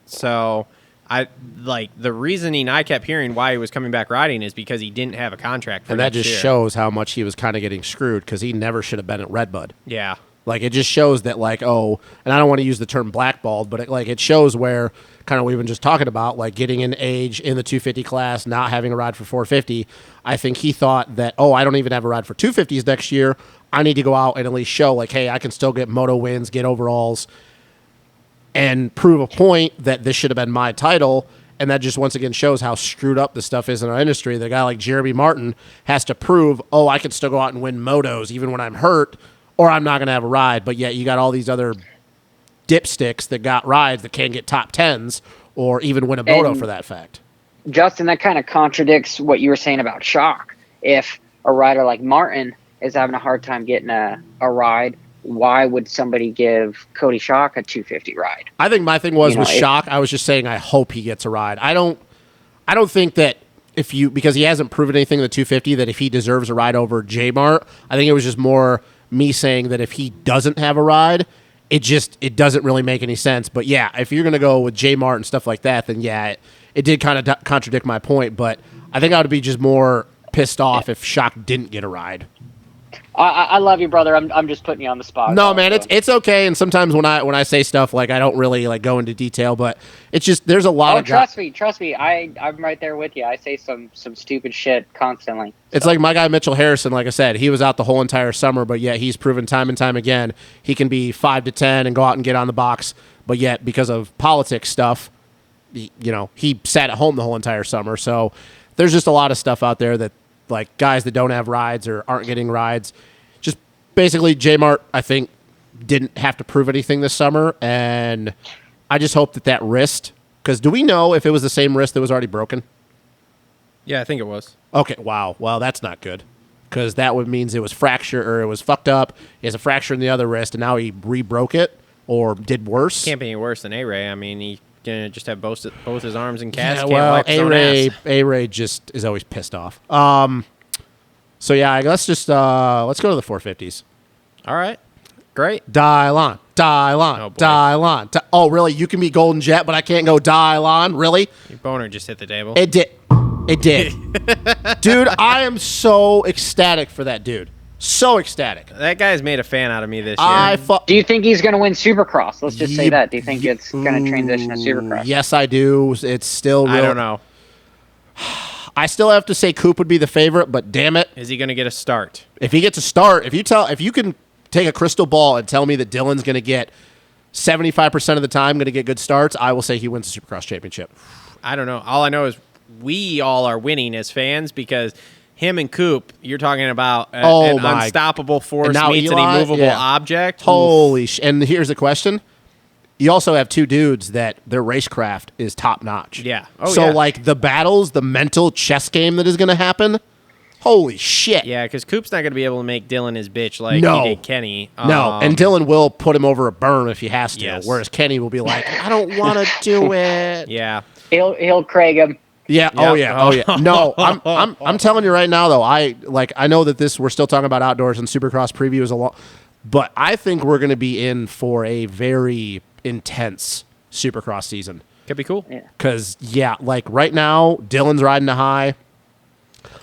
So the reasoning I kept hearing why he was coming back riding is because he didn't have a contract for and that next just year. shows how much he was kind of getting screwed, because he never should have been at Redbud. Yeah. Like, it just shows that, and I don't want to use the term blackballed, but it shows where kind of we've been just talking about, like, getting in age in the 250 class, not having a ride for 450. I think he thought that, I don't even have a ride for 250s next year. I need to go out and at least show, like, hey, I can still get moto wins, get overalls, and prove a point that this should have been my title. And that just once again shows how screwed up this stuff is in our industry. The guy like Jeremy Martin has to prove, I can still go out and win motos even when I'm hurt, or I'm not going to have a ride. But yet you got all these other dipsticks that got rides that can't get top 10s or even win a moto for that fact. Justin, that kind of contradicts what you were saying about Shock. If a rider like Martin is having a hard time getting a ride, why would somebody give Cody Shock a 250 ride? I think my thing was with Shock, I was just saying I hope he gets a ride. I don't think that because he hasn't proven anything in the 250 that if he deserves a ride over J-Mart. I think it was just more me saying that if he doesn't have a ride, it doesn't really make any sense. But yeah, if you're going to go with J-Mart and stuff like that, then yeah, it did kind of contradict my point. But I think I would be just more pissed off if Shock didn't get a ride. I love you, brother. I'm just putting you on the spot. No, man, it's okay. And sometimes when I say stuff, like, I don't really go into detail, but it's just there's a lot of trust me. I'm right there with you. I say some stupid shit constantly. It's like my guy Mitchell Harrison. Like I said, he was out the whole entire summer, but yet he's proven time and time again he can be 5 to 10 and go out and get on the box. But yet because of politics stuff, he sat at home the whole entire summer. So there's just a lot of stuff out there that, like, guys that don't have rides or aren't getting rides. Just basically J-Mart, I think, didn't have to prove anything this summer, and I just hope that wrist, because do we know if it was the same wrist that was already broken? Yeah, I think it was. Okay, wow. Well, that's not good, because that would means it was fractured or it was fucked up. He has a fracture in the other wrist, and now he re-broke it or did worse. Can't be any worse than A-Ray. I mean, he gonna just have both his arms in cast. Yeah, Can't well, wipe his own ass. A-Ray just is always pissed off. So yeah, let's just let's go to the 450s. All right, great. Dylon. Oh, boy. Oh, really? You can be Golden Jett, but I can't go Dylon? Really? Your boner just hit the table. It did. It did. Dude, I am so ecstatic for that dude. So ecstatic. That guy's made a fan out of me this year. Do you think he's going to win Supercross? Let's just say that. Do you think it's going to transition to Supercross? Yes, I do. It's still real. I don't know. I still have to say Coop would be the favorite, but damn it. Is he going to get a start? If he gets a start, if you can take a crystal ball and tell me that Dylan's going to get 75% of the time going to get good starts, I will say he wins the Supercross championship. I don't know. All I know is we all are winning as fans because him and Coop, you're talking about an unstoppable force meets an immovable object. Holy and here's the question. You also have two dudes that their racecraft is top notch. Yeah. So like the battles, the mental chess game that is going to happen, holy shit. Yeah, because Coop's not going to be able to make Dylan his bitch like he did Kenny. No, and Dylan will put him over a berm if he has to, Yes. whereas Kenny will be like, I don't want to do it. Yeah. He'll Craig him. Yeah. Yep. Oh yeah. No, I'm telling you right now though. I know that we're still talking about outdoors and Supercross preview is a lot, but I think we're going to be in for a very intense Supercross season. Could be cool. Because like right now Dylan's riding a high.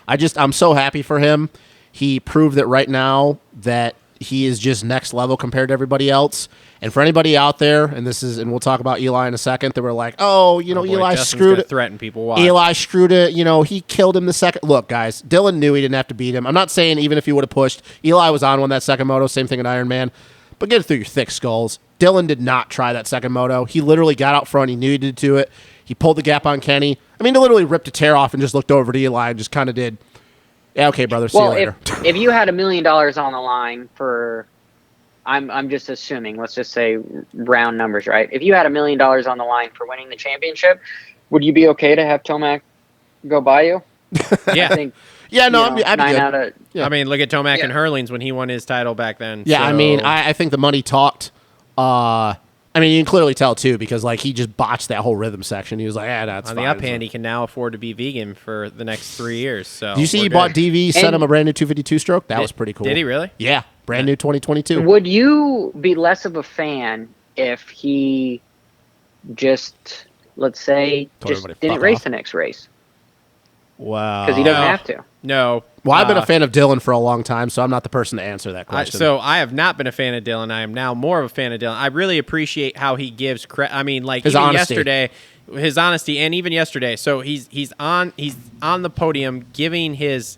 I'm so happy for him. He proved that right now that he is just next level compared to everybody else. And for anybody out there, and we'll talk about Eli in a second, that were like, Eli Justin's screwed gonna it. threaten people. Watch. Eli screwed it. He killed him the second. Look, guys, Dylan knew he didn't have to beat him. I'm not saying even if he would have pushed. Eli was on one that second moto. Same thing at Iron Man. But get it through your thick skulls. Dylan did not try that second moto. He literally got out front. He knew he did do it. He pulled the gap on Kenny. I mean, he literally ripped a tear off and just looked over to Eli and just kind of did, yeah, okay, brother, see you later. If you had $1 million on the line for, I'm just assuming, let's just say round numbers, right? If you had $1 million on the line for winning the championship, would you be okay to have Tomac go by you? Yeah. I think, yeah, no, I'd be good. Yeah. I mean, look at Tomac and Hurlings when he won his title back then. Yeah, so. I mean, I think the money talked. I mean, you can clearly tell, too, because, like, he just botched that whole rhythm section. He was like, that's on fine. the up hand, he can now afford to be vegan for the next 3 years. So Did you see he bought DV, sent him a brand new 252 stroke? That was pretty cool. Did he really? Yeah, brand new 2022. Would you be less of a fan if he just, let's say, Told just everybody, didn't fuck race off. the next race? Wow. Because he doesn't have to. No. Well, I've been a fan of Dylan for a long time, so I'm not the person to answer that question. So I have not been a fan of Dylan. I am now more of a fan of Dylan. I really appreciate how he gives credit. I mean, like His even honesty. yesterday, his honesty, and even yesterday. So he's on the podium giving his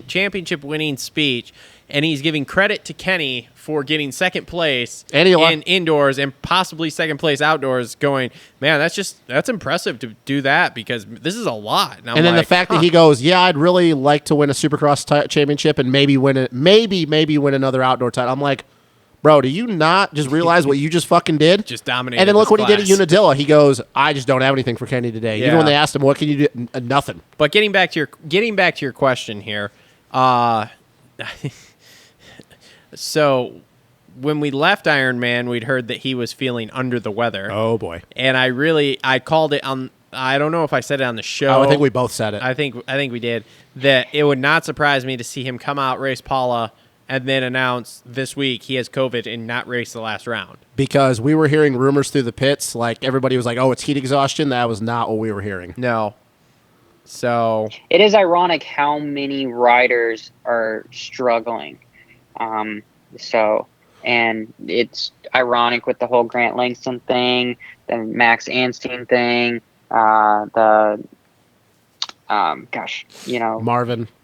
championship winning speech, and he's giving credit to Kenny for getting second place in indoors and possibly second place outdoors. Going, man, that's impressive to do that because this is a lot. And then the fact that he goes, yeah, I'd really like to win a Supercross championship and maybe win it, maybe win another outdoor title. I'm like, bro, do you not just realize what you just fucking did? Just dominated. And then look this what he did at class. Unadilla. He goes, I just don't have anything for Kenny today. Yeah. Even when they asked him, what can you do? Nothing. But getting back to your question here, so when we left Iron Man, we'd heard that he was feeling under the weather. Oh boy. And I called it on. I don't know if I said it on the show. I think we both said it. I think we did that. It would not surprise me to see him come out, race Paula, and then announce this week he has COVID and not race the last round. Because we were hearing rumors through the pits, like everybody was like, oh, it's heat exhaustion. That was not what we were hearing. No. So It is ironic how many riders are struggling. And it's ironic with the whole Grant Langston thing, the Max Anstine thing, Marvin.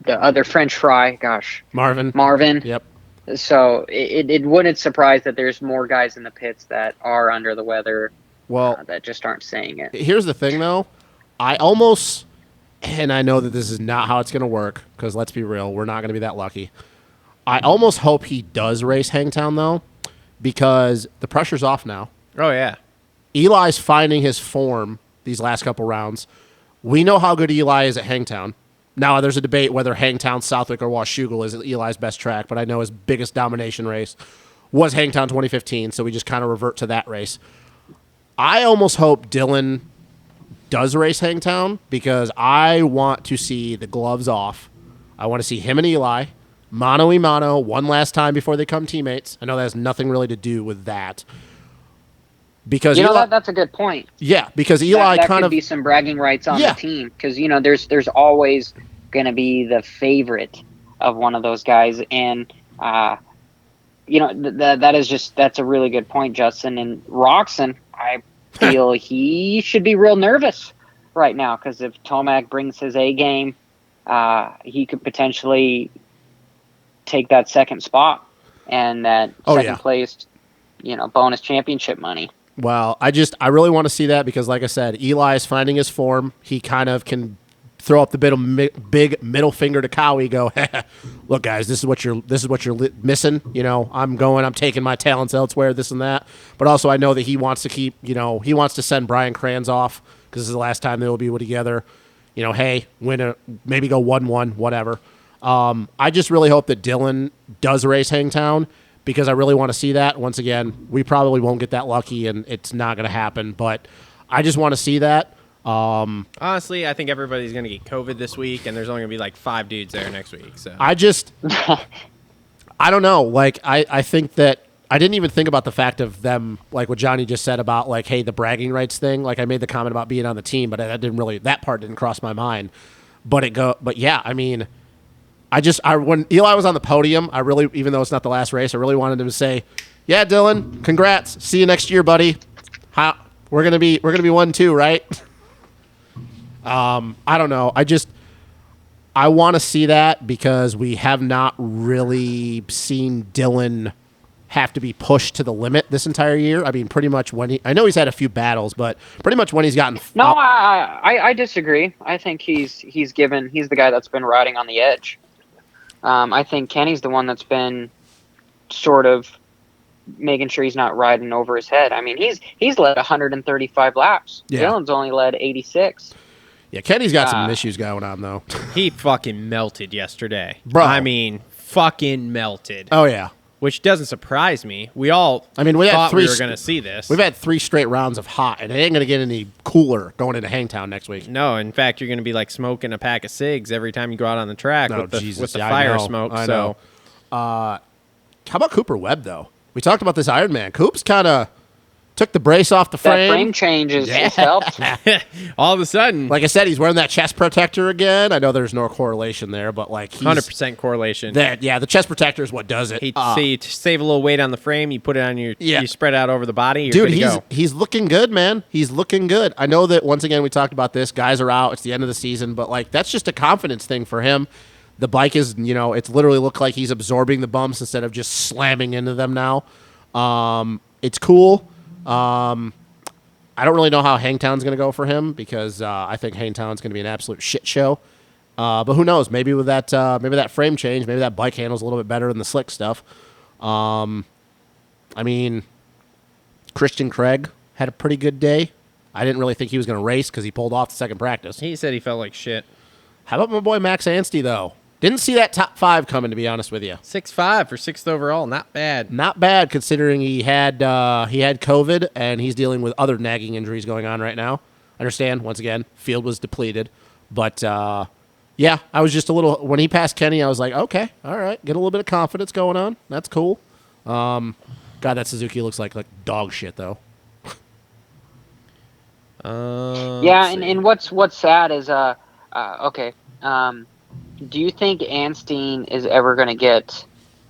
the other French fry, Marvin. Yep. So it wouldn't surprise that there's more guys in the pits that are under the weather, Well, that just aren't saying it. here's the thing, though. I almost, and I know that this is not how it's going to work, because let's be real, we're not going to be that lucky. I almost hope he does race Hangtown, though, because the pressure's off now. oh yeah. Eli's finding his form these last couple rounds. We know how good Eli is at Hangtown. Now, there's a debate whether Hangtown, Southwick, or Washougal is Eli's best track, but I know his biggest domination race was Hangtown 2015, so we just kind of revert to that race. I almost hope Dylan does race Hangtown because I want to see the gloves off. I want to see him and Eli mano y mano one last time before they become teammates. I know that has nothing really to do with that. Because Eli, that's a good point. Yeah, because Eli that kind could of be some bragging rights on Yeah. the team because there's always going to be the favorite of one of those guys, and that's a really good point, Justin. And Roxon, I feel he should be real nervous right now because if Tomac brings his A game, he could potentially take that second spot and that second place, bonus championship money. Well, I really want to see that because, like I said, Eli is finding his form. He kind of can throw up the big middle finger to Cowie. Go, look, guys, this is what you're missing. I'm taking my talents elsewhere. This and that. But also, I know that he wants to keep. He wants to send Brian Kranz off because this is the last time they will be together. Hey, maybe go 1-1, whatever. I just really hope that Dylan does race Hangtown. Because I really want to see that. Once again, we probably won't get that lucky, and it's not going to happen. But I just want to see that. Honestly, I think everybody's going to get COVID this week, and there's only going to be like 5 dudes there next week. So I don't know. Like, I think that I didn't even think about the fact of them, like what Johnny just said about, like, hey, the bragging rights thing. Like, I made the comment about being on the team, but that part didn't cross my mind. But yeah, I mean, when Eli was on the podium, I really, even though it's not the last race, I really wanted him to say, "Yeah, Dylan, congrats. See you next year, buddy. We're gonna be 1-2, right?" I don't know. I want to see that because we have not really seen Dylan have to be pushed to the limit this entire year. I mean, pretty much I know he's had a few battles, but pretty much when he's gotten. No, I disagree. I think he's the guy that's been riding on the edge. I think Kenny's the one that's been sort of making sure he's not riding over his head. I mean, he's led 135 laps. Yeah. Dylan's only led 86. Yeah, Kenny's got some issues going on, though. he fucking melted yesterday. Bro. I mean, fucking melted. Oh, yeah. Which doesn't surprise me. We thought we were going to see this. We've had 3 straight rounds of hot, and it ain't going to get any cooler going into Hangtown next week. No, in fact, you're going to be like smoking a pack of cigs every time you go out on the track with the Yeah, fire smoke. I know. How about Cooper Webb, though? We talked about this Ironman. Coop's kind of took the brace off the frame. That frame change has helped. All of a sudden. Like I said, he's wearing that chest protector again. I know there's no correlation there, but like 100% correlation. The chest protector is what does it. You save a little weight on the frame, you put it on you spread it out over the body, you're good to go. He's looking good, man. He's looking good. I know that once again we talked about this. Guys are out. It's the end of the season, but like that's just a confidence thing for him. The bike is, it's literally looked like he's absorbing the bumps instead of just slamming into them now. It's cool. I don't really know how Hangtown's going to go for him because I think Hangtown's going to be an absolute shit show. But who knows? Maybe with that frame change, maybe that bike handles a little bit better than the slick stuff. I mean, Christian Craig had a pretty good day. I didn't really think he was going to race because he pulled off the second practice. He said he felt like shit. How about my boy Max Anstey, though? Didn't see that top 5 coming, to be honest with you. 6'5" for 6th overall. Not bad. Not bad, considering he had COVID, and he's dealing with other nagging injuries going on right now. I understand, once again, field was depleted. But, yeah, I was just a little... When he passed Kenny, I was like, okay, all right, get a little bit of confidence going on. That's cool. God, that Suzuki looks like dog shit, though. Yeah, and what's sad is, okay, do you think Anstein is ever going to get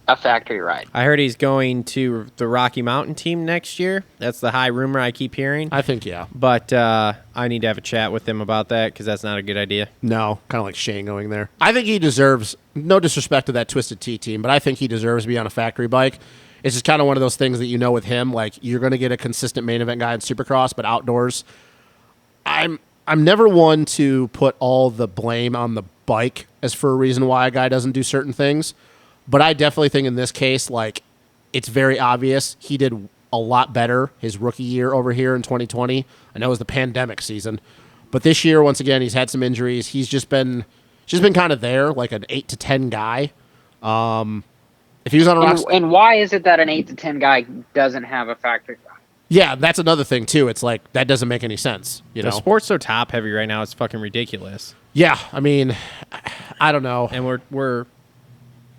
a factory ride? I heard he's going to the Rocky Mountain team next year. That's the high rumor I keep hearing. I think, yeah. But I need to have a chat with him about that because that's not a good idea. No, kind of like Shane going there. I think he deserves, no disrespect to that Twisted Tea team, but I think he deserves to be on a factory bike. It's just kind of one of those things that with him, like you're going to get a consistent main event guy in Supercross, but outdoors, I'm never one to put all the blame on the bike as for a reason why a guy doesn't do certain things. But I definitely think in this case, like, it's very obvious he did a lot better his rookie year over here in 2020. I know it was the pandemic season. But this year, once again, he's had some injuries. He's just been kind of there, like an 8 to 10 guy. If he was on a rock... And why is it that an 8 to 10 guy doesn't have a factory ride? Yeah, that's another thing too. It's like that doesn't make any sense. You The know? sport's so top heavy right now. It's fucking ridiculous. Yeah, I mean, I don't know. And we're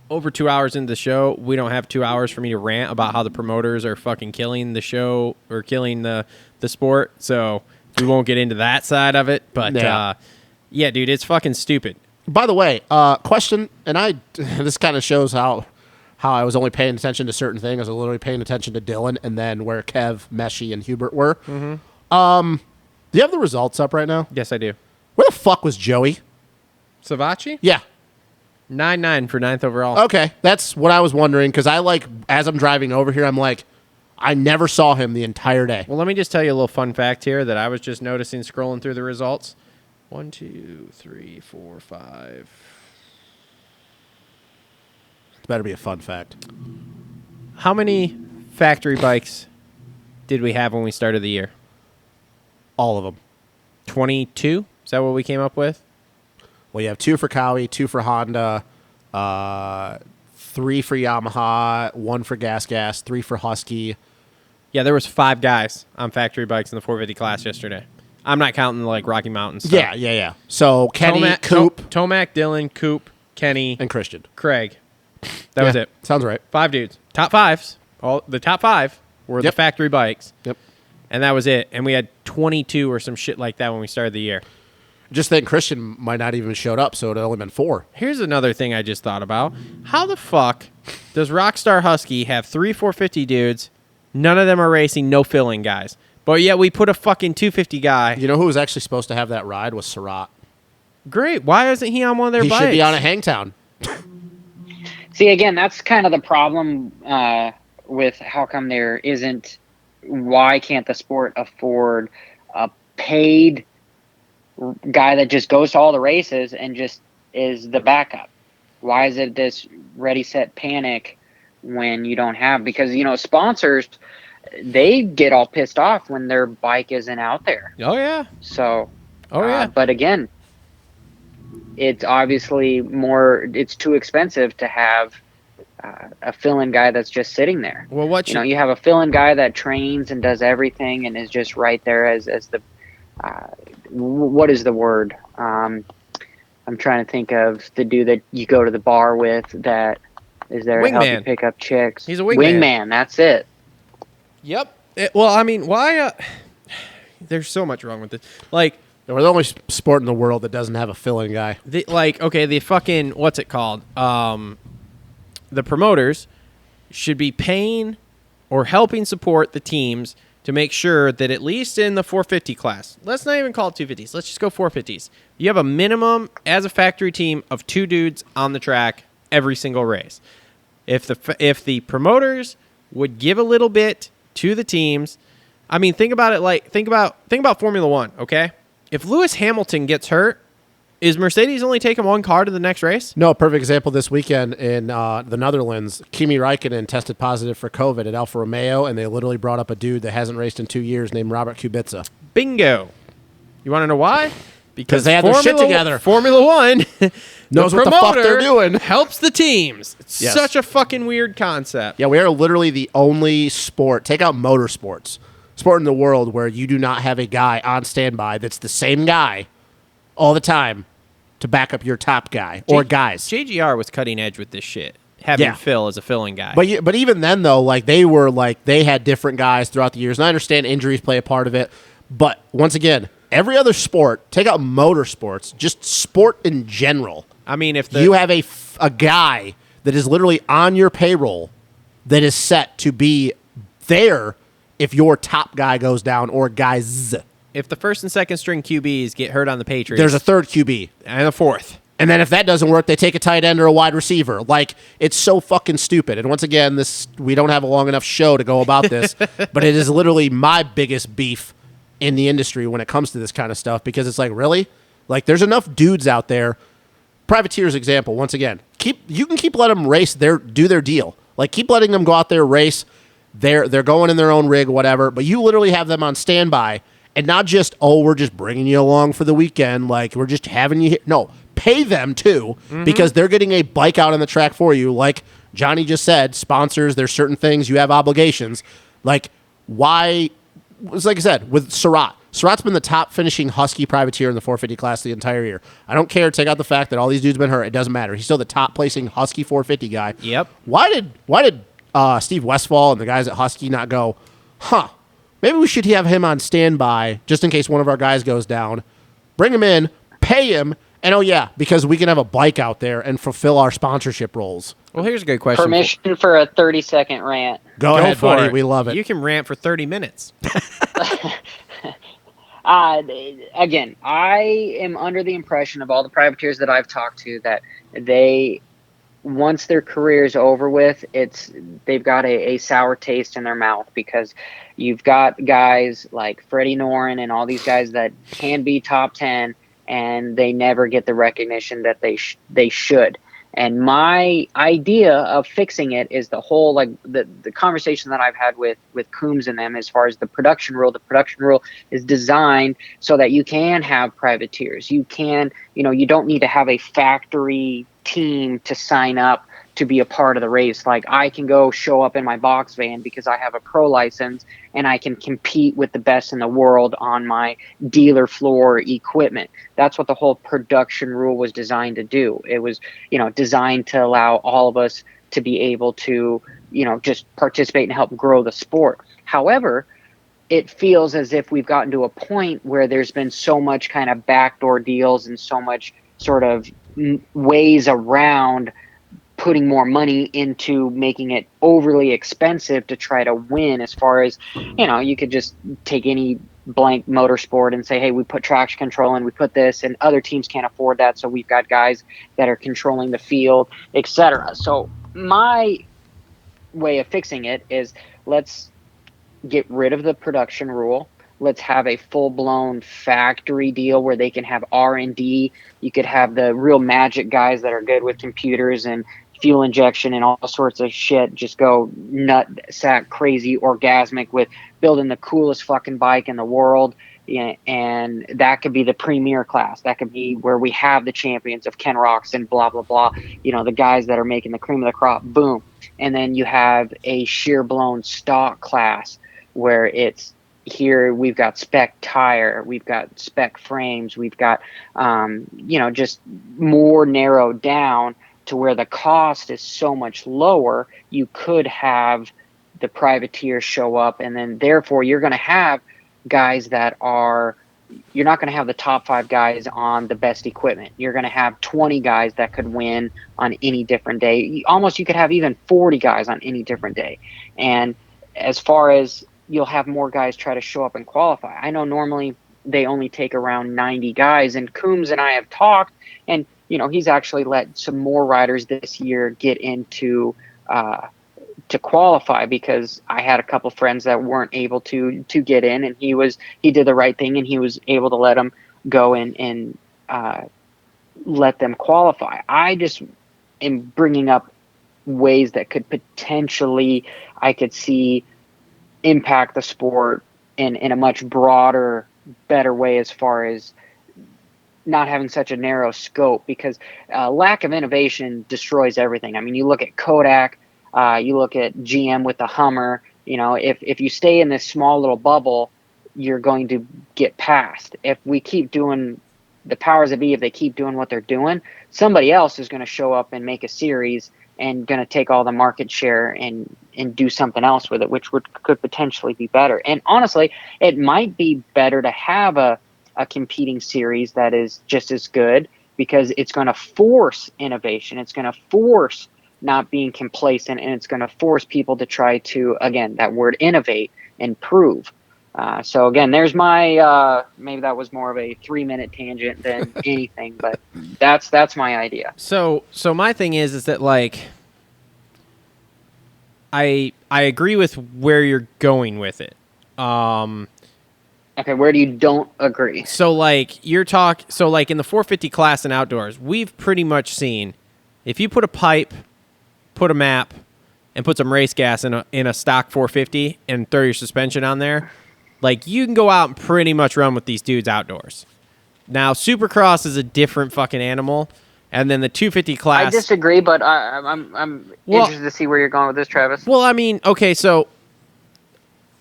over 2 hours into the show. We don't have 2 hours for me to rant about how the promoters are fucking killing the show or killing the sport. So we won't get into that side of it. But yeah, dude, it's fucking stupid. By the way, question, and this kind of shows how I was only paying attention to certain things. I was literally paying attention to Dylan and then where Kev, Meshi, and Hubert were. Mm-hmm. Do you have the results up right now? Yes, I do. Where the fuck was Joey? Savachi? Yeah. 9-9 for 9th overall. Okay, that's what I was wondering because as I'm driving over here, I'm like, I never saw him the entire day. Well, let me just tell you a little fun fact here that I was just noticing scrolling through the results. 1, 2, 3, 4, 5. It better be a fun fact. How many factory bikes did we have when we started the year? All of them. 22? Is that what we came up with? Well, you have 2 for Cowie, 2 for Honda, 3 for Yamaha, 1 for Gas, 3 for Husky. Yeah, there was 5 guys on factory bikes in the 450 class yesterday. I'm not counting like Rocky Mountain stuff. Yeah. So Kenny, Coop, Tomac, Dylan, Coop, Kenny, and Christian. Craig. That was it. Sounds right. 5 dudes. Top 5s. All the top 5 were the factory bikes. Yep. And that was it. And we had 22 or some shit like that when we started the year. Just think Christian might not even showed up, so it only been 4. Here's another thing I just thought about. How the fuck does Rockstar Husky have 3 450 dudes? None of them are racing, no filling guys. But yet we put a fucking 250 guy. You know who was actually supposed to have that ride was Surratt. Great. Why isn't he on one of their He bikes? should be on a Hangtown. See, again, that's kind of the problem with how come there isn't. Why can't the sport afford a paid guy that just goes to all the races and just is the backup? Why is it this ready, set, panic when you don't have? Because, sponsors, they get all pissed off when their bike isn't out there. Oh, yeah. So, yeah. But again, it's obviously it's too expensive to have a fill-in guy that's just sitting there. Well, you have a fill-in guy that trains and does everything and is just right there as the what is the word? I'm trying to think of the dude that you go to the bar with that is there to help you pick up chicks. He's a wingman. Wingman, that's it. Yep. Well, I mean, why? There's so much wrong with this. Like, We're the only sport in the world that doesn't have a fill-in guy. The fucking, what's it called? The promoters should be paying or helping support the teams to make sure that at least in the 450 class, let's not even call it 250s, let's just go 450s. You have a minimum as a factory team of 2 dudes on the track every single race. If the promoters would give a little bit to the teams, I mean, think about it think about Formula 1, okay? If Lewis Hamilton gets hurt, is Mercedes only taking 1 car to the next race? No, perfect example this weekend in the Netherlands. Kimi Räikkönen tested positive for COVID at Alfa Romeo, and they literally brought up a dude that hasn't raced in 2 years named Robert Kubica. Bingo. You want to know why? Because they had their shit together. Formula 1 knows what the fuck they're doing. Helps the teams. It's Yes. such a fucking weird concept. Yeah, we are literally the only sport, take out motorsports, sport in the world where you do not have a guy on standby that's the same guy all the time to back up your top guy or guys. JGR was cutting edge with this shit. Having Phil as a filling guy. But even then, though, they had different guys throughout the years. And I understand injuries play a part of it. But once again, every other sport, take out motorsports, just sport in general. I mean, if you have a guy that is literally on your payroll that is set to be there if your top guy goes down or guys. If the first and second string QBs get hurt on the Patriots, there's a third QB. And a fourth. And then if that doesn't work, they take a tight end or a wide receiver. It's so fucking stupid. And once again, we don't have a long enough show to go about this, but it is literally my biggest beef in the industry when it comes to this kind of stuff because it's really? There's enough dudes out there. Privateers example, once again, you can keep letting them race, do their deal. Keep letting them go out there, race. They're going in their own rig, whatever, but you literally have them on standby. And not just, we're just bringing you along for the weekend, we're just having you here. No, pay them too, because they're getting a bike out on the track for you. Like Johnny just said, sponsors, there's certain things, you have obligations. why? It's like I said with Surratt. Surratt's been the top finishing Husky privateer in the 450 class the entire year. I don't care. Take out the fact that all these dudes have been hurt. It doesn't matter. He's still the top placing Husky 450 guy. Yep. Why did Steve Westfall and the guys at Husky not go, maybe we should have him on standby just in case one of our guys goes down. Bring him in, pay him, and because we can have a bike out there and fulfill our sponsorship roles. Well, here's a good question. Permission for a 30-second rant. Go ahead, for buddy. it. We love it. You can rant for 30 minutes. Again, I am under the impression of all the privateers that I've talked to that they, once their career is over with, they've got a sour taste in their mouth because you've got guys like Freddie Noren and all these guys that can be top 10 and they never get the recognition that they should. And my idea of fixing it is the whole, like the conversation that I've had with Coombs and them as far as the production rule. The production rule is designed so that you can have privateers. You can, you don't need to have a factory team to sign up to be a part of the race. Like I can go show up in my box van because I have a pro license and I can compete with the best in the world on my dealer floor equipment. That's what the whole production rule was designed to do. It was, designed to allow all of us to be able to, just participate and help grow the sport. However, it feels as if we've gotten to a point where there's been so much kind of backdoor deals and so much sort of ways around putting more money into making it overly expensive to try to win. As far as, you could just take any blank motorsport and say, hey, we put traction control in, we put this, and other teams can't afford that, so we've got guys that are controlling the field, etc. So my way of fixing it is let's get rid of the production rule. Let's have a full-blown factory deal where they can have R&D. You could have the real magic guys that are good with computers and fuel injection and all sorts of shit just go nut sack crazy orgasmic with building the coolest fucking bike in the world. And that could be the premier class. That could be where we have the champions of Ken Rocks and blah, blah, blah. The guys that are making the cream of the crop. Boom. And then you have a sheer blown stock class where it's, here we've got spec tire, we've got spec frames, we've got just more narrowed down to where the cost is so much lower. You could have the privateer show up, and then therefore you're going to have guys that are, you're not going to have the top 5 guys on the best equipment. You're going to have 20 guys that could win on any different day. You could have even 40 guys on any different day. And as far as you'll have more guys try to show up and qualify. I know normally they only take around 90 guys, and Coombs and I have talked, and he's actually let some more riders this year get into to qualify because I had a couple friends that weren't able to get in, and he did the right thing and he was able to let them go and let them qualify. I just am bringing up ways that could potentially, I could see, impact the sport in a much broader, better way as far as not having such a narrow scope, because lack of innovation destroys everything. I mean, you look at Kodak, you look at GM with the Hummer. If you stay in this small little bubble, you're going to get passed. If we keep doing the powers that be, if they keep doing what they're doing, somebody else is going to show up and make a series and going to take all the market share and do something else with it, which could potentially be better. And honestly, it might be better to have a competing series that is just as good, because it's going to force innovation. It's going to force not being complacent, and it's going to force people to try to, again, that word, innovate, improve. So again, there's my, maybe that was more of a 3-minute tangent than anything, but that's my idea. So my thing is that, like, I agree with where you're going with it. Okay, where do you don't agree? So like in the 450 class and outdoors, we've pretty much seen, if you put a pipe, put a map, and put some race gas in a stock 450 and throw your suspension on there, like, you can go out and pretty much run with these dudes outdoors. Now, Supercross is a different fucking animal, and then the 250 class. I disagree, but I'm interested to see where you're going with this, Travis. Well, I mean, okay, so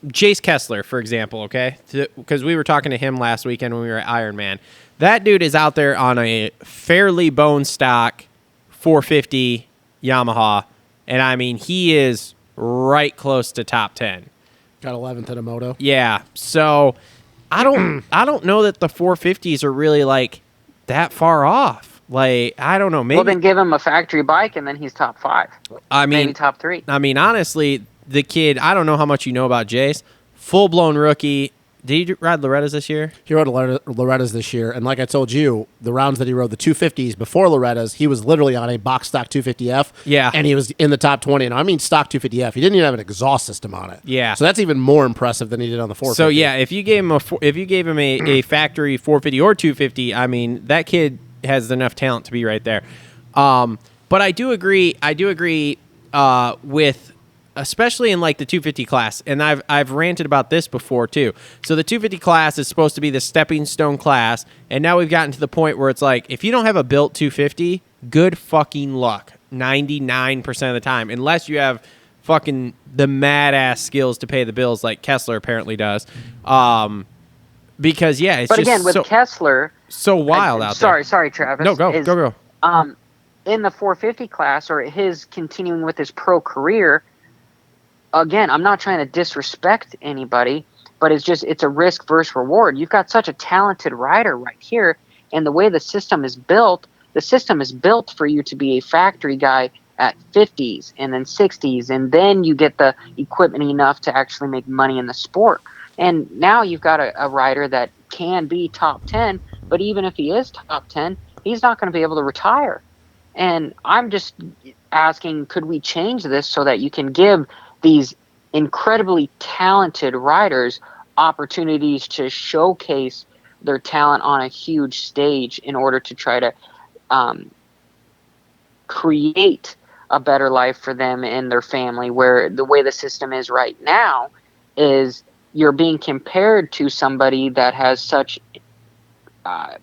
Jace Kessler, for example, okay? Because we were talking to him last weekend when we were at Ironman. That dude is out there on a fairly bone stock 450 Yamaha, and I mean, he is right close to top 10. Got 11th in a moto. Yeah, so I don't know that the 450s are really like that far off. Like, I don't know, maybe. Well, then give him a factory bike, and then he's top 5. I mean, maybe top 3. I mean, honestly, the kid, I don't know how much you know about Jace. Full-blown rookie. Did he ride Loretta's this year? He rode Loretta's this year, and like I told you, the rounds that he rode, the 250s before Loretta's, he was literally on a box stock 250F. Yeah. And he was in the top 20, and I mean stock 250F. He didn't even have an exhaust system on it. Yeah. So that's even more impressive than he did on the 450. So yeah, if you gave him a factory 450 or 250, I mean, that kid has enough talent to be right there. But I do agree with, especially in like the 250 class, and I've ranted about this before too. So the 250 class is supposed to be the stepping stone class, and now we've gotten to the point where it's like, if you don't have a built 250, good fucking luck 99% of the time, unless you have fucking the mad ass skills to pay the bills like Kessler apparently does. Because yeah, it's but just again, with Kessler, so wild out there. Sorry, Travis. No, go. In the 450 class, or his continuing with his pro career, again, I'm not trying to disrespect anybody, but it's a risk versus reward. You've got such a talented rider right here, and the way the system is built for you to be a factory guy at 50s and then 60s, and then you get the equipment enough to actually make money in the sport. And now you've got a rider that can be top 10, but even if he is top 10, he's not going to be able to retire. And I'm just asking, could we change this so that you can give these incredibly talented riders opportunities to showcase their talent on a huge stage in order to try to create a better life for them and their family, where the way the system is right now is you're being compared to somebody that has such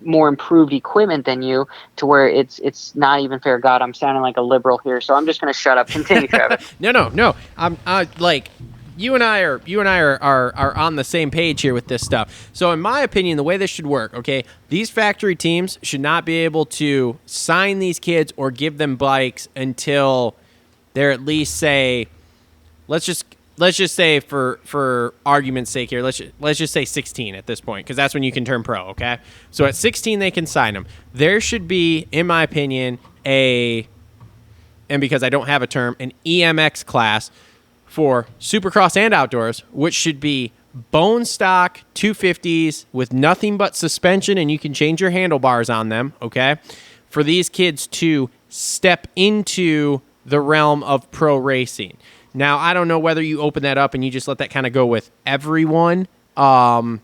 more improved equipment than you, to where it's not even fair. God, I'm sounding like a liberal here, so I'm just going to shut up. Continue, Travis. No. I'm like, you and I are on the same page here with this stuff. So in my opinion, the way this should work, okay, these factory teams should not be able to sign these kids or give them bikes until they're at least, say, let's just say for argument's sake here, let's just say 16 at this point, because that's when you can turn pro, okay? So at 16 they can sign them. There should be, in my opinion, and because I don't have a term, an EMX class for Supercross and outdoors, which should be bone stock 250s with nothing but suspension, and you can change your handlebars on them, okay? For these kids to step into the realm of pro racing. Now, I don't know whether you open that up and you just let that kind of go with everyone, or,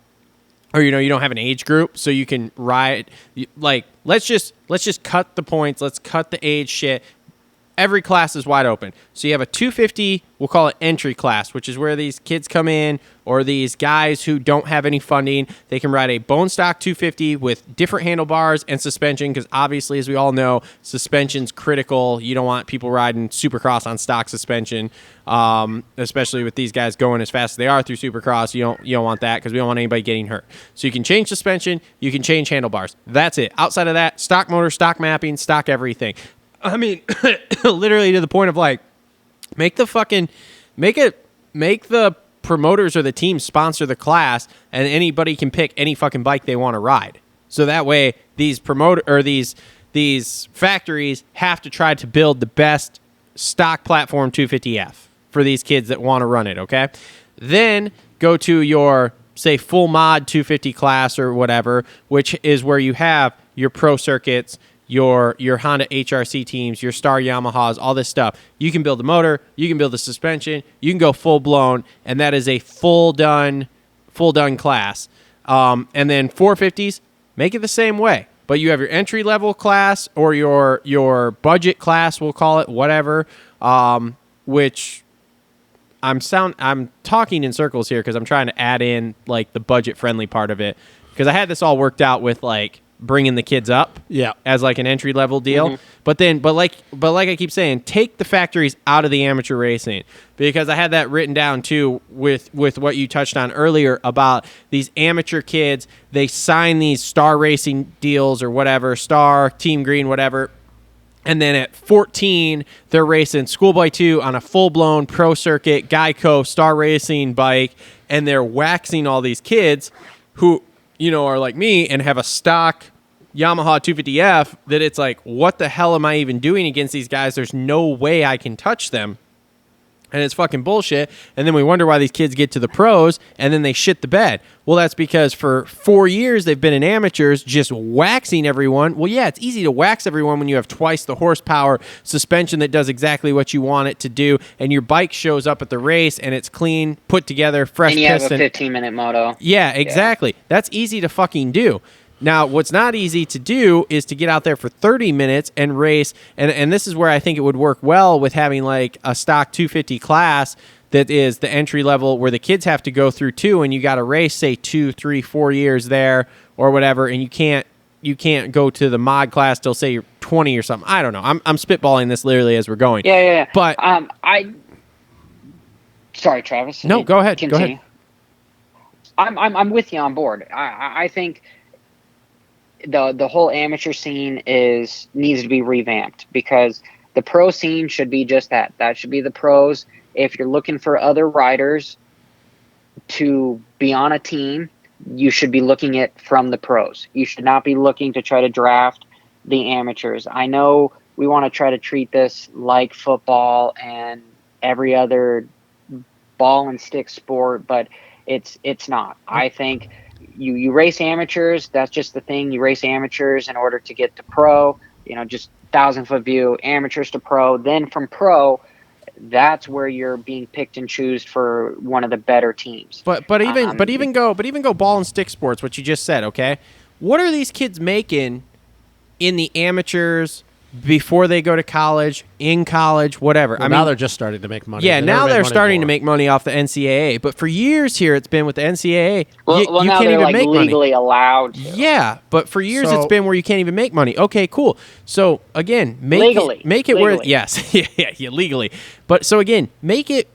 you don't have an age group, so you can ride. Like, let's just cut the points. Let's cut the age shit. Every class is wide open. So you have a 250, we'll call it entry class, which is where these kids come in, or these guys who don't have any funding. They can ride a bone stock 250 with different handlebars and suspension, because obviously, as we all know, suspension's critical. You don't want people riding Supercross on stock suspension, especially with these guys going as fast as they are through Supercross. You don't want that, because we don't want anybody getting hurt. So you can change suspension, you can change handlebars. That's it. Outside of that, stock motor, stock mapping, stock everything. I mean, literally to the point of like, make the promoters or the team sponsor the class, and anybody can pick any fucking bike they want to ride. So that way, these these factories have to try to build the best stock platform 250F for these kids that want to run it. Okay, then go to your, say, full mod 250 class or whatever, which is where you have your pro circuits, your Honda HRC teams, your Star Yamahas, all this stuff. You can build the motor, you can build the suspension, you can go full blown, and that is a full done class. And then 450s, make it the same way. But you have your entry level class or your budget class, we'll call it, whatever. Which I'm talking in circles here because I'm trying to add in like the budget friendly part of it, because I had this all worked out with like bringing the kids up Yeah. as like an entry level deal. But like I keep saying, take the factories out of the amateur racing, because I had that written down too with what you touched on earlier about these amateur kids. They sign these Star Racing deals or whatever, Star, Team Green, whatever. And then at 14, they're racing Schoolboy 2 on a full-blown pro circuit, Geico, Star Racing bike, and they're waxing all these kids who, you know, are like me and have a stock Yamaha 250F that it's like, what the hell am I even doing against these guys? There's no way I can touch them. And it's fucking bullshit. And then we wonder why these kids get to the pros and then they shit the bed. Well, that's because for 4 years they've been in amateurs just waxing everyone. Well, yeah, it's easy to wax everyone when you have twice the horsepower, suspension that does exactly what you want it to do, and your bike shows up at the race and it's clean, put together, fresh And you piston. have a 15-minute moto. Yeah, exactly. That's easy to fucking do. Now, what's not easy to do is to get out there for 30 minutes and race, and this is where I think it would work well with having like a stock 250 class that is the entry level where the kids have to go through too, and you got to race, say, 2, 3, 4 years there or whatever, and you can't go to the mod class till, say, you're 20 or something. I don't know. I'm spitballing this literally as we're going. Yeah. But Sorry, Travis. No, go ahead. Continue. Go ahead. I'm with you on board. I think the whole amateur scene needs to be revamped, because the pro scene should be just that. That should be the pros. If you're looking for other riders to be on a team, you should be looking at from the pros. You should not be looking to try to draft the amateurs. I know we want to try to treat this like football and every other ball and stick sport, but it's not. I think you race amateurs. That's just the thing. You race amateurs in order to get to pro, just 1,000-foot view, amateurs to pro. Then from pro, that's where you're being picked and chosen for one of the better teams. But even go ball and stick sports, what you just said, okay? What are these kids making in the amateurs before they go to college, in college, whatever? Well, now they're just starting to make money. Yeah, now they're starting to before. make money off the NCAA. But for years here, it's been with the NCAA. Well, you now can't they're even make legally money. allowed to. Yeah, but for years So- it's been where you can't even make money. Okay, cool. So again, make Legally. it where Legally. yes, yeah, legally. But so again, make it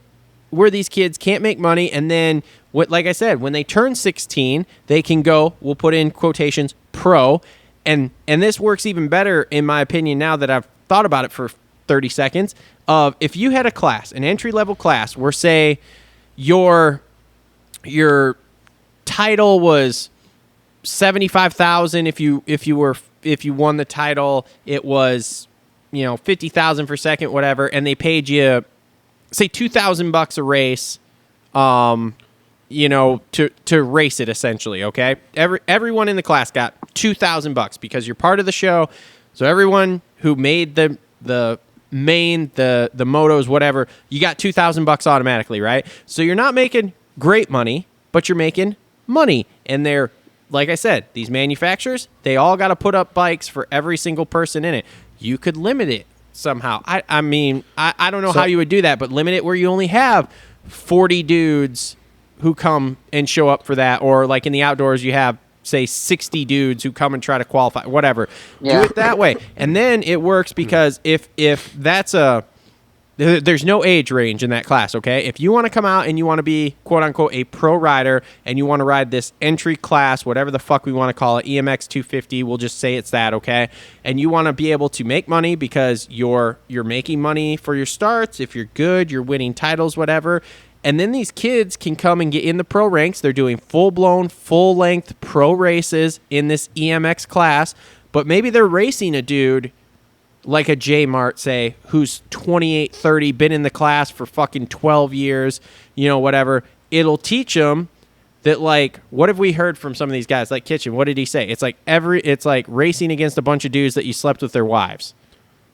where these kids can't make money, and then like I said, when they turn 16, they can go. We'll put in quotations pro, and this works even better in my opinion now that I've thought about it for 30 seconds. Of if you had a class, an entry level class, where say your title was 75,000. If you won the title, it was 50,000 for second, whatever, and they paid you say $2,000 a race, to race it essentially. Okay, everyone in the class got $2,000 because you're part of the show. So everyone who made the motos, whatever, you got $2,000 automatically, right? So you're not making great money, but you're making money. And they're, like I said, these manufacturers, they all got to put up bikes for every single person in it. You could limit it somehow. I mean, I don't know how you would do that, but limit it where you only have 40 dudes who come and show up for that. Or like in the outdoors, you have, say, 60 dudes who come and try to qualify, whatever. Yeah. Do it that way. And then it works because if that's there's no age range in that class, okay? If you want to come out and you want to be, quote unquote, a pro rider and you want to ride this entry class, whatever the fuck we want to call it, EMX 250, we'll just say it's that, okay? And you want to be able to make money because you're making money for your starts. If you're good, you're winning titles, whatever. And then these kids can come and get in the pro ranks. They're doing full-blown, full-length pro races in this EMX class. But maybe they're racing a dude like a J Mart, say, who's 28, 30, been in the class for fucking 12 years, whatever. It'll teach them that, like, what have we heard from some of these guys? Like Kitchen, what did he say? It's like racing against a bunch of dudes that you slept with their wives.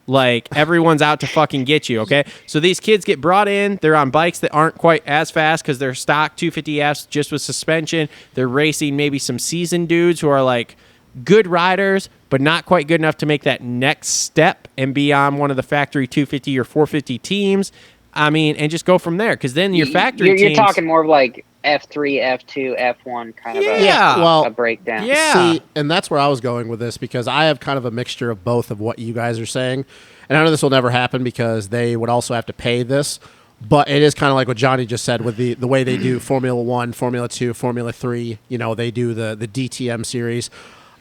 Like, everyone's out to fucking get you, okay? So these kids get brought in. They're on bikes that aren't quite as fast because they're stock 250Fs just with suspension. They're racing maybe some seasoned dudes who are, like, good riders, but not quite good enough to make that next step and be on one of the factory 250 or 450 teams. I mean, and just go from there, because then your factory you're teams... talking more of like F3, F2, F1 kind of Yeah. a breakdown. Yeah. See, and that's where I was going with this because I have kind of a mixture of both of what you guys are saying. And I know this will never happen because they would also have to pay this. But it is kind of like what Johnny just said with the way they do Formula 1, Formula 2, Formula 3. You know, they do the DTM series.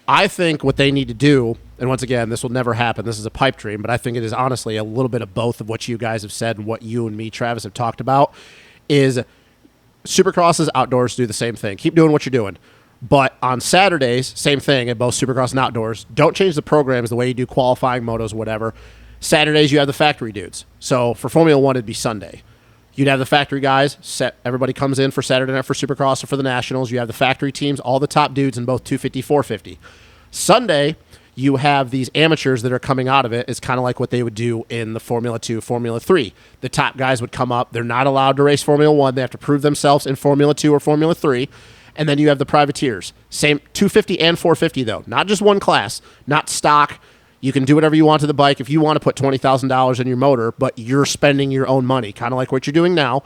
I think what they need to do, and once again, this will never happen. This is a pipe dream, but I think it is honestly a little bit of both of what you guys have said and what you and me, Travis, have talked about, is Supercrosses outdoors do the same thing. Keep doing what you're doing. But on Saturdays, same thing at both Supercross and outdoors. Don't change the programs the way you do qualifying, motos, whatever. Saturdays, you have the factory dudes. So for Formula 1, it'd be Sunday. You'd have the factory guys. Everybody comes in for Saturday night for Supercross or for the Nationals. You have the factory teams, all the top dudes in both 250, 450. Sunday, you have these amateurs that are coming out of it. It's kind of like what they would do in the Formula 2, Formula 3. The top guys would come up. They're not allowed to race Formula 1. They have to prove themselves in Formula 2 or Formula 3. And then you have the privateers. Same 250 and 450, though. Not just one class, not stock. You can do whatever you want to the bike if you want to put $20,000 in your motor, but you're spending your own money, kind of like what you're doing now.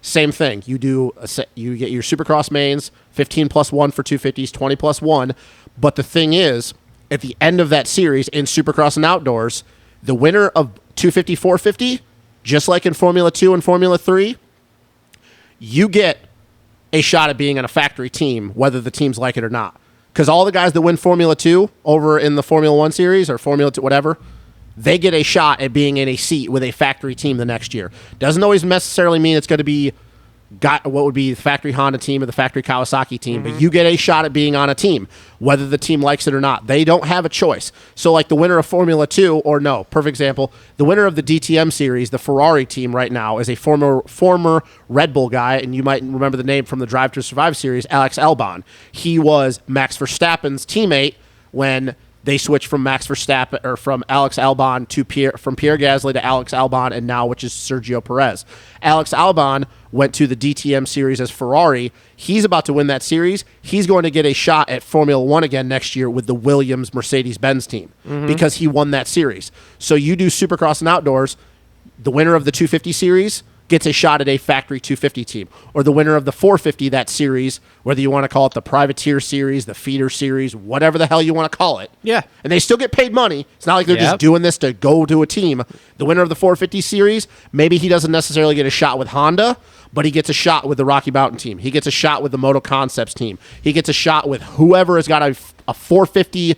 Same thing. You get your Supercross mains, 15 plus 1 for 250s, 20 plus 1. But the thing is, at the end of that series in Supercross and outdoors, the winner of 250, 450, just like in Formula 2 and Formula 3, you get a shot at being on a factory team, whether the teams like it or not. Because all the guys that win Formula 2 over in the Formula 1 series or Formula 2, whatever, they get a shot at being in a seat with a factory team the next year. Doesn't always necessarily mean it's going to be what would be the factory Honda team or the factory Kawasaki team, but you get a shot at being on a team, whether the team likes it or not. They don't have a choice. So like the winner of Formula 2, or no, perfect example, the winner of the DTM series, the Ferrari team right now, is a former Red Bull guy, and you might remember the name from the Drive to Survive series, Alex Albon. He was Max Verstappen's teammate when they switched from Max Verstappen or from Alex Albon to Pierre Gasly to Alex Albon, and now which is Sergio Perez. Alex Albon went to the DTM series as Ferrari. He's about to win that series. He's going to get a shot at Formula 1 again next year with the Williams Mercedes-Benz team because he won that series. So you do Supercross and outdoors, the winner of the 250 series gets a shot at a factory 250 team, or the winner of the 450, that series, whether you want to call it the privateer series, the feeder series, whatever the hell you want to call it. Yeah. And they still get paid money. It's not like they're just doing this to go to a team. The winner of the 450 series, maybe he doesn't necessarily get a shot with Honda, but he gets a shot with the Rocky Mountain team. He gets a shot with the Moto Concepts team. He gets a shot with whoever has got a 450.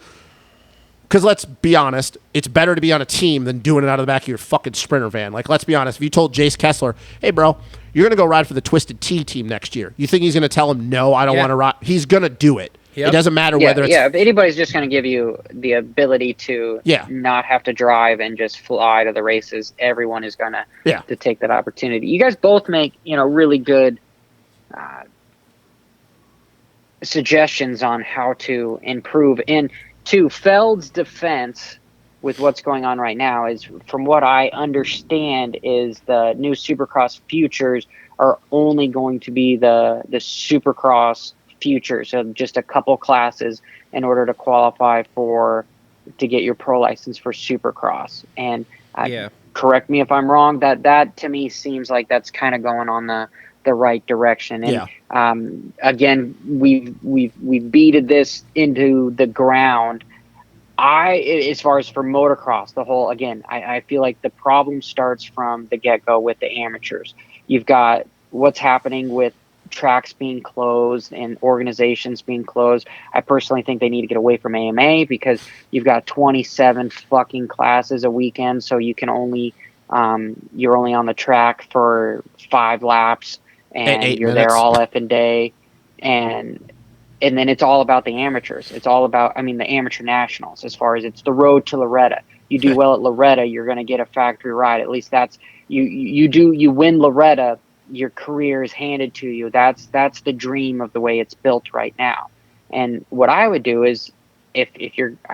Because let's be honest, it's better to be on a team than doing it out of the back of your fucking Sprinter van. Like, let's be honest. If you told Jace Kessler, hey, bro, you're going to go ride for the Twisted Tea team next year, you think he's going to tell him, no, I don't want to ride? He's going to do it. It doesn't matter whether it's... Yeah, if anybody's just going to give you the ability to not have to drive and just fly to the races, everyone is going to take that opportunity. You guys both make, really good suggestions on how to improve. And to Feld's defense with what's going on right now is, from what I understand, is the new Supercross futures are only going to be the Supercross futures, so just a couple classes in order to qualify to get your pro license for Supercross. And correct me if I'm wrong, that to me seems like that's kind of going on the right direction. And again, we've beated this into the ground. As far as for motocross, I feel like the problem starts from the get-go with the amateurs. You've got what's happening with tracks being closed and organizations being closed. I personally think they need to get away from AMA because you've got 27 fucking classes a weekend, so you can only you're only on the track for 5 laps and you're there all effing day, and then it's all about the amateurs. It's all about, the amateur nationals, as far as it's the road to Loretta. You do well at Loretta, you're going to get a factory ride. At least that's you win Loretta, your career is handed to you. That's the dream of the way it's built right now. And what I would do is, I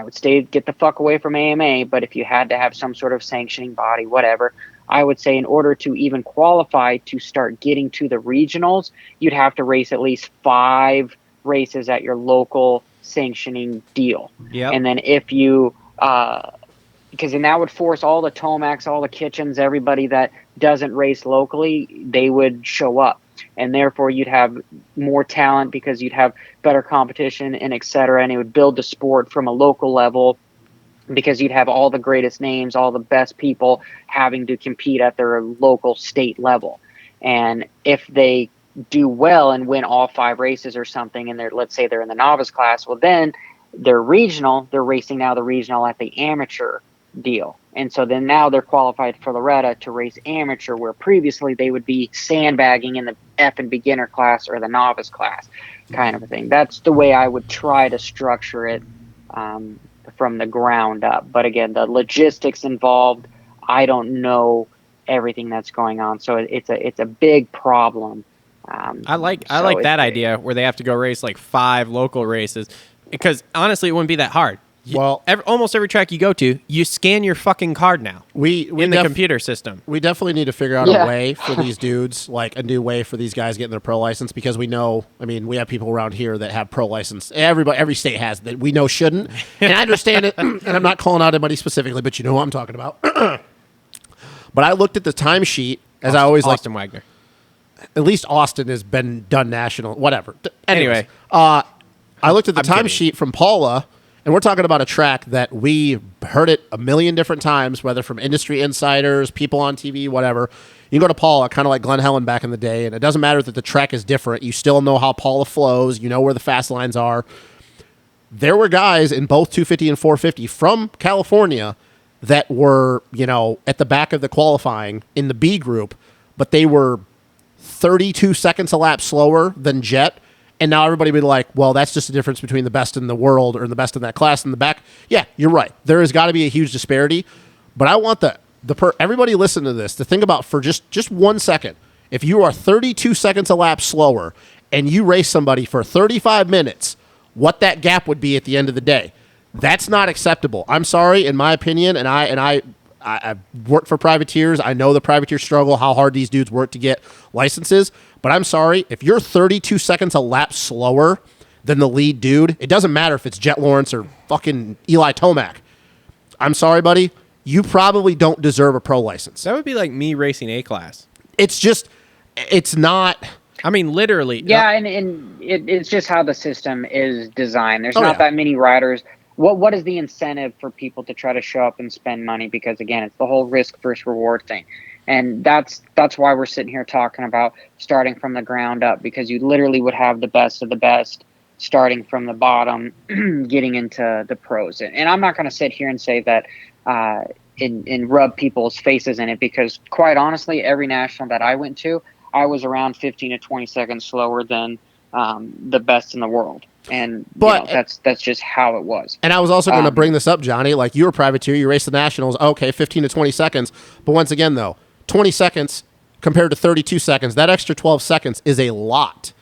would say get the fuck away from AMA, but if you had to have some sort of sanctioning body, whatever, I would say in order to even qualify to start getting to the regionals, you'd have to race at least 5 races at your local sanctioning deal. And then if you because then that would force all the Tomacs, all the Kitchens, everybody that doesn't race locally, they would show up. and therefore you'd have more talent because you'd have better competition and et cetera, and it would build the sport from a local level because you'd have all the greatest names, all the best people having to compete at their local state level. And if they do well and win all 5 races or something, and let's say they're in the novice class, well, then they're regional. They're racing now the regional at the amateur deal. And so then now they're qualified for Loretta to race amateur, where previously they would be sandbagging in the effing beginner class or the novice class kind of a thing. That's the way I would try to structure it from the ground up. But again, the logistics involved, I don't know everything that's going on. So it's a big problem. I like that idea where they have to go race like 5 local races, because honestly, it wouldn't be that hard. Almost every track you go to, you scan your fucking card now. We in the computer system. We definitely need to figure out a way for these dudes, like a new way for these guys getting their pro license, because we know, I mean, we have people around here that have pro license. Every state has that we know shouldn't. And I understand it, and I'm not calling out anybody specifically, but you know what I'm talking about. But I looked at the timesheet, as I always like. Austin Wagner. At least Austin has been done national, whatever. Anyway. I looked at the timesheet from Paula, and we're talking about a track that we heard it a million different times, whether from industry insiders, people on TV, whatever. You can go to Paula, kind of like Glenn Helen back in the day, and it doesn't matter that the track is different. You still know how Paula flows. You know where the fast lines are. There were guys in both 250 and 450 from California that were, at the back of the qualifying in the B group, but they were 32 seconds a lap slower than Jett. And now everybody would be like, well, that's just the difference between the best in the world or the best in that class in the back. Yeah, you're right. There has got to be a huge disparity. But I want everybody listen to this to think about for just 1 second. If you are 32 seconds a lap slower and you race somebody for 35 minutes, what that gap would be at the end of the day. That's not acceptable. I'm sorry, in my opinion, and I've worked for privateers. I know the privateer struggle, how hard these dudes work to get licenses. But I'm sorry, if you're 32 seconds a lap slower than the lead dude, it doesn't matter if it's Jett Lawrence or fucking Eli Tomac. I'm sorry, buddy. You probably don't deserve a pro license. That would be like me racing A-class. It's not... I mean, literally. Yeah, and it's just how the system is designed. There's not that many riders. What is the incentive for people to try to show up and spend money? Because, again, it's the whole risk versus reward thing. And that's why we're sitting here talking about starting from the ground up, because you literally would have the best of the best starting from the bottom, getting into the pros. And I'm not going to sit here and say that and rub people's faces in it, because quite honestly, every national that I went to, I was around 15 to 20 seconds slower than the best in the world. And that's just how it was. And I was also going to bring this up, Johnny. Like, you were a privateer, you raced the nationals. Okay, 15 to 20 seconds. But once again, though, 20 seconds compared to 32 seconds, that extra 12 seconds is a lot.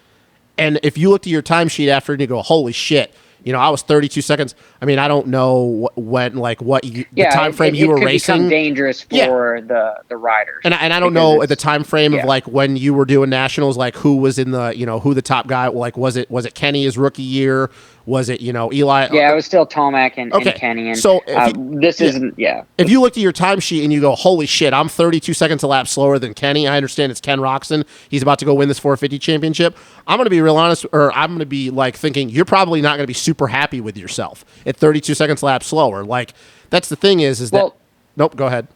And if you looked at your timesheet after and you go, holy shit, I was 32 seconds. I mean, I don't know the time frame you were racing. It could become dangerous for the riders. And I don't know at the time frame of like when you were doing nationals, like who was in the, who the top guy, like was it Kenny his rookie year? Was it, Eli? Yeah, it was still Tomac and Kenny. And so if you looked at your timesheet and you go, holy shit, I'm 32 seconds a lap slower than Kenny. I understand it's Ken Roxon. He's about to go win this 450 championship. I'm going to be real honest, or I'm going to be like thinking you're probably not going to be super happy with yourself at 32 seconds a lap slower. Like, that's the thing is that. Nope, go ahead.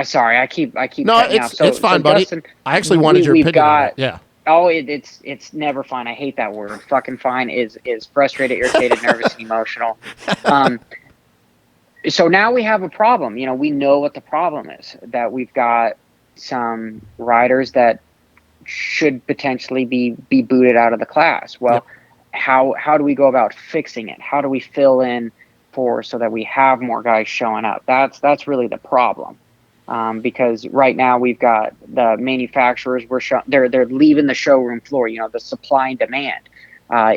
Sorry, I keep. No, it's fine, buddy. Dustin, I actually wanted your opinion on it. Yeah. Oh, it's never fine. I hate that word. Fucking fine is frustrated, irritated, nervous, and emotional. So now we have a problem. We know what the problem is. That we've got some riders that should potentially be booted out of the class. Well, how do we go about fixing it? How do we fill in so that we have more guys showing up? That's really the problem. Because right now we've got the manufacturers. They're leaving the showroom floor. The supply and demand.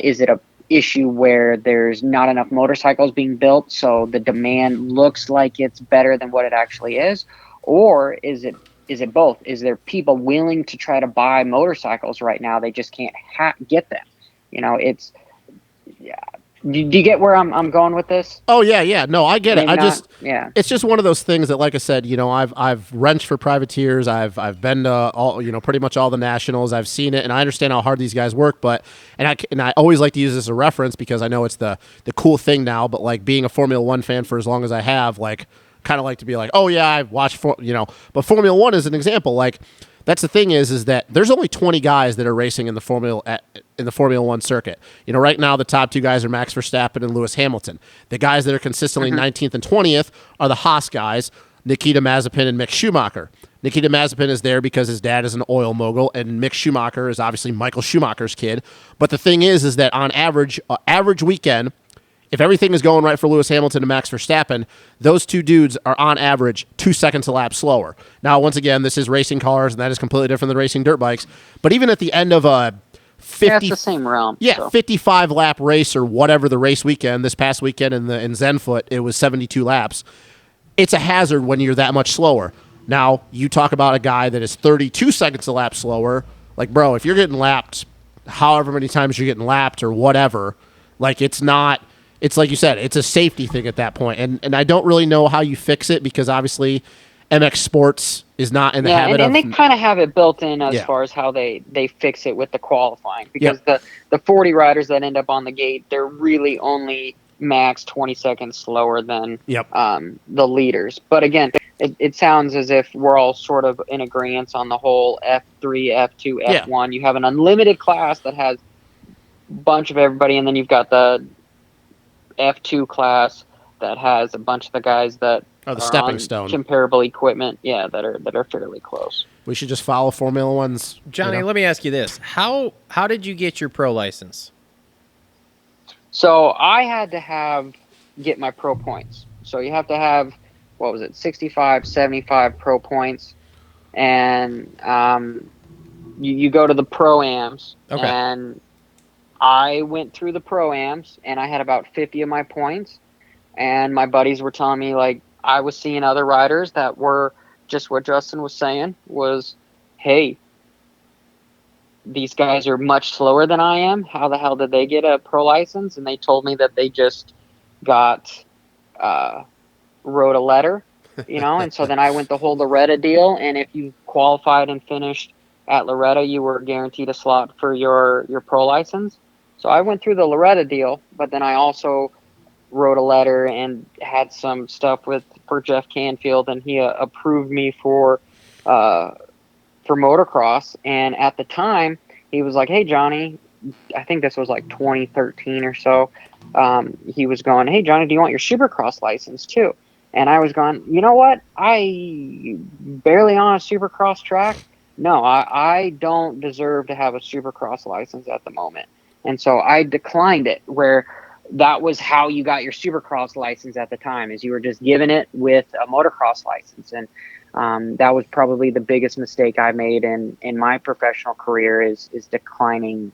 Is it a issue where there's not enough motorcycles being built, so the demand looks like it's better than what it actually is, or is it both? Is there people willing to try to buy motorcycles right now? They just can't get them. Do you get where I'm going with this? Oh yeah. No, I get it. Maybe not. Yeah. It's just one of those things that, like I said, I've wrenched for privateers. I've been to all, pretty much all the nationals. I've seen it, and I understand how hard these guys work. But I always like to use this as a reference because I know it's the cool thing now. But like being a Formula One fan for as long as I have, like kind of like to be like, oh yeah, I've watched But Formula One is an example. Like that's the thing is that there's only 20 guys that are racing in the Formula One circuit. Right now the top two guys are Max Verstappen and Lewis Hamilton. The guys that are consistently 19th and 20th are the Haas guys, Nikita Mazepin and Mick Schumacher. Nikita Mazepin is there because his dad is an oil mogul, and Mick Schumacher is obviously Michael Schumacher's kid. But the thing is that on average weekend, if everything is going right for Lewis Hamilton and Max Verstappen, those two dudes are on average 2 seconds a lap slower. Now, once again, this is racing cars, and that is completely different than racing dirt bikes. But even at the end of a 50, it's the same realm. Yeah, so. 55 lap race or whatever the race weekend, this past weekend in Zenfoot, it was 72 laps. It's a hazard when you're that much slower. Now, you talk about a guy that is 32 seconds a lap slower. Like, bro, if you're getting lapped however many times you're getting lapped or whatever, like it's like you said, it's a safety thing at that point. And I don't really know how you fix it because obviously MX Sports is not in the habit of... and they kind of have it built in as far as how they fix it with the qualifying. Because the 40 riders that end up on the gate, they're really only max 20 seconds slower than the leaders. But again, it sounds as if we're all sort of in agreement on the whole F3, F2, F1. You have an unlimited class that has a bunch of everybody, and then you've got the F2 class that has a bunch of the guys that are stepping stone comparable equipment, that are fairly close. We should just follow Formula One's. Johnny, let me ask you this: how did you get your pro license? So I had to get my pro points. So you have to have 65, 75 pro points, and you go to the pro-ams, and I went through the pro-ams, and I had about 50 of my points, and my buddies were telling me, like, I was seeing other riders that were just what Justin was saying was, hey, these guys are much slower than I am. How the hell did they get a pro license? And they told me that they just wrote a letter, and so then I went the whole Loretta deal, and if you qualified and finished at Loretta, you were guaranteed a slot for your pro license. So I went through the Loretta deal, but then I also wrote a letter and had some stuff for Jeff Canfield, and he approved me for motocross. And at the time, he was like, "Hey, Johnny," I think this was like 2013 or so. He was going, "Hey, Johnny, do you want your Supercross license too?" And I was going, you know what? I barely on a Supercross track. No, I don't deserve to have a Supercross license at the moment. And so I declined it, where that was how you got your Supercross license at the time, is you were just given it with a motocross license. And that was probably the biggest mistake I made in my professional career is declining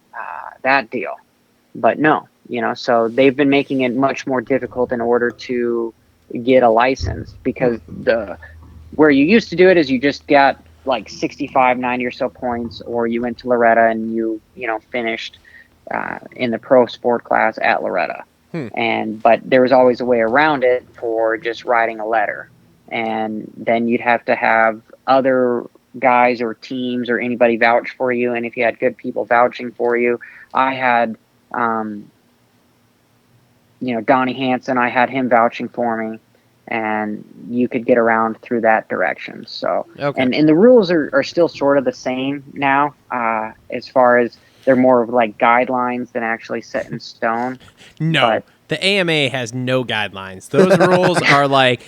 that deal. But no, so they've been making it much more difficult in order to get a license, because where you used to do it is you just got like 65, 90 or so points, or you went to Loretta and you finished in the pro sport class at Loretta. But there was always a way around it for just writing a letter. And then you'd have to have other guys or teams or anybody vouch for you. And if you had good people vouching for you, I had, Donnie Hansen, I had him vouching for me, and you could get around through that direction. So, and the rules are still sort of the same now, as far as they're more of like guidelines than actually set in stone. No, but the AMA has no guidelines. Those rules are like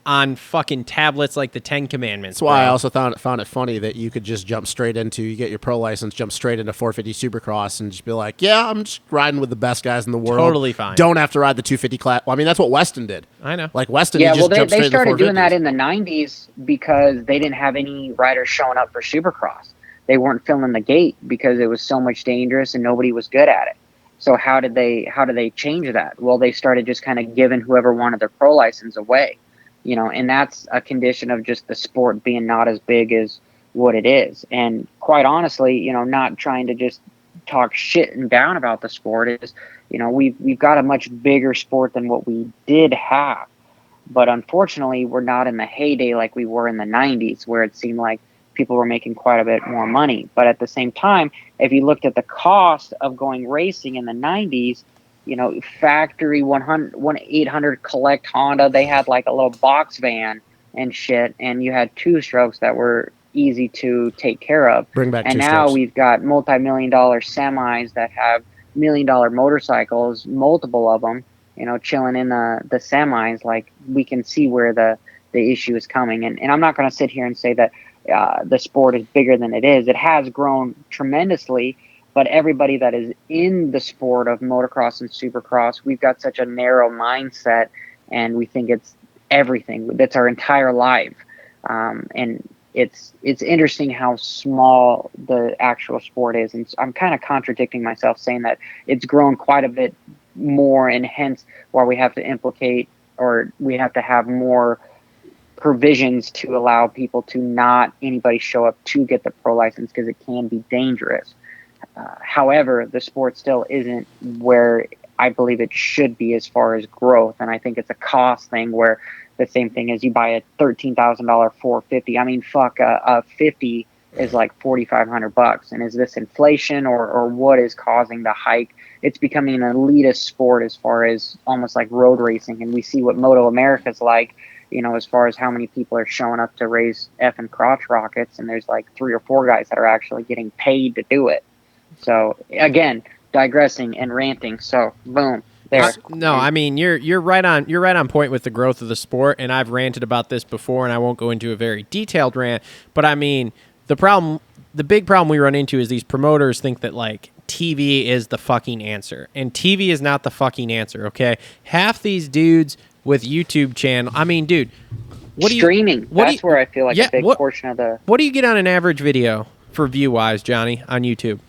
on fucking tablets, like the 10 Commandments. That's why I also found it funny that you could just jump straight into, you get your pro license, jump straight into 450 Supercross and just be like, yeah, I'm just riding with the best guys in the world. Totally fine. Don't have to ride the 250 class. Well, I mean, that's what Weston did. I know. Like Weston, yeah, he just jumped they straight started into the 450s. doing that in the 90s because they didn't have any riders showing up for Supercross. They weren't filling the gate because it was so much dangerous and nobody was good at it. So how did they change that? Well, they started just kind of giving whoever wanted their pro license away. And that's a condition of just the sport being not as big as what it is. And quite honestly, not trying to just talk shit and down about the sport is, we've got a much bigger sport than what we did have. But unfortunately, we're not in the heyday like we were in the 90s, where it seemed like people were making quite a bit more money. But at the same time, if you looked at the cost of going racing in the 90s, factory 800 collect Honda, they had like a little box van and shit, and you had two-strokes that were easy to take care of. Bring back and two-strokes. now we've got multi-million-dollar semis that have million-dollar motorcycles, multiple of them, chilling in the semis. Like, we can see where the issue is coming. And I'm not going to sit here and say that the sport is bigger than it is. It has grown tremendously, but everybody that is in the sport of motocross and supercross, we've got such a narrow mindset, and we think it's everything. That's our entire life. And it's interesting how small the actual sport is. And I'm kind of contradicting myself saying that it's grown quite a bit more, and hence why we have to implicate, or we have to have more provisions to allow people to not anybody show up to get the pro license, because it can be dangerous. However, the sport still isn't where I believe it should be as far as growth. And I think it's a cost thing, where the same thing as you buy a $13,000 450. I mean, fuck, a 50 is like $4,500. And is this inflation or what is causing the hike? It's becoming an elitist sport as far as almost like road racing. And we see what Moto America's like, as far as how many people are showing up to race effing crotch rockets. And there's like 3 or 4 guys that are actually getting paid to do it. So again, digressing and ranting. So boom. There. No, I mean you're right on point with the growth of the sport, and I've ranted about this before, and I won't go into a very detailed rant, but I mean the big problem we run into is these promoters think that like TV is the fucking answer, and TV is not the fucking answer. Okay, half these dudes with YouTube channel. I mean, dude, streaming. That's where I feel like a big portion of the. What do you get on an average video for view wise, Johnny, on YouTube?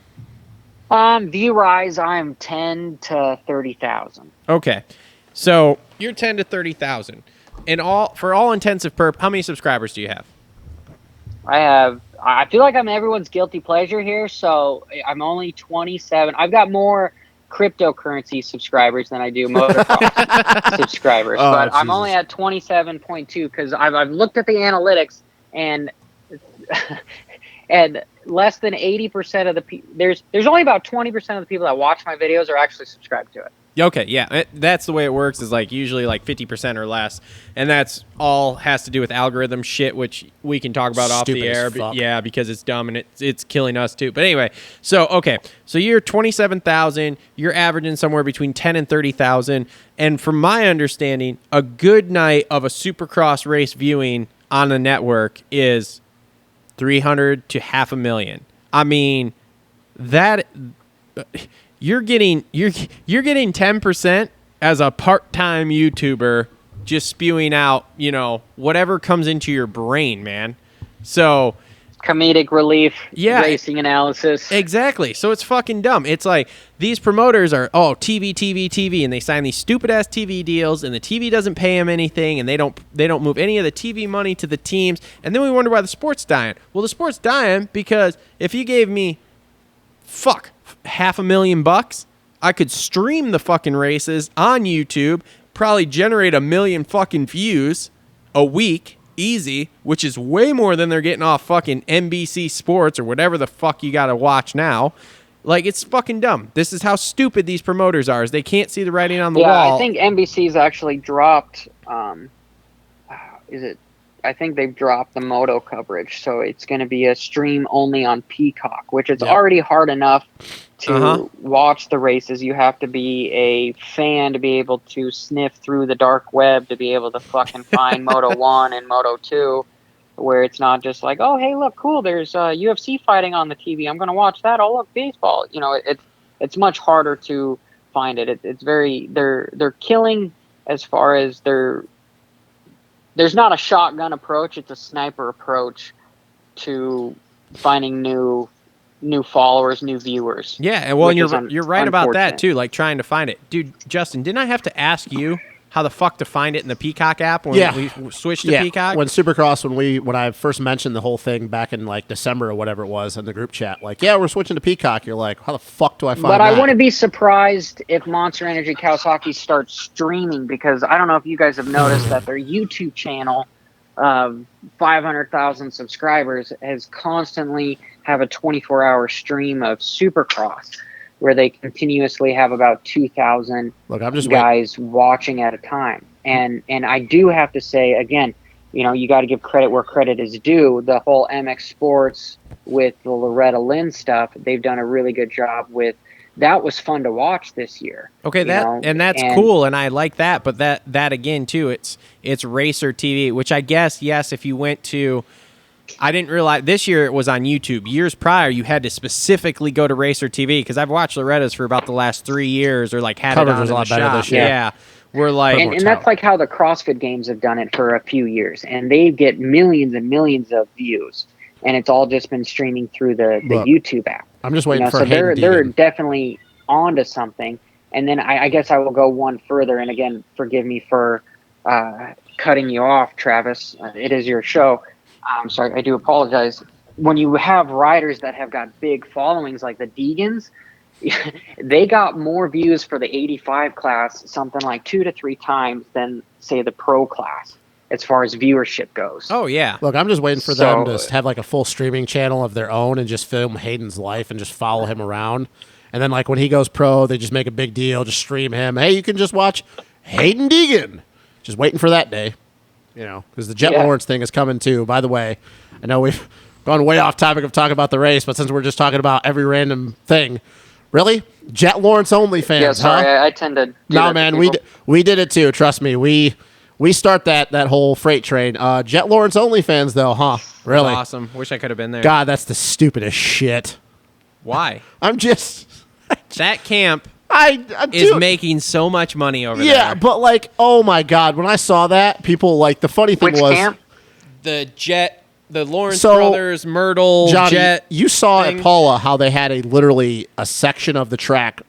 View rise, I'm 10 to 30,000. Okay, so you're 10 to 30,000, and for all intensive purpose, how many subscribers do you have? I feel like I'm everyone's guilty pleasure here, so I'm only 27. I've got more cryptocurrency subscribers than I do motocross subscribers, but Jesus. I'm only at 27.2 because I've looked at the analytics, and and less than 80% of the people, there's only about 20% of the people that watch my videos are actually subscribed to it. Okay, yeah, that's the way it works, is like usually like 50% or less, and that's all has to do with algorithm shit, which we can talk about off the air. But yeah, because it's dumb and it's killing us too. But anyway, so you're 27,000, you're averaging somewhere between 10 and 30,000, and from my understanding, a good night of a Supercross race viewing on the network is 300 to 500,000. I mean, that you're getting 10% as a part-time YouTuber, just spewing out, whatever comes into your brain, man. So comedic relief, yeah, racing analysis. Exactly. So it's fucking dumb. It's like these promoters are, TV, and they sign these stupid-ass TV deals, and the TV doesn't pay them anything, and they don't move any of the TV money to the teams, and then we wonder why the sport's dying. Well, the sport's dying because if you gave me, $500,000, I could stream the fucking races on YouTube, probably generate 1 million fucking views a week, easy, which is way more than they're getting off fucking NBC Sports or whatever the fuck you gotta watch now. Like, it's fucking dumb. This is how stupid these promoters are, is they can't see the writing on the wall. Yeah, I think NBC's actually dropped, I think they've dropped the moto coverage, so it's going to be a stream only on Peacock, which is already hard enough to watch the races. You have to be a fan to be able to sniff through the dark web to be able to fucking find Moto 1 and Moto 2, where it's not just like, oh, hey, look, cool, there's UFC fighting on the TV. I'm going to watch that. Oh, look, baseball. It's much harder to find it. It's very, they're killing as far as there's not a shotgun approach, it's a sniper approach to finding new followers, new viewers. Yeah, and well, you're right about that too, like trying to find it. Dude, Justin, didn't I have to ask you how the fuck to find it in the Peacock app when we switched to Peacock? When Supercross, when I first mentioned the whole thing back in like December or whatever it was in the group chat, like, yeah, we're switching to Peacock. You're like, how the fuck do I find that? But I wouldn't be surprised if Monster Energy Kawasaki starts streaming, because I don't know if you guys have noticed that their YouTube channel, 500,000 subscribers, has constantly have a 24-hour stream of Supercross, where they continuously have about 2,000 guys watching at a time. And I do have to say, again, you got to give credit where credit is due. The whole MX Sports with the Loretta Lynn stuff, they've done a really good job with. That was fun to watch this year. Okay, that's cool, and I like that. But that again too, it's Racer TV, which I guess, yes, if you went to. I didn't realize this year it was on YouTube. Years prior, you had to specifically go to Racer TV, because I've watched Loretta's for about the last 3 years, or like had Coverage it on was in a lot the better shop. this year. Yeah, we're like, and that's like how the CrossFit Games have done it for a few years, and they get millions and millions of views, and it's all just been streaming through the YouTube app. I'm just waiting for so Hayden they're Deegan. definitely onto something. And then I guess I will go one further, and again, forgive me for cutting you off, Travis. It is your show. Sorry, I do apologize. When you have riders that have got big followings like the Deegans, they got more views for the 85 class, something like 2 to 3 times than, say, the pro class, as far as viewership goes. oh yeah, Look, I'm just waiting for them to have like a full streaming channel of their own and just film Hayden's life and just follow him around. And then like when he goes pro, they just make a big deal, just stream him. Hey, you can just watch Hayden Deegan. Just waiting for that day. Because the Jett Lawrence thing is coming too. By the way, I know we've gone way off topic of talking about the race, but since we're just talking about every random thing, really? Jett Lawrence only fans, Yeah, sorry, huh? I tend to do No, that to man, people. we did it too. Trust me, we start that whole freight train. Jett Lawrence only fans though, huh? Really? that's awesome. Wish I could have been there. God, that's the stupidest shit. Why? I'm just That camp is dude, making so much money over there. yeah, but like, oh my God, when I saw that, people like the funny thing Which was camp? The Jett, the Lawrence So, brothers, Myrtle, Johnny, Jett. you saw thing. at Paula how they had literally a section of the track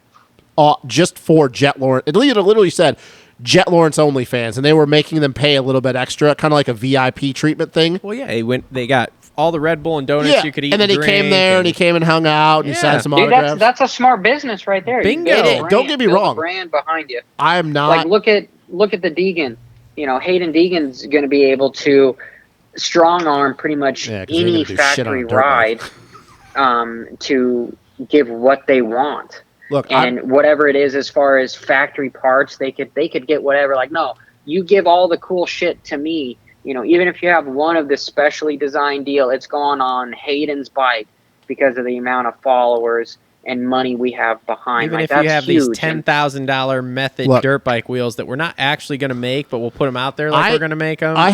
just for Jett Lawrence. It literally said Jett Lawrence only fans, and they were making them pay a little bit extra, kind of like a VIP treatment thing. Well, yeah, they got all the Red Bull and donuts you could eat. And then he came there and he came and hung out and he signed some Dude, autographs. that's a smart business right there. You Bingo. build a It is. brand, Don't get me build a wrong. brand behind you. I am not. Like look at the Deegan. Hayden Deegan's going to be able to strong arm pretty much Yeah, 'cause he ain't any gonna do shit on a factory dirt ride bike. to give what they want. Look, And whatever it is as far as factory parts, they could get whatever. Like, no, you give all the cool shit to me. Even if you have one of the specially designed deal, it's gone on Hayden's bike because of the amount of followers and money we have behind. Even like, if that's you have huge. these $10,000 method Look, dirt bike wheels that we're not actually going to make, but we'll put them out there like we're going to make them. I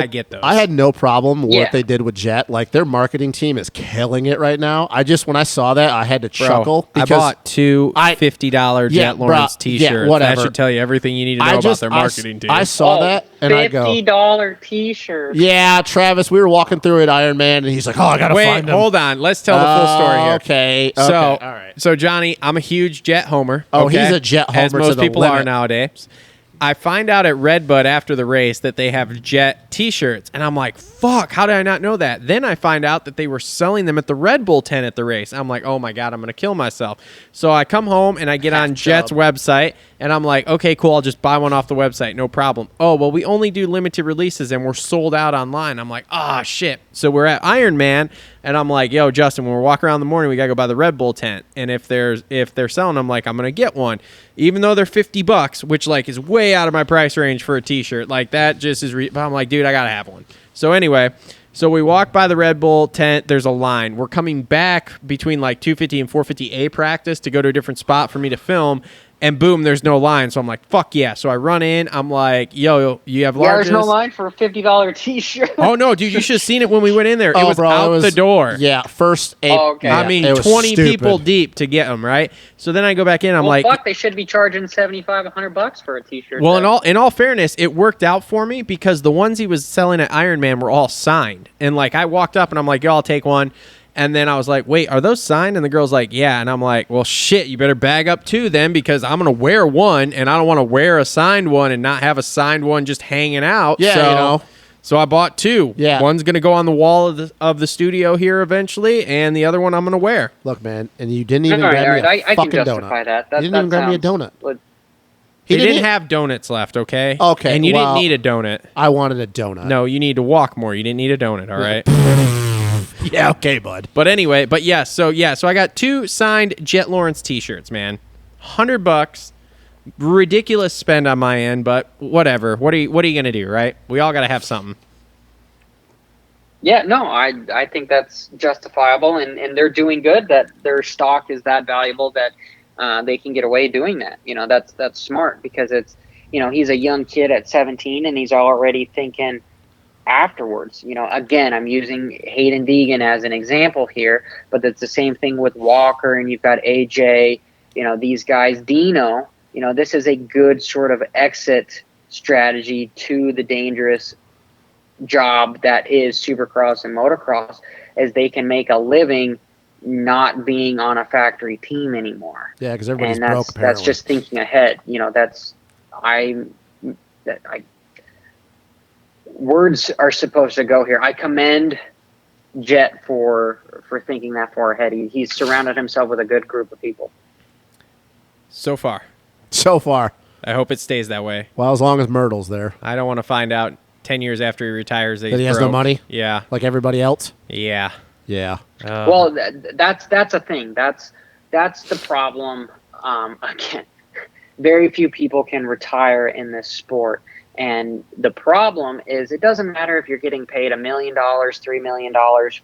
get those. I had no problem with Yeah. what they did with Jett. Like their marketing team is killing it right now. When I saw that, I had to chuckle I because bought two $50 Jett Lawrence t-shirts. whatever. That should tell you everything you need to know about their marketing team. I saw that and I go, $50 T-shirt. yeah, Travis. We were walking through it, Iron Man, and he's like, oh, I gotta Wait, find him. hold on. Let's tell the full story here. Okay. So, all right. so Johnny, I'm a huge Jett homer. Oh, okay? he's a Jett as homer to most the people are limit. nowadays. I find out at Redbud after the race that they have Jett T-shirts, and I'm like, "Fuck! How did I not know that?" Then I find out that they were selling them at the Red Bull tent at the race. I'm like, "Oh my God, I'm gonna kill myself!" So I come home and I get on Jett's website, and I'm like, "Okay, cool. I'll just buy one off the website, no problem." Oh well, we only do limited releases, and we're sold out online. I'm like, "Ah, shit!" So we're at Iron Man, and I'm like, "Yo, Justin, when we're walking around in the morning, we gotta go by the Red Bull tent, and if they're selling them, like, I'm gonna get one, even though they're $50, which like is way out of my price range for a t-shirt. Like that just is but I'm like, dude, I gotta have one. So anyway, so we walk by the Red Bull tent. There's a line. We're coming back between like 250 and 450A practice to go to a different spot for me to film, and boom, there's no line. So I'm like, fuck yeah. So I run in. I'm like, yo, you have Yeah, larges? there's no line for a $50 T-shirt. Oh no, dude, you should have seen it when we went in there. It was out the door. Yeah, first. Okay. I mean, it was 20 stupid. people deep to get them, right? So then I go back in. I'm Well, like, fuck, they should be charging $75, $100 for a T-shirt. well, then. in all fairness, it worked out for me because the ones he was selling at Iron Man were all signed. And like I walked up and I'm like, yo, I'll take one. And then I was like, wait, are those signed? And the girl's like, yeah. And I'm like, well, shit, you better bag up 2 then, because I'm going to wear one, and I don't want to wear a signed one and not have a signed one just hanging out. Yeah, so, So I bought 2. Yeah. One's going to go on the wall of the studio here eventually, and the other one I'm going to wear. Look, man, and you didn't even All right, grab me all a right. I can fucking justify donut. that. You didn't even grab me a donut. They didn't have donuts left, okay? Okay, And you well- didn't need a donut. I wanted a donut. No, you need to walk more. You didn't need a donut, all right? Yeah, okay, bud. But anyway, so I got 2 signed Jett Lawrence t-shirts, man. $100. Ridiculous spend on my end, but whatever. What are you going to do, right? We all got to have something. Yeah, no, I think that's justifiable, and they're doing good. That their stock is that valuable that they can get away doing that. You know, that's smart, because it's, you know, he's a young kid at 17 and he's already thinking afterwards. You know, again, I'm using Hayden Deegan as an example here, but it's the same thing with Walker, and you've got AJ, you know, these guys, Dino. You know, this is a good sort of exit strategy to the dangerous job that is Supercross and Motocross, as they can make a living not being on a factory team anymore. Yeah, because everybody's And broke, apparently. that's just thinking ahead. You know, words are supposed to go here. I commend Jett for thinking that far ahead. He's surrounded himself with a good group of people. So far. So far. I hope it stays that way. Well, as long as Myrtle's there. I don't want to find out 10 years after he retires that He has no money? Yeah. Like everybody else? Yeah. Yeah. Well, that's a thing. That's the problem. Again, very few people can retire in this sport. And the problem is, it doesn't matter if you're getting paid $1 million, $3 million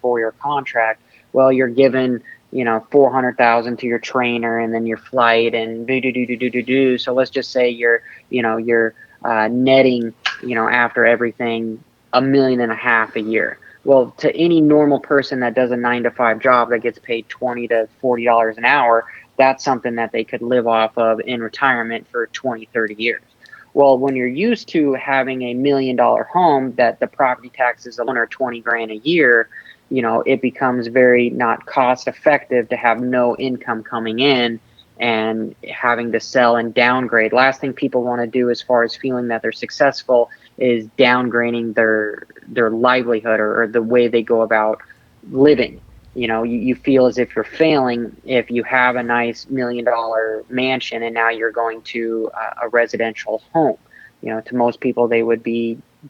for your contract. Well, you're given, you know, $400,000 to your trainer, and then your flight, and do. So let's just say you're netting, you know, after everything, $1.5 million a year. Well, to any normal person that does a 9-to-5 job that gets paid $20 to $40 an hour, that's something that they could live off of in retirement for 20, 30 years. Well, when you're used to having $1 million home that the property tax is $1 or $20,000 a year, you know, it becomes very not cost effective to have no income coming in and having to sell and downgrade. Last thing people want to do, as far as feeling that they're successful, is downgrading their livelihood or the way they go about living. You know, you feel as if you're failing if you have a nice $1 million mansion and now you're going to a residential home. You know, to most people, they would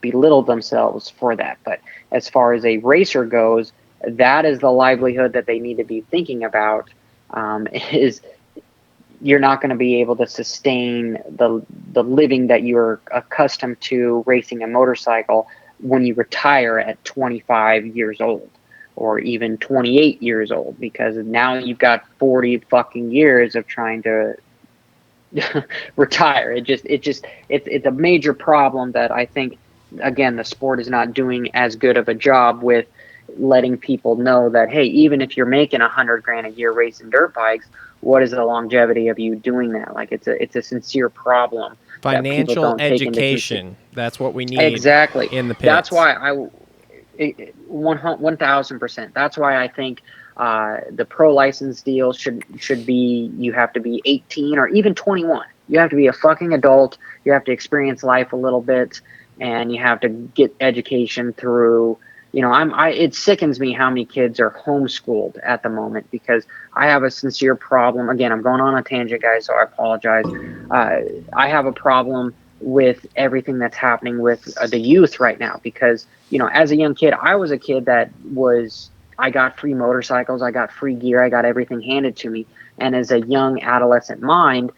belittle themselves for that. But as far as a racer goes, that is the livelihood that they need to be thinking about. Is you're not going to be able to sustain the living that you're accustomed to racing a motorcycle when you retire at 25 years old. Or even 28 years old, because now you've got 40 fucking years of trying to retire. It's a major problem that I think, again, the sport is not doing as good of a job with letting people know that, hey, even if you're making $100,000 a year racing dirt bikes, what is the longevity of you doing that? Like, it's a sincere problem. Financial education. That's what we need. Exactly. In the pits. That's why 1,000%. That's why I think the pro license deal should be, you have to be 18 or even 21. You have to be a fucking adult. You have to experience life a little bit, and you have to get education through. You know, it sickens me how many kids are homeschooled at the moment, because I have a sincere problem. Again, I'm going on a tangent, guys, so I apologize. I have a problem with everything that's happening with the youth right now, because, you know, as a young kid, I was a kid that I got free motorcycles, I got free gear, I got everything handed to me. And as a young adolescent mind,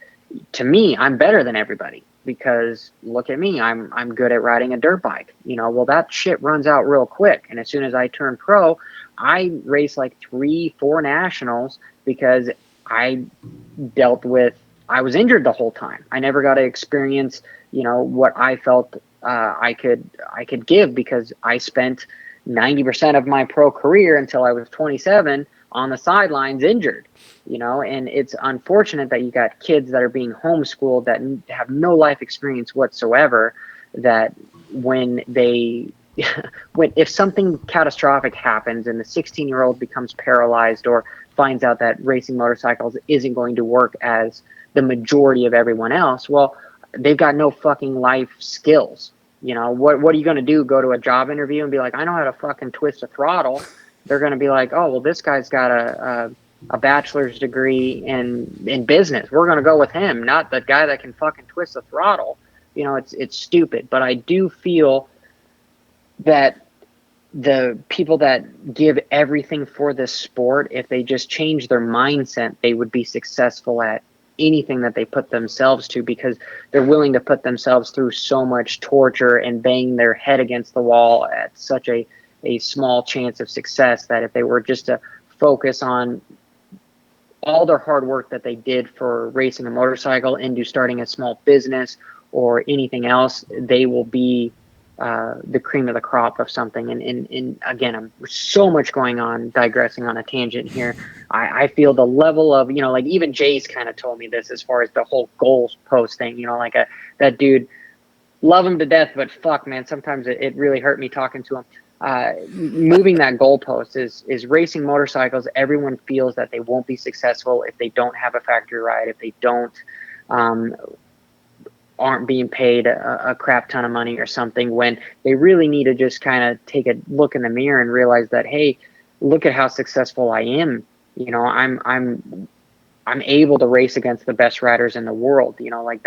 to me, I'm better than everybody, because look at me, I'm good at riding a dirt bike. You know, well, that shit runs out real quick. And as soon as I turn pro, I raced like 3-4 nationals, because I was injured the whole time. I never got to experience, you know, what I felt I could give, because I spent 90% of my pro career until I was 27 on the sidelines injured, you know. And it's unfortunate that you got kids that are being homeschooled that have no life experience whatsoever, that when they if something catastrophic happens and the 16-year-old becomes paralyzed or finds out that racing motorcycles isn't going to work as the majority of everyone else, well, they've got no fucking life skills. You know, what are you going to do? Go to a job interview and be like, I know how to fucking twist a throttle. They're going to be like, oh, well, this guy's got a bachelor's degree in business. We're going to go with him, not the guy that can fucking twist the throttle. You know, it's stupid. But I do feel that the people that give everything for this sport, if they just change their mindset, they would be successful at anything that they put themselves to, because they're willing to put themselves through so much torture and bang their head against the wall at such a small chance of success, that if they were just to focus on all their hard work that they did for racing a motorcycle into starting a small business or anything else, they will be the cream of the crop of something. And again, I'm so much going on, digressing on a tangent here. I feel the level of, you know, like even Jay's kind of told me this as far as the whole goals post thing, you know, like that dude, love him to death, but fuck, man, sometimes it really hurt me talking to him. Moving that goalpost is racing motorcycles. Everyone feels that they won't be successful if they don't have a factory ride, if they don't aren't being paid a crap ton of money or something, when they really need to just kind of take a look in the mirror and realize that, hey, look at how successful I am. You know, I'm able to race against the best riders in the world. You know, like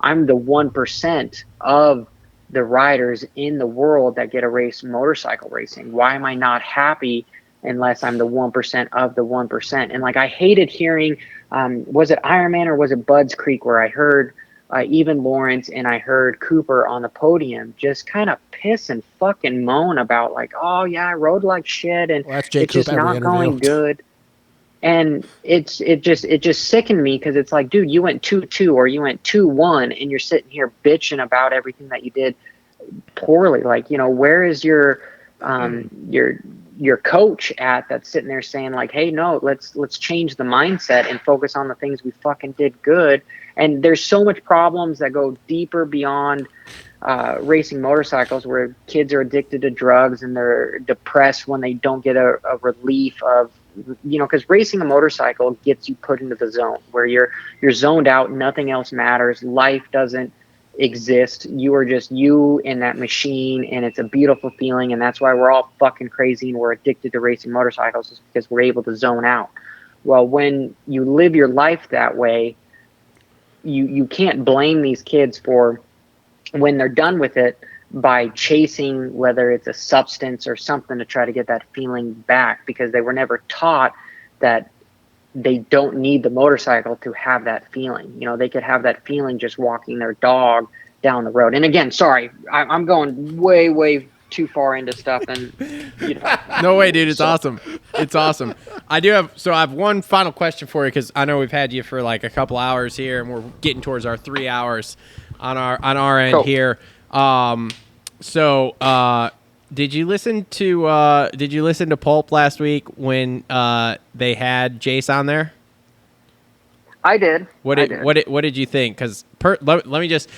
I'm the 1% of the riders in the world that get a race motorcycle racing. Why am I not happy unless I'm the 1% of the 1%? And like, I hated hearing, was it Ironman or was it Budds Creek, where I heard even Lawrence and I heard Cooper on the podium just kind of piss and fucking moan about like, oh yeah, I rode like shit and it's just not going good. And it just sickened me, because it's like, dude, you went 2-2 or you went 2-1 and you're sitting here bitching about everything that you did poorly. Like, you know, where is your coach at that's sitting there saying like, hey, no, let's change the mindset and focus on the things we fucking did good. And there's so much problems that go deeper beyond racing motorcycles, where kids are addicted to drugs and they're depressed when they don't get a relief of, you know, because racing a motorcycle gets you put into the zone where you're zoned out, nothing else matters, life doesn't exist, you are just you in that machine, and it's a beautiful feeling. And that's why we're all fucking crazy and we're addicted to racing motorcycles, is because we're able to zone out. Well, when you live your life that way, you can't blame these kids for, when they're done with it, by chasing whether it's a substance or something to try to get that feeling back, because they were never taught that they don't need the motorcycle to have that feeling. You know, they could have that feeling just walking their dog down the road. And again, sorry, I'm going way too far into stuff, and you know. No way, dude. It's awesome. It's awesome. I have one final question for you, because I know we've had you for like a couple hours here, and we're getting towards our 3 hours on our end here. Did you listen to Pulp last week when they had Jace on there? I did. What did you think? Because let me just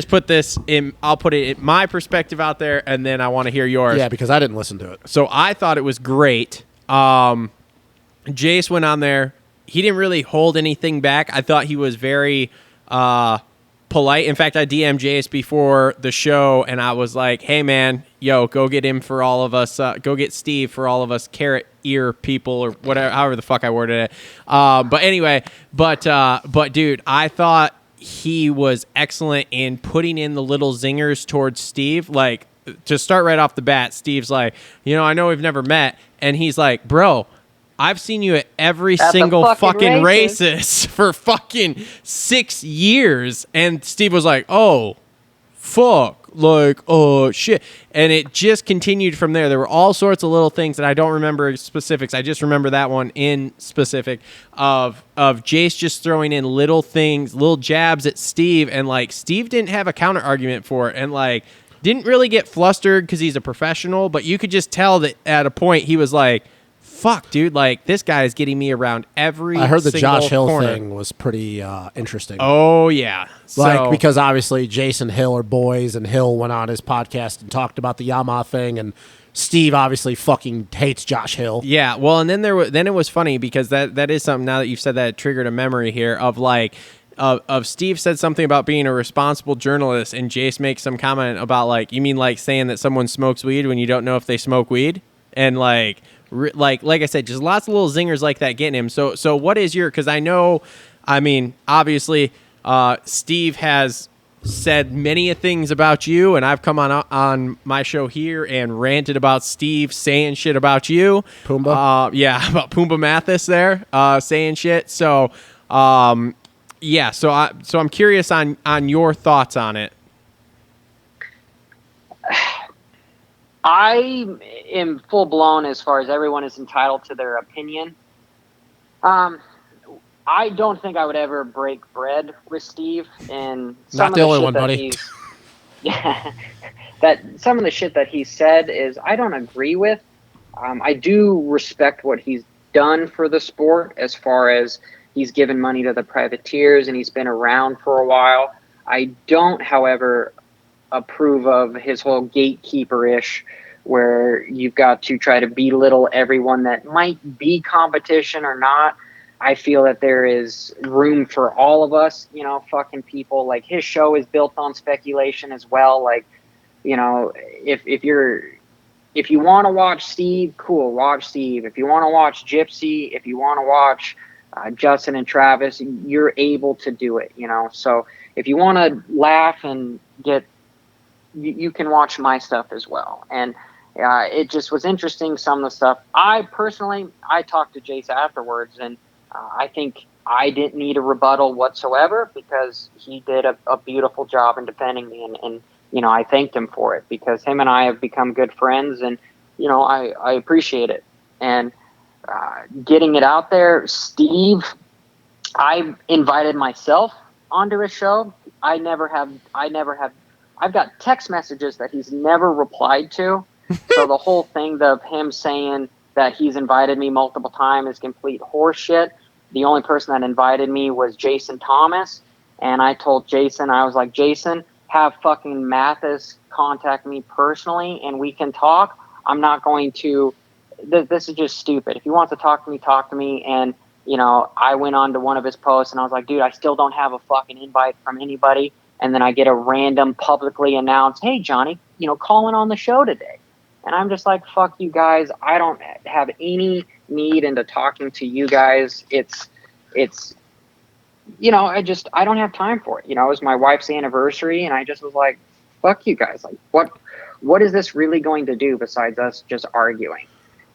put this in. I'll put it in my perspective out there, and then I want to hear yours. Yeah, because I didn't listen to it. So I thought it was great. Jace went on there. He didn't really hold anything back. I thought he was very polite. In fact, I DM'd Jace before the show, and I was like, hey, man, yo, go get him for all of us. Go get Steve for all of us carrot ear people, or whatever, however the fuck I worded it. But anyway, but dude, I thought he was excellent in putting in the little zingers towards Steve. Like, to start right off the bat, Steve's like, you know, I know we've never met. And he's like, bro, I've seen you at every single fucking races for fucking 6 years. And Steve was like, oh, fuck. Like, oh, shit. And it just continued from there. There were all sorts of little things that I don't remember specifics. I just remember that one in specific of Jace just throwing in little things, little jabs at Steve. And, like, Steve didn't have a counter argument for it. And, like, didn't really get flustered because he's a professional. But you could just tell that at a point he was like, fuck, dude, like this guy is getting me around every. I heard the single Josh Hill corner. thing was pretty interesting. Oh yeah, Because obviously Jason Hill are boys, and Hill went on his podcast and talked about the Yamaha thing, and Steve obviously fucking hates Josh Hill. Yeah, well, and then it was funny because that is something, now that you've said that, it triggered a memory here of like of Steve said something about being a responsible journalist, and Jace makes some comment about like, you mean like saying that someone smokes weed when you don't know if they smoke weed, and like I said, just lots of little zingers like that getting him. So what is your? Because I know, I mean, obviously, Steve has said many things about you, and I've come on my show here and ranted about Steve saying shit about you. Pumbaa? Yeah, about Pumbaa Mathis there, saying shit. So, yeah, so I'm curious on your thoughts on it. I am full blown as far as everyone is entitled to their opinion. I don't think I would ever break bread with Steve, and Not the only one, buddy. Yeah, that some of the shit that he said is I don't agree with. I do respect what he's done for the sport, as far as he's given money to the privateers and he's been around for a while. I don't, however, approve of his whole gatekeeper-ish, where you've got to try to belittle everyone that might be competition or not. I feel that there is room for all of us, fucking people. Like, his show is built on speculation as well. Like, if you want to watch Steve, cool, watch Steve. If you want to watch Gypsy, if you want to watch Justin and Travis, you're able to do it, So if you want to laugh and you can watch my stuff as well. And it just was interesting, some of the stuff. I talked to Jace afterwards, and I think I didn't need a rebuttal whatsoever, because he did a beautiful job in defending me, and I thanked him for it, because him and I have become good friends, and I appreciate it. And getting it out there, Steve, I invited myself onto his show. I've got text messages that he's never replied to. So the whole thing of him saying that he's invited me multiple times is complete horseshit. The only person that invited me was Jason Thomas. And I told Jason, I was like, Jason, have fucking Mathis contact me personally and we can talk. I'm not going to, this is just stupid. If you want to talk to me, talk to me. And, I went on to one of his posts and I was like, dude, I still don't have a fucking invite from anybody. And then I get a random publicly announced, hey, Johnny, calling on the show today. And I'm just like, fuck you guys. I don't have any need into talking to you guys. It's I don't have time for it. It was my wife's anniversary, and I just was like, fuck you guys. Like, what is this really going to do besides us just arguing?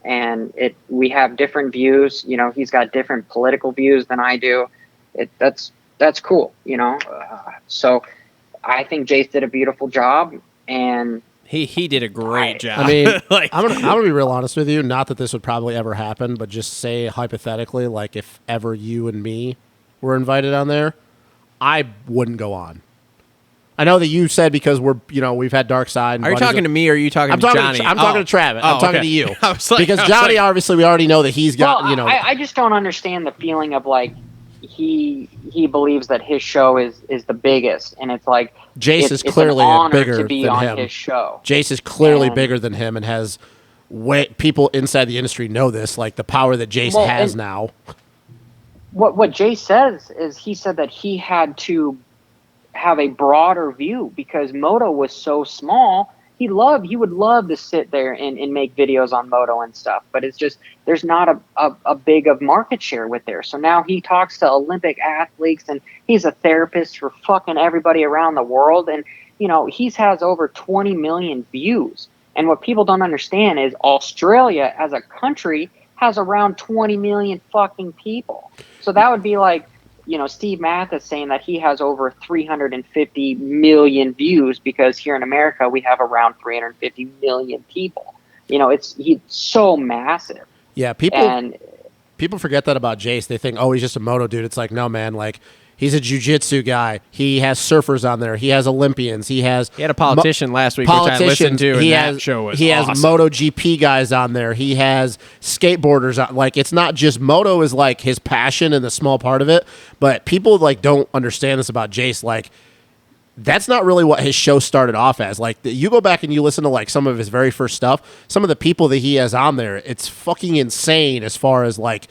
And we have different views. He's got different political views than I do. That's cool. So I think Jace did a beautiful job, and he did a great job. I mean, I'm gonna be real honest with you. Not that this would probably ever happen, but just say hypothetically, like if ever you and me were invited on there, I wouldn't go on. I know that you said because we've had Dark Side. Are you talking to me or are you talking to Johnny? I'm talking to Travis. I'm talking to you. I was like, because Johnny, obviously, we already know that he's got, I just don't understand the feeling of like he believes that his show is the biggest, and it's like Jace is clearly bigger than him. His show. Jace is clearly bigger than him and has people inside the industry know this, like the power that Jace has now. What Jace says is he said that he had to have a broader view because Moto was so small. He would love to sit there and make videos on Moto and stuff, but it's just there's not a big of market share with there. So now he talks to Olympic athletes and he's a therapist for fucking everybody around the world. And, he has over 20 million views. And what people don't understand is Australia as a country has around 20 million fucking people. So that would be like, Steve Mathis saying that he has over 350 million views because here in America we have around 350 million people. He's so massive. Yeah, people forget that about Jace. They think, oh, he's just a moto dude. It's like, no, man, like He's a jiu-jitsu guy. He has surfers on there. He has Olympians. He had a politician last week, which I listened to, and that show was He awesome. has MotoGP guys on there. He has skateboarders on. Like, it's not just moto is like his passion and the small part of it, but people like don't understand this about Jace. Like, that's not really what his show started off as. Like, you go back and you listen to like some of his very first stuff, some of the people that he has on there, it's fucking insane as far as like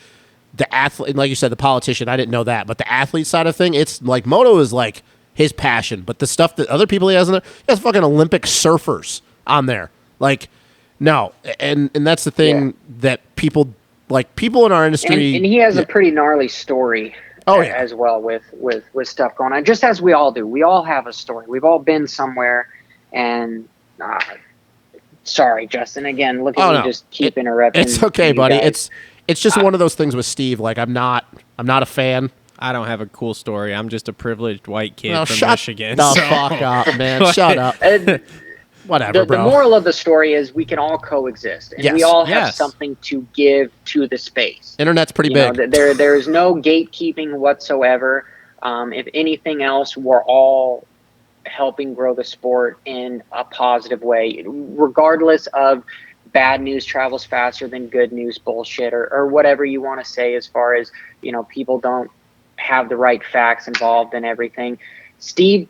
the athlete, like you said, the politician. I didn't know that, but the athlete side of thing, it's like moto is like his passion. But the stuff that other people he has on there, he has fucking Olympic surfers on there. Like, no, and that's the thing that people in our industry, and he has a pretty gnarly story. Oh, yeah. As well with stuff going on, just as we all do. We all have a story. We've all been somewhere, and sorry, Justin. Again, look at me just keep interrupting. It's okay, buddy. Guys. It's just one of those things with Steve. Like, I'm not a fan. I don't have a cool story. I'm just a privileged white kid from shut Michigan. the fuck up, man. Shut up. Whatever, the bro. moral of the story is we can all coexist, and we all have something to give to the space. Internet's pretty big. There's no gatekeeping whatsoever. If anything else, we're all helping grow the sport in a positive way, regardless of bad news travels faster than good news bullshit or whatever you want to say as far as, people don't have the right facts involved and everything. Steve,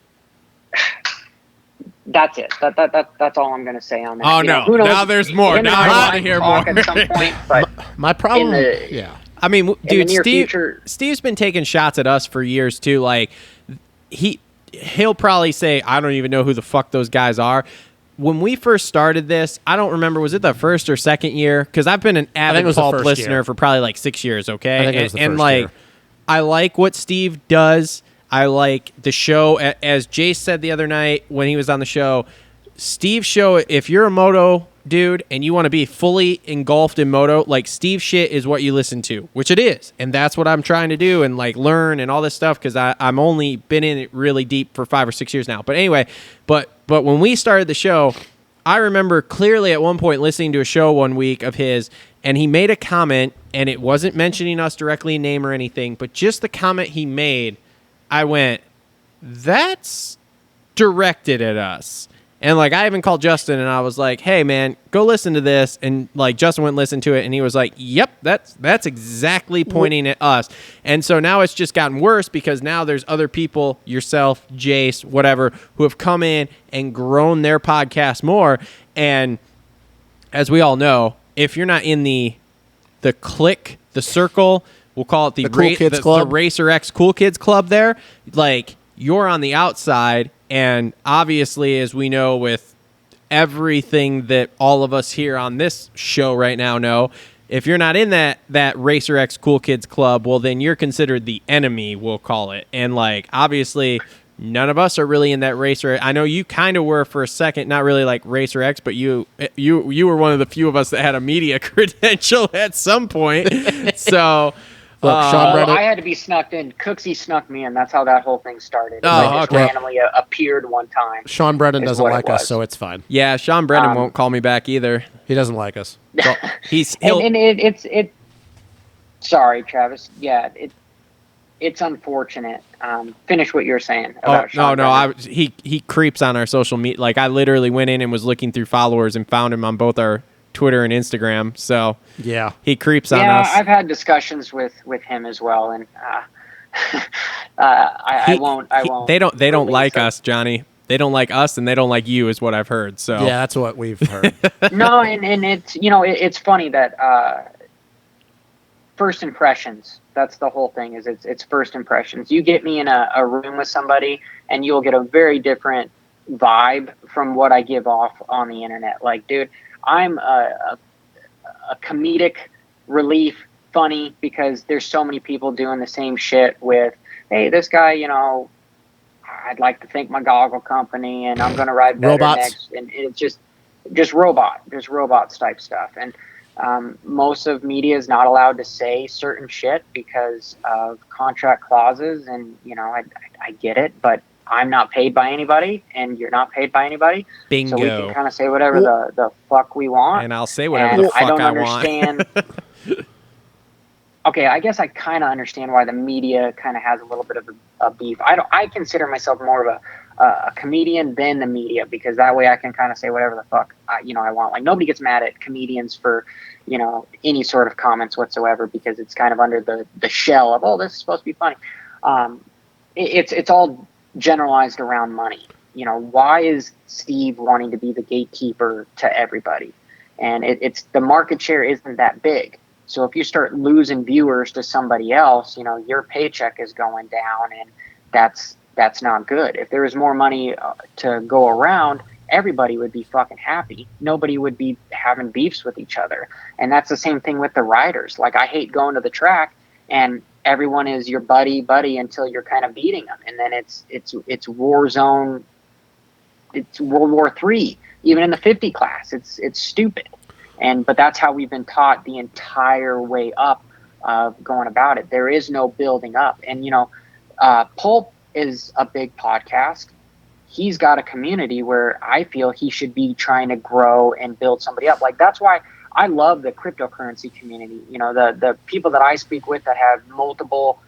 that's it. That's all I'm going to say on that. Oh, no. Who knows? Now there's more. Now I want to hear more. At some point, but my problem, I mean, dude, future, Steve's been taking shots at us for years, too. Like, he'll probably say, I don't even know who the fuck those guys are. When we first started this, I don't remember, was it the first or second year? Because I've been an avid Pulp listener for probably like 6 years, okay? I think it was the first year. I like what Steve does. I like the show. As Jace said the other night when he was on the show, Steve's show, if you're a moto dude and you want to be fully engulfed in moto, like Steve's shit is what you listen to, which it is. And that's what I'm trying to do and like learn and all this stuff because I'm only been in it really deep for 5 or 6 years now. But anyway, but when we started the show, I remember clearly at one point listening to a show one week of his, and he made a comment, and it wasn't mentioning us directly in name or anything, but just the comment he made, I went, that's directed at us. And like I even called Justin and I was like, hey man, go listen to this. And like Justin went and listened to it and he was like, yep, that's exactly pointing at us. And so now it's just gotten worse because now there's other people, yourself, Jace, whatever, who have come in and grown their podcast more. And as we all know, if you're not in the clique, the circle, we'll call it the Cool Kids Club, the Racer X Cool Kids Club there, like you're on the outside. And obviously, as we know with everything that all of us here on this show right now know, if you're not in that Racer X Cool Kids Club, well, then you're considered the enemy, we'll call it. And, like, obviously, none of us are really in that Racer. I know you kind of were for a second, not really like Racer X, but you were one of the few of us that had a media credential at some point. So... Look, Sean Brennan, I had to be snuck in. Cooksey snuck me in. That's how that whole thing started. Oh, I just okay. randomly appeared one time. Sean Brennan doesn't like us, so it's fine. Yeah, Sean Brennan won't call me back either. He doesn't like us. So it's sorry, Travis. Yeah, it's unfortunate. Finish what you're saying about Sean Brennan. He creeps on our social media. Like I literally went in and was looking through followers and found him on both our Twitter and Instagram. So yeah, he creeps on us. Yeah, I've had discussions with him as well, and I won't. They don't like us, Johnny. They don't like us, and they don't like you, is what I've heard. So yeah, that's what we've heard. No, and it's it's funny that first impressions. That's the whole thing. Is it's first impressions. You get me in a room with somebody, and you'll get a very different vibe from what I give off on the internet. Like, dude, I'm a comedic relief, funny, because there's so many people doing the same shit with, hey, this guy, I'd like to thank my goggle company and I'm going to ride better robots next. And it's just robots type stuff. And most of media is not allowed to say certain shit because of contract clauses. And, I get it, but I'm not paid by anybody, and you're not paid by anybody. Bingo. So we can kind of say whatever the fuck we want. And I'll say whatever the fuck I want. okay, I guess I kind of understand why the media kind of has a little bit of a beef. I consider myself more of a comedian than the media, because that way I can kind of say whatever the fuck I want. Like, nobody gets mad at comedians for any sort of comments whatsoever, because it's kind of under the shell of, oh, this is supposed to be funny. It's all generalized around money. Why is Steve wanting to be the gatekeeper to everybody? And it's the market share isn't that big. So if you start losing viewers to somebody else, your paycheck is going down, and that's not good. If there was more money to go around, everybody would be fucking happy. Nobody would be having beefs with each other. And that's the same thing with the riders. Like, I hate going to the track and everyone is your buddy until you're kind of beating them, and then it's war zone. It's World War III, even in the 50 class. It's stupid. But that's how we've been taught the entire way up of going about it. There is no building up. And, Pulp is a big podcast. He's got a community where I feel he should be trying to grow and build somebody up. Like, that's why I love the cryptocurrency community. The people that I speak with that have multiple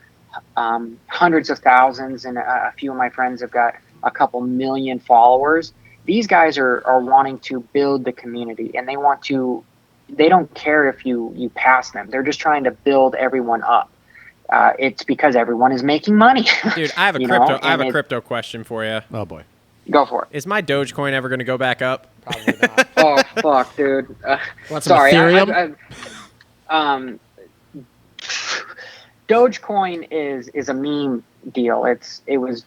hundreds of thousands, and a few of my friends have got a couple million followers. These guys are wanting to build the community, and they don't care if you pass them. They're just trying to build everyone up. It's because everyone is making money. Dude, I have a crypto question for you. Oh boy. Go for it. Is my Dogecoin ever going to go back up? Probably not. Oh, fuck, dude. Want some Ethereum? Dogecoin is a meme deal. It was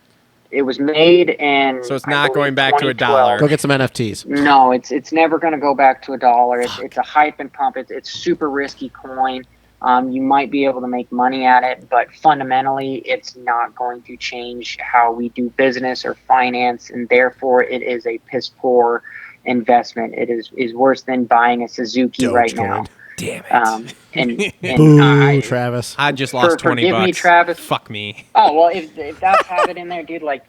made, and so it's not going back to $1. Go get some NFTs. No, it's never going to go back to $1. It's a hype and pump. It's super risky coin. You might be able to make money at it, but fundamentally, it's not going to change how we do business or finance, and therefore, it is a piss poor investment. It is worse than buying a Suzuki right now. Damn it! Boo, Travis. I just lost $20. Forgive me, Travis. Fuck me. Oh well, if that's have it in there, dude. Like,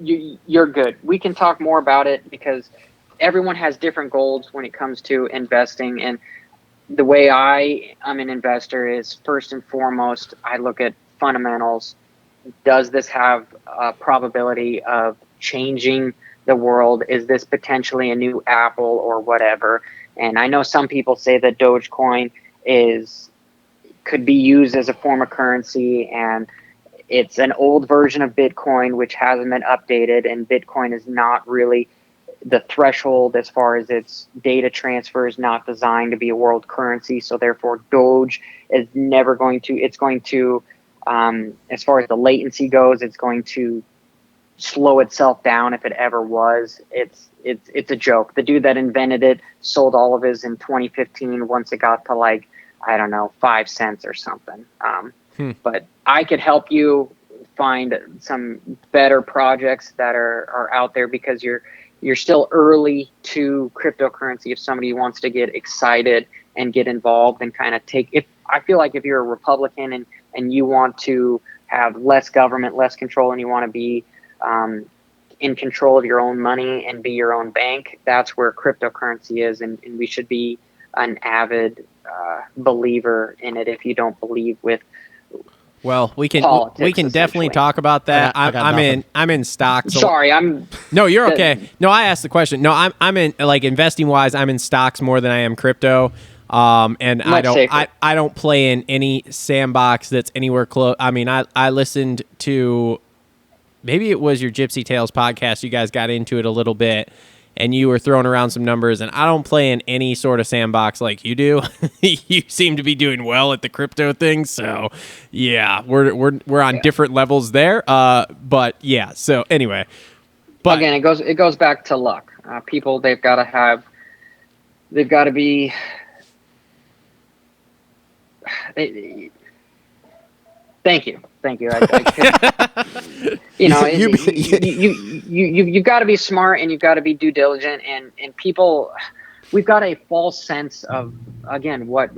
you're good. We can talk more about it, because everyone has different goals when it comes to investing. And the way I'm an investor is, first and foremost, I look at fundamentals. Does this have a probability of changing the world? Is this potentially a new Apple or whatever? And I know some people say that Dogecoin could be used as a form of currency, and it's an old version of Bitcoin, which hasn't been updated, and Bitcoin is not really the threshold as far as its data transfer is not designed to be a world currency. So therefore, Doge is never going to, as far as the latency goes, it's going to slow itself down if it ever was. It's a joke. The dude that invented it sold all of his in 2015 once it got to, like, I don't know, 5 cents or something. But I could help you find some better projects that are out there, because you're still early to cryptocurrency. If somebody wants to get excited and get involved and kind of I feel like if you're a Republican and you want to have less government, less control, and you want to be in control of your own money and be your own bank, that's where cryptocurrency is, and we should be an avid believer in it. If you don't believe with we can politics, definitely talk about that. I got nothing. I'm in stocks. Sorry, No, you're okay. No, I asked the question. No, I'm in, like, investing wise, I'm in stocks more than I am crypto. And I don't play in any sandbox that's anywhere close. I mean, I listened to, maybe it was your Gypsy Tales podcast. You guys got into it a little bit, and you were throwing around some numbers, and I don't play in any sort of sandbox like you do. You seem to be doing well at the crypto thing, so yeah, we're on different levels there. But yeah, so anyway, but again, it goes back to luck. People, they've got to be. Thank you. You've got to be smart, and you've got to be due diligent, and people, we've got a false sense of, again, what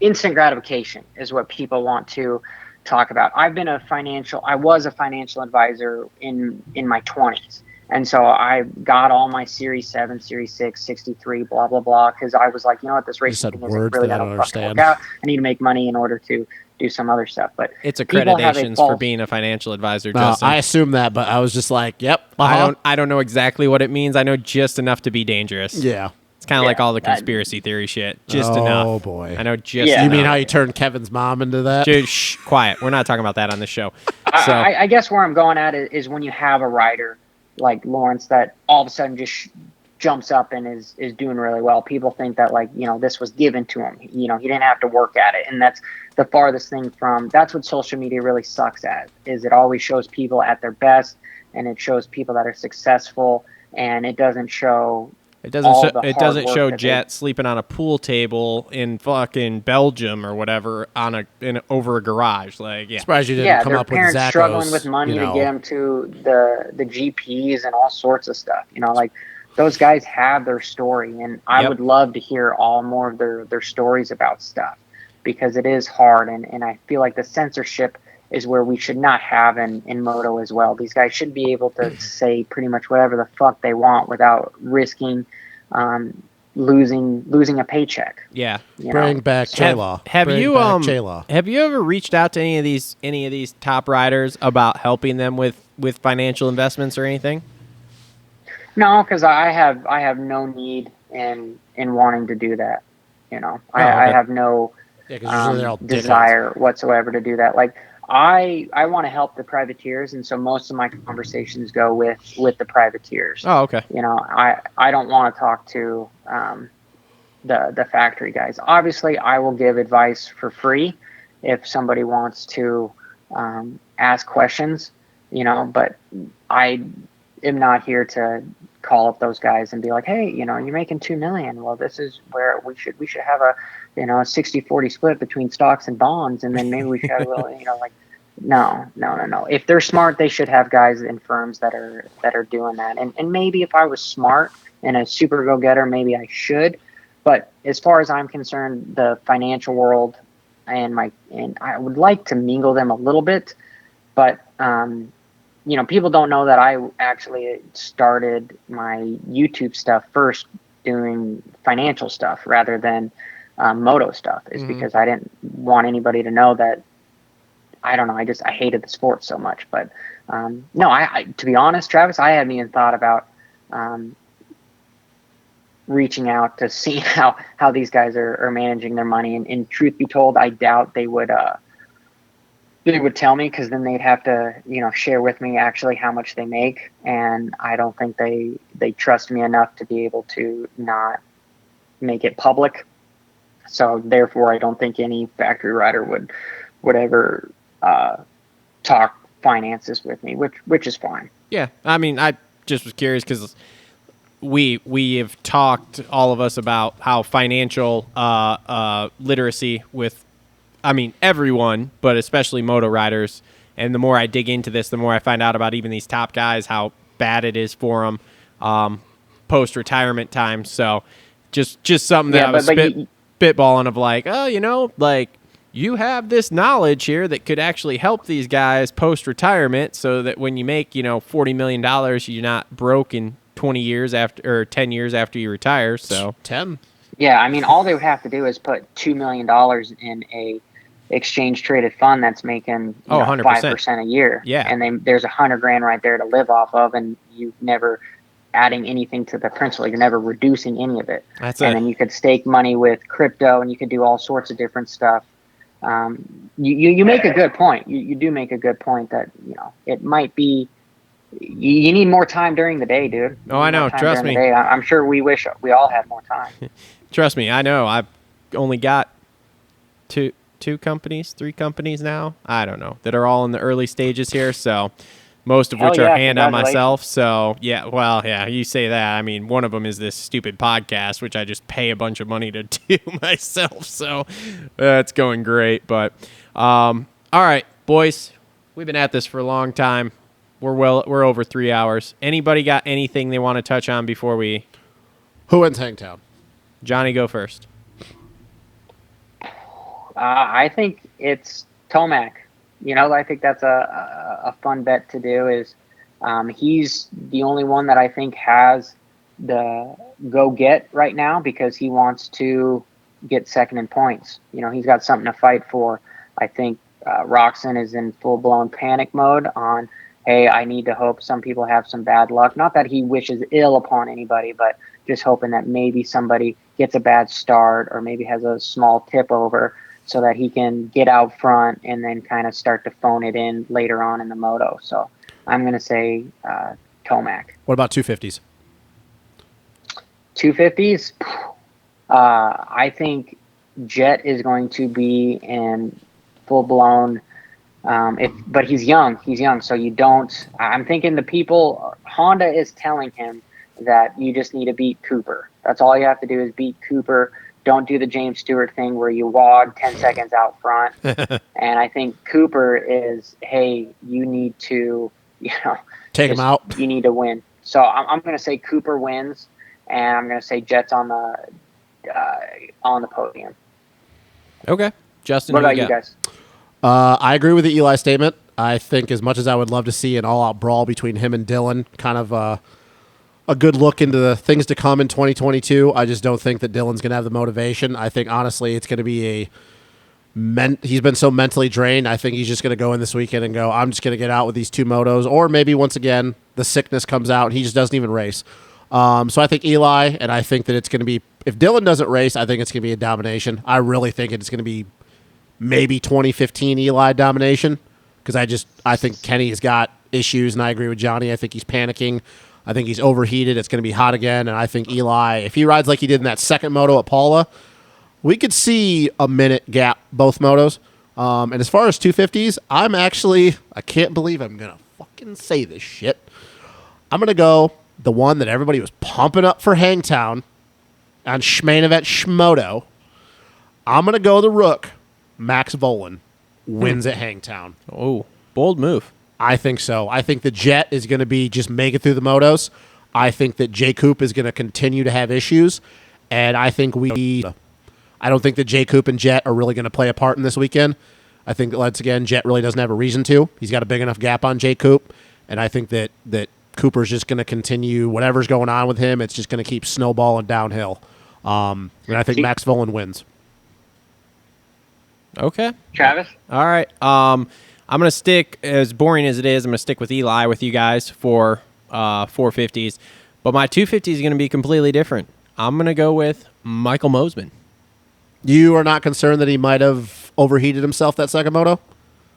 instant gratification is what people want to talk about. I was a financial advisor in my 20s, And so I got all my Series 7, Series 6, 63, blah, blah, blah, because I was like, you know what, this racing said thing isn't words really that I going don't to fucking work understand. out. I need to make money in order to do some other stuff. But It's people have a accreditations for false- being a financial advisor, Justin. I assume that, but I was just like, yep. I don't know exactly what it means. I know just enough to be dangerous. Yeah. It's kind of Yeah, like all the conspiracy theory shit. Just Oh, enough. boy. I know just Yeah. You mean enough. how you turned Kevin's mom into that? Dude, shh, quiet. We're not talking about that on the show. So I guess where I'm going at is when you have a rider like Lawrence that all of a sudden just jumps up and is doing really well. People think that, like, you know, this was given to him. You know, he didn't have to work at it. And that's the farthest thing from, that's what social media really sucks at, is it always shows people at their best, and it shows people that are successful, and it doesn't show it doesn't all show, the it hard doesn't work show that Jett sleeping on a pool table in fucking Belgium or whatever over a garage. Like, yeah. Surprised you didn't yeah, come their up with parents Zacho's, struggling with money you to know. get them to the GPs and all sorts of stuff. You know, like, those guys have their story, and I Yep. would love to hear all more of their stories about stuff, because it is hard, and I feel like the censorship is where we should not have in moto as well. These guys should be able to say pretty much whatever the fuck they want without risking losing a paycheck. Yeah. You Bring know? back J-Law. Have Bring you back J-Law. have you ever reached out to any of these top riders about helping them with financial investments or anything? No, because I have no need in wanting to do that. You know, okay. I have no Yeah, because usually they're all desire whatsoever to do that. Like, I want to help the privateers, and so most of my conversations go with the privateers. Oh, okay. You know, I don't want to talk to the factory guys. Obviously, I will give advice for free if somebody wants to ask questions. You know, but I am not here to call up those guys and be like, hey, you know, you're making $2 million. Well, this is where we should have a, you know, a 60-40 split between stocks and bonds, and then maybe we should have a little, you know, like, no. If they're smart, they should have guys in firms that are doing that. And maybe if I was smart and a super go-getter, maybe I should. But as far as I'm concerned, the financial world and I would like to mingle them a little bit, but you know, people don't know that I actually started my YouTube stuff first doing financial stuff rather than moto stuff, is because I didn't want anybody to know that, I don't know, I hated the sport so much. But no, I to be honest, Travis, I hadn't even thought about reaching out to see how these guys are managing their money. And truth be told, I doubt they would tell me, because then they'd have to, you know, share with me actually how much they make, and I don't think they trust me enough to be able to not make it public. So therefore, I don't think any factory rider would ever talk finances with me, which is fine. Yeah. I mean, I just was curious because we have talked, all of us, about how financial literacy with, I mean, everyone, but especially moto riders. And the more I dig into this, the more I find out about even these top guys, how bad it is for them post-retirement time. So just something that I was spitballing of, like, oh, you know, like, you have this knowledge here that could actually help these guys post-retirement, so that when you make, you know, $40 million, you're not broke in 20 years after, or 10 years after you retire. So 10. Yeah, I mean, all they would have to do is put $2 million in a exchange traded fund that's making 100%. 5% a year. Yeah. And there's $100,000 right there to live off of, and you never adding anything to the principal. You're never reducing any of it. That's and it. then you could stake money with crypto, and you could do all sorts of different stuff. You make a good point. You do make a good point that, you know, it might be, you need more time during the day, dude. Oh, I know. Trust me. I'm sure we wish we all had more time. Trust me, I know. I've only got three companies now, I don't know, that are all in the early stages here, so most of which are hand on myself. So yeah, well, yeah, you say that. I mean, one of them is this stupid podcast, which I just pay a bunch of money to do myself, so that's going great. But all right, boys, we've been at this for a long time. We're over 3 hours. Anybody got anything they want to touch on before we? Who wins Hangtown? Johnny, go first. I think it's Tomac. You know, I think that's a fun bet to do, is He's the only one that I think has the go-get right now because he wants to get second in points. You know, he's got something to fight for. I think Roczen is in full-blown panic mode on, hey, I need to hope some people have some bad luck. Not that he wishes ill upon anybody, but just hoping that maybe somebody gets a bad start or maybe has a small tip over so that he can get out front and then kind of start to phone it in later on in the moto. So I'm going to say Tomac. What about 250s? 250s? I think Jett is going to be in full-blown but he's young. So you don't. I'm thinking the people. Honda is telling him that you just need to beat Cooper. That's all you have to do is beat Cooper. Don't do the James Stewart thing where you wog 10 seconds out front. And I think Cooper is, hey, you need to, take him out. You need to win. So I'm going to say Cooper wins, and I'm going to say Jett's on the podium. Okay, Justin. What about you guys? I agree with the Eli statement. I think as much as I would love to see an all-out brawl between him and Dylan, kind of a good look into the things to come in 2022, I just don't think that Dylan's going to have the motivation. I think, honestly, it's going to be he's been so mentally drained. I think he's just going to go in this weekend and go, I'm just going to get out with these two motos. Or maybe, once again, the sickness comes out and he just doesn't even race. So I think Eli, and I think that it's going to be, if Dylan doesn't race, I think it's going to be a domination. I really think it's going to be maybe 2015 Eli domination, because I think Kenny's got issues, and I agree with Johnny. I think he's panicking. I think he's overheated. It's going to be hot again, and I think Eli, if he rides like he did in that second moto at Paula, we could see a minute gap both motos. And as far as 250s, I can't believe I'm going to fucking say this shit. I'm going to go the one that everybody was pumping up for Hangtown on Shmainovet Schmoto. I'm going to go the Rook. Max Volan wins at Hangtown. Oh, bold move. I think so. I think the Jett is going to be just make it through the motos. I think that J. Coop is going to continue to have issues. And I think I don't think that J. Coop and Jett are really going to play a part in this weekend. I think, once again, Jett really doesn't have a reason to. He's got a big enough gap on J. Coop. And I think that Cooper's just going to continue whatever's going on with him. It's just going to keep snowballing downhill. And I think Max Volan wins. Okay. Travis? All right. I'm going to stick, as boring as it is, I'm going to stick with Eli with you guys for 450s. But my 250s is going to be completely different. I'm going to go with Michael Mosman. You are not concerned that he might have overheated himself that second moto?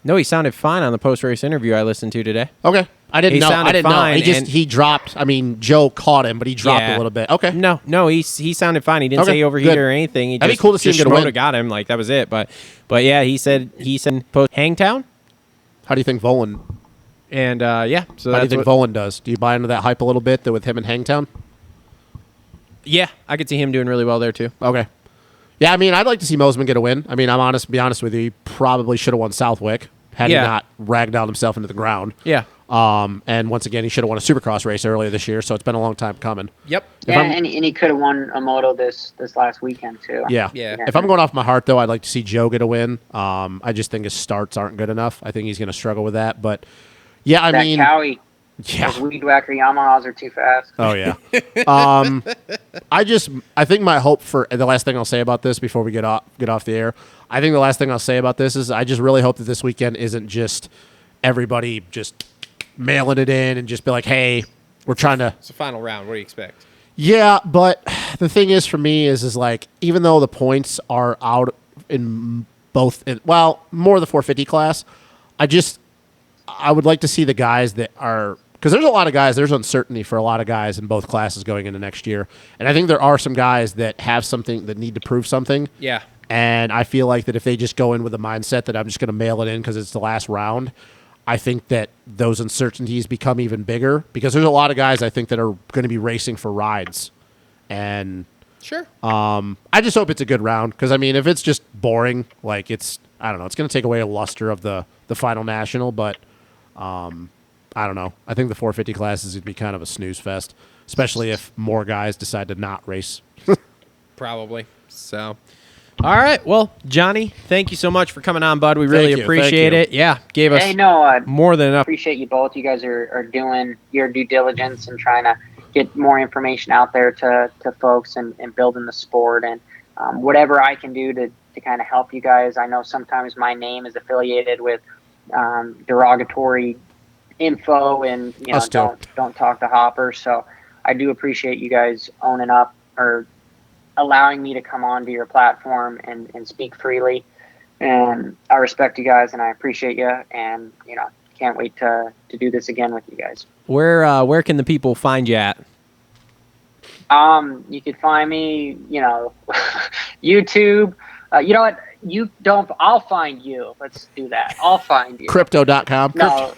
No, he sounded fine on the post-race interview I listened to today. Okay. I didn't know. Fine, He dropped. I mean, Joe caught him, but he dropped a little bit. Okay. No, he sounded fine. He didn't say he overheated or anything. He That'd be cool to see him get a win. Got him. Like, that was it. But yeah, he said post Hangtown. How do you think Volan? And yeah, so how do you that's think Volan does? Do you buy into that hype a little bit with him in Hangtown? Yeah, I could see him doing really well there too. Okay. Yeah, I mean, I'd like to see Mosman get a win. I mean, be honest with you, he probably should have won Southwick had he not ragdolled himself into the ground. Yeah. And once again, he should have won a Supercross race earlier this year, so it's been a long time coming. Yep. And he could have won a moto this last weekend too. Yeah. If I'm going off my heart, though, I'd like to see Joe get a win. I just think his starts aren't good enough. I think he's going to struggle with that. But yeah, I mean, Cowie. Those weed whacker Yamahas are too fast. Oh yeah. I think my hope for the last thing I'll say about this before we get off the air. I think the last thing I'll say about this is I just really hope that this weekend isn't just everybody just mailing it in and just be like, hey, we're trying to. It's the final round. What do you expect? Yeah, but the thing is for me is like, even though the points are out in both, more the 450 class, I would like to see the guys that are, because there's a lot of guys, there's uncertainty for a lot of guys in both classes going into next year. And I think there are some guys that have something that need to prove something. Yeah. And I feel like that if they just go in with a mindset that I'm just going to mail it in because it's the last round, I think that those uncertainties become even bigger because there's a lot of guys I think that are going to be racing for rides. And sure. I just hope it's a good round because, I mean, if it's just boring, like I don't know, it's going to take away a luster of the final national, but I don't know. I think the 450 class is going to be kind of a snooze fest, especially if more guys decide to not race. Probably. So, All right. Well, Johnny, thank you so much for coming on, bud. We really Thank you. appreciate Thank it. Yeah, gave us Hey, no, I more than enough. appreciate you both. You guys are doing your due diligence and trying to get more information out there to folks and building the sport. And whatever I can do to kind of help you guys. I know sometimes my name is affiliated with derogatory info and, you know, Us too. don't talk to Hopper. So I do appreciate you guys owning up or allowing me to come onto your platform and speak freely. And I respect you guys and I appreciate you. And, you know, can't wait to do this again with you guys. Where can the people find you at? You could find me, you know, YouTube. You know what? I'll find you. Let's do that. I'll find you. Crypto.com. No.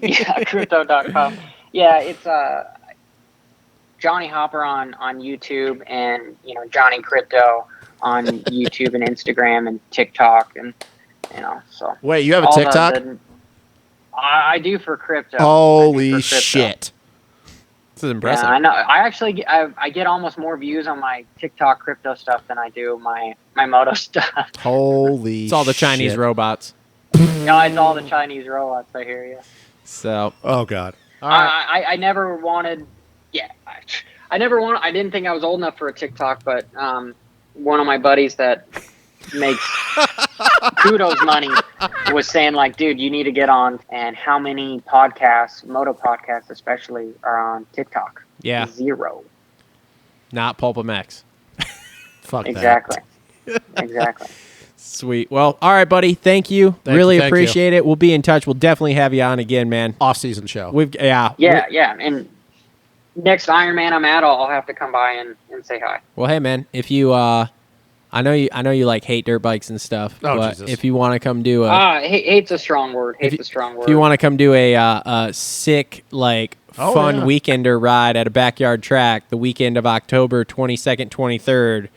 Yeah, crypto.com. Yeah, it's Johnny Hopper on YouTube and, you know, Johnny Crypto on YouTube and Instagram and TikTok and, you know, so. Wait, you have a all TikTok? I do for crypto. Holy I do for crypto. shit. This is impressive. Yeah, I know. I actually I get almost more views on my TikTok crypto stuff than I do my moto stuff. Holy It's all the Chinese shit. robots. No, it's all the Chinese robots. I hear you. So, Oh, God. All right. I never wanted. Yeah, I never wanted. I didn't think I was old enough for a TikTok, but one of my buddies that makes kudos money was saying like, dude, you need to get on. And how many podcasts, moto podcasts especially, are on TikTok? yeah, 0. not Pulpamex. Fuck Exactly. Exactly. Sweet. Well, all right, buddy. Thank you. Thank Really you, thank appreciate it. We'll be in touch. We'll definitely have you on again, man. that. Off-season show. Yeah, and next Ironman I'm at, I'll have to come by and say hi. Well, hey, man. If you, I know you like hate dirt bikes and stuff. Oh, but Jesus. if you want to come do a, Hate's a strong word. Hate's a strong word. if you want to come do a sick fun yeah. weekender ride at a backyard track, the weekend of October 22nd, 23rd,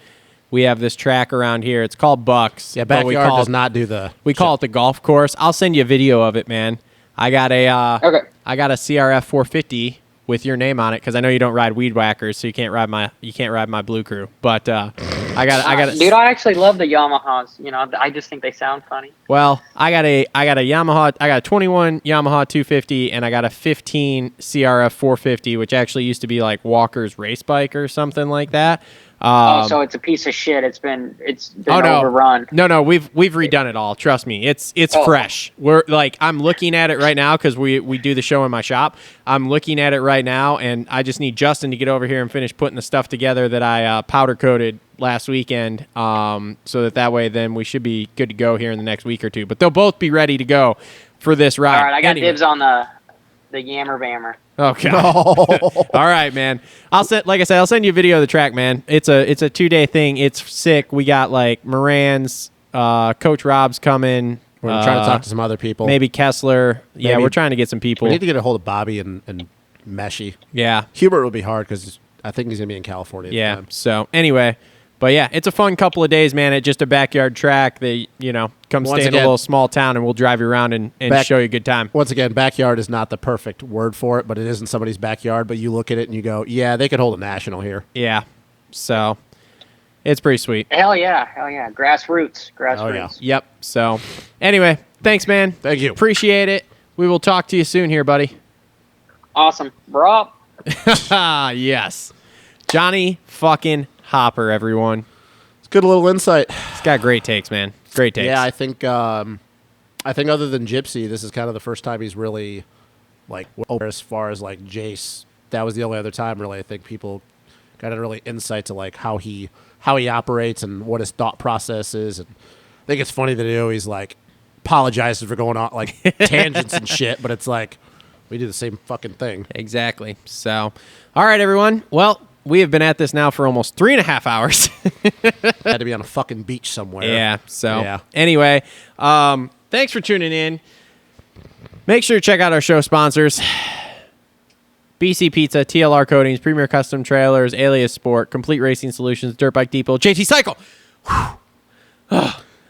we have this track around here. It's called Bucks. Yeah, but we backyard call does it- not do the... We call it the golf course. I'll send you a video of it, man. I got a Okay. I got a CRF 450 with your name on it because I know you don't ride weed whackers, so you can't ride my Blue Crew. But I got Dude, I actually love the Yamahas. You know, I just think they sound funny. well, I got a Yamaha. I got a 21 Yamaha 250 and I got a 15 CRF 450, which actually used to be like Walker's race bike or something like that. So it's a piece of shit. It's been overrun. No, we've redone it all. Trust me, it's fresh. We're like I'm looking at it right now because we do the show in my shop. I'm looking at it right now, and I just need Justin to get over here and finish putting the stuff together that I powder coated last weekend. So that way, then we should be good to go here in the next week or two. But they'll both be ready to go for this ride. All right, I got Anyway. dibs on the Yammer Bammer. Okay. All right, man. I'll send you a video of the track, man. It's a 2-day thing. It's sick. We got like Moranz, Coach Rob's coming. We're trying to talk to some other people. Maybe Kessler. Yeah, Maybe- we're trying to get some people. We need to get a hold of Bobby and Meshy. Yeah. Hubert will be hard because I think he's going to be in California at the Yeah. time. So anyway, but yeah, it's a fun couple of days, man. At just a backyard track. They, come Once stay in a again- little small town and we'll drive you around and show you a good time. Once again, backyard is not the perfect word for it, but it isn't somebody's backyard. But you look at it and you go, yeah, they could hold a national here. Yeah. So it's pretty sweet. Hell yeah. Grassroots. Oh, yeah. Yep. So anyway, thanks, man. Thank you. Appreciate it. We will talk to you soon here, buddy. Awesome. Bro. Yes. Johnny fucking Hopper, everyone. It's good little insight. He's got great takes, man. Great takes. Yeah, I think other than Gypsy, this is kind of the first time he's really like open as far as like Jace. That was the only other time really I think people got a really insight to like how he operates and what his thought process is. And I think it's funny that he always like apologizes for going on like tangents and shit, but it's like we do the same fucking thing. Exactly. So, all right, everyone. Well, we have been at this now for almost 3.5 hours. Had to be on a fucking beach somewhere. Yeah. So Yeah. anyway, thanks for tuning in. Make sure to check out our show sponsors. BC.Pizza, TLR Coatings, Premier Custom Trailers, Alias Sport, Complete Racing Solutions, Dirt Bike Depot, JT Cycle.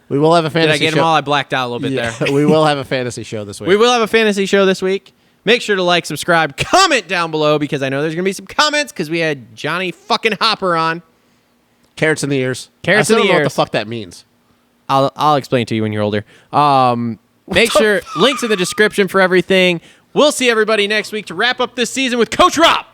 We will have a Did fantasy I get show. them all? I blacked out a little bit Yeah, there. we will have a fantasy show this week. We will have a fantasy show this week. Make sure to like, subscribe, comment down below because I know there's going to be some comments because we had Johnny fucking Hopper on. Carrots in the ears. Carrots I in still the don't know what ears. the fuck that means. I'll explain to you when you're older. Make sure links in the description for everything. We'll see everybody next week to wrap up this season with Coach Rob.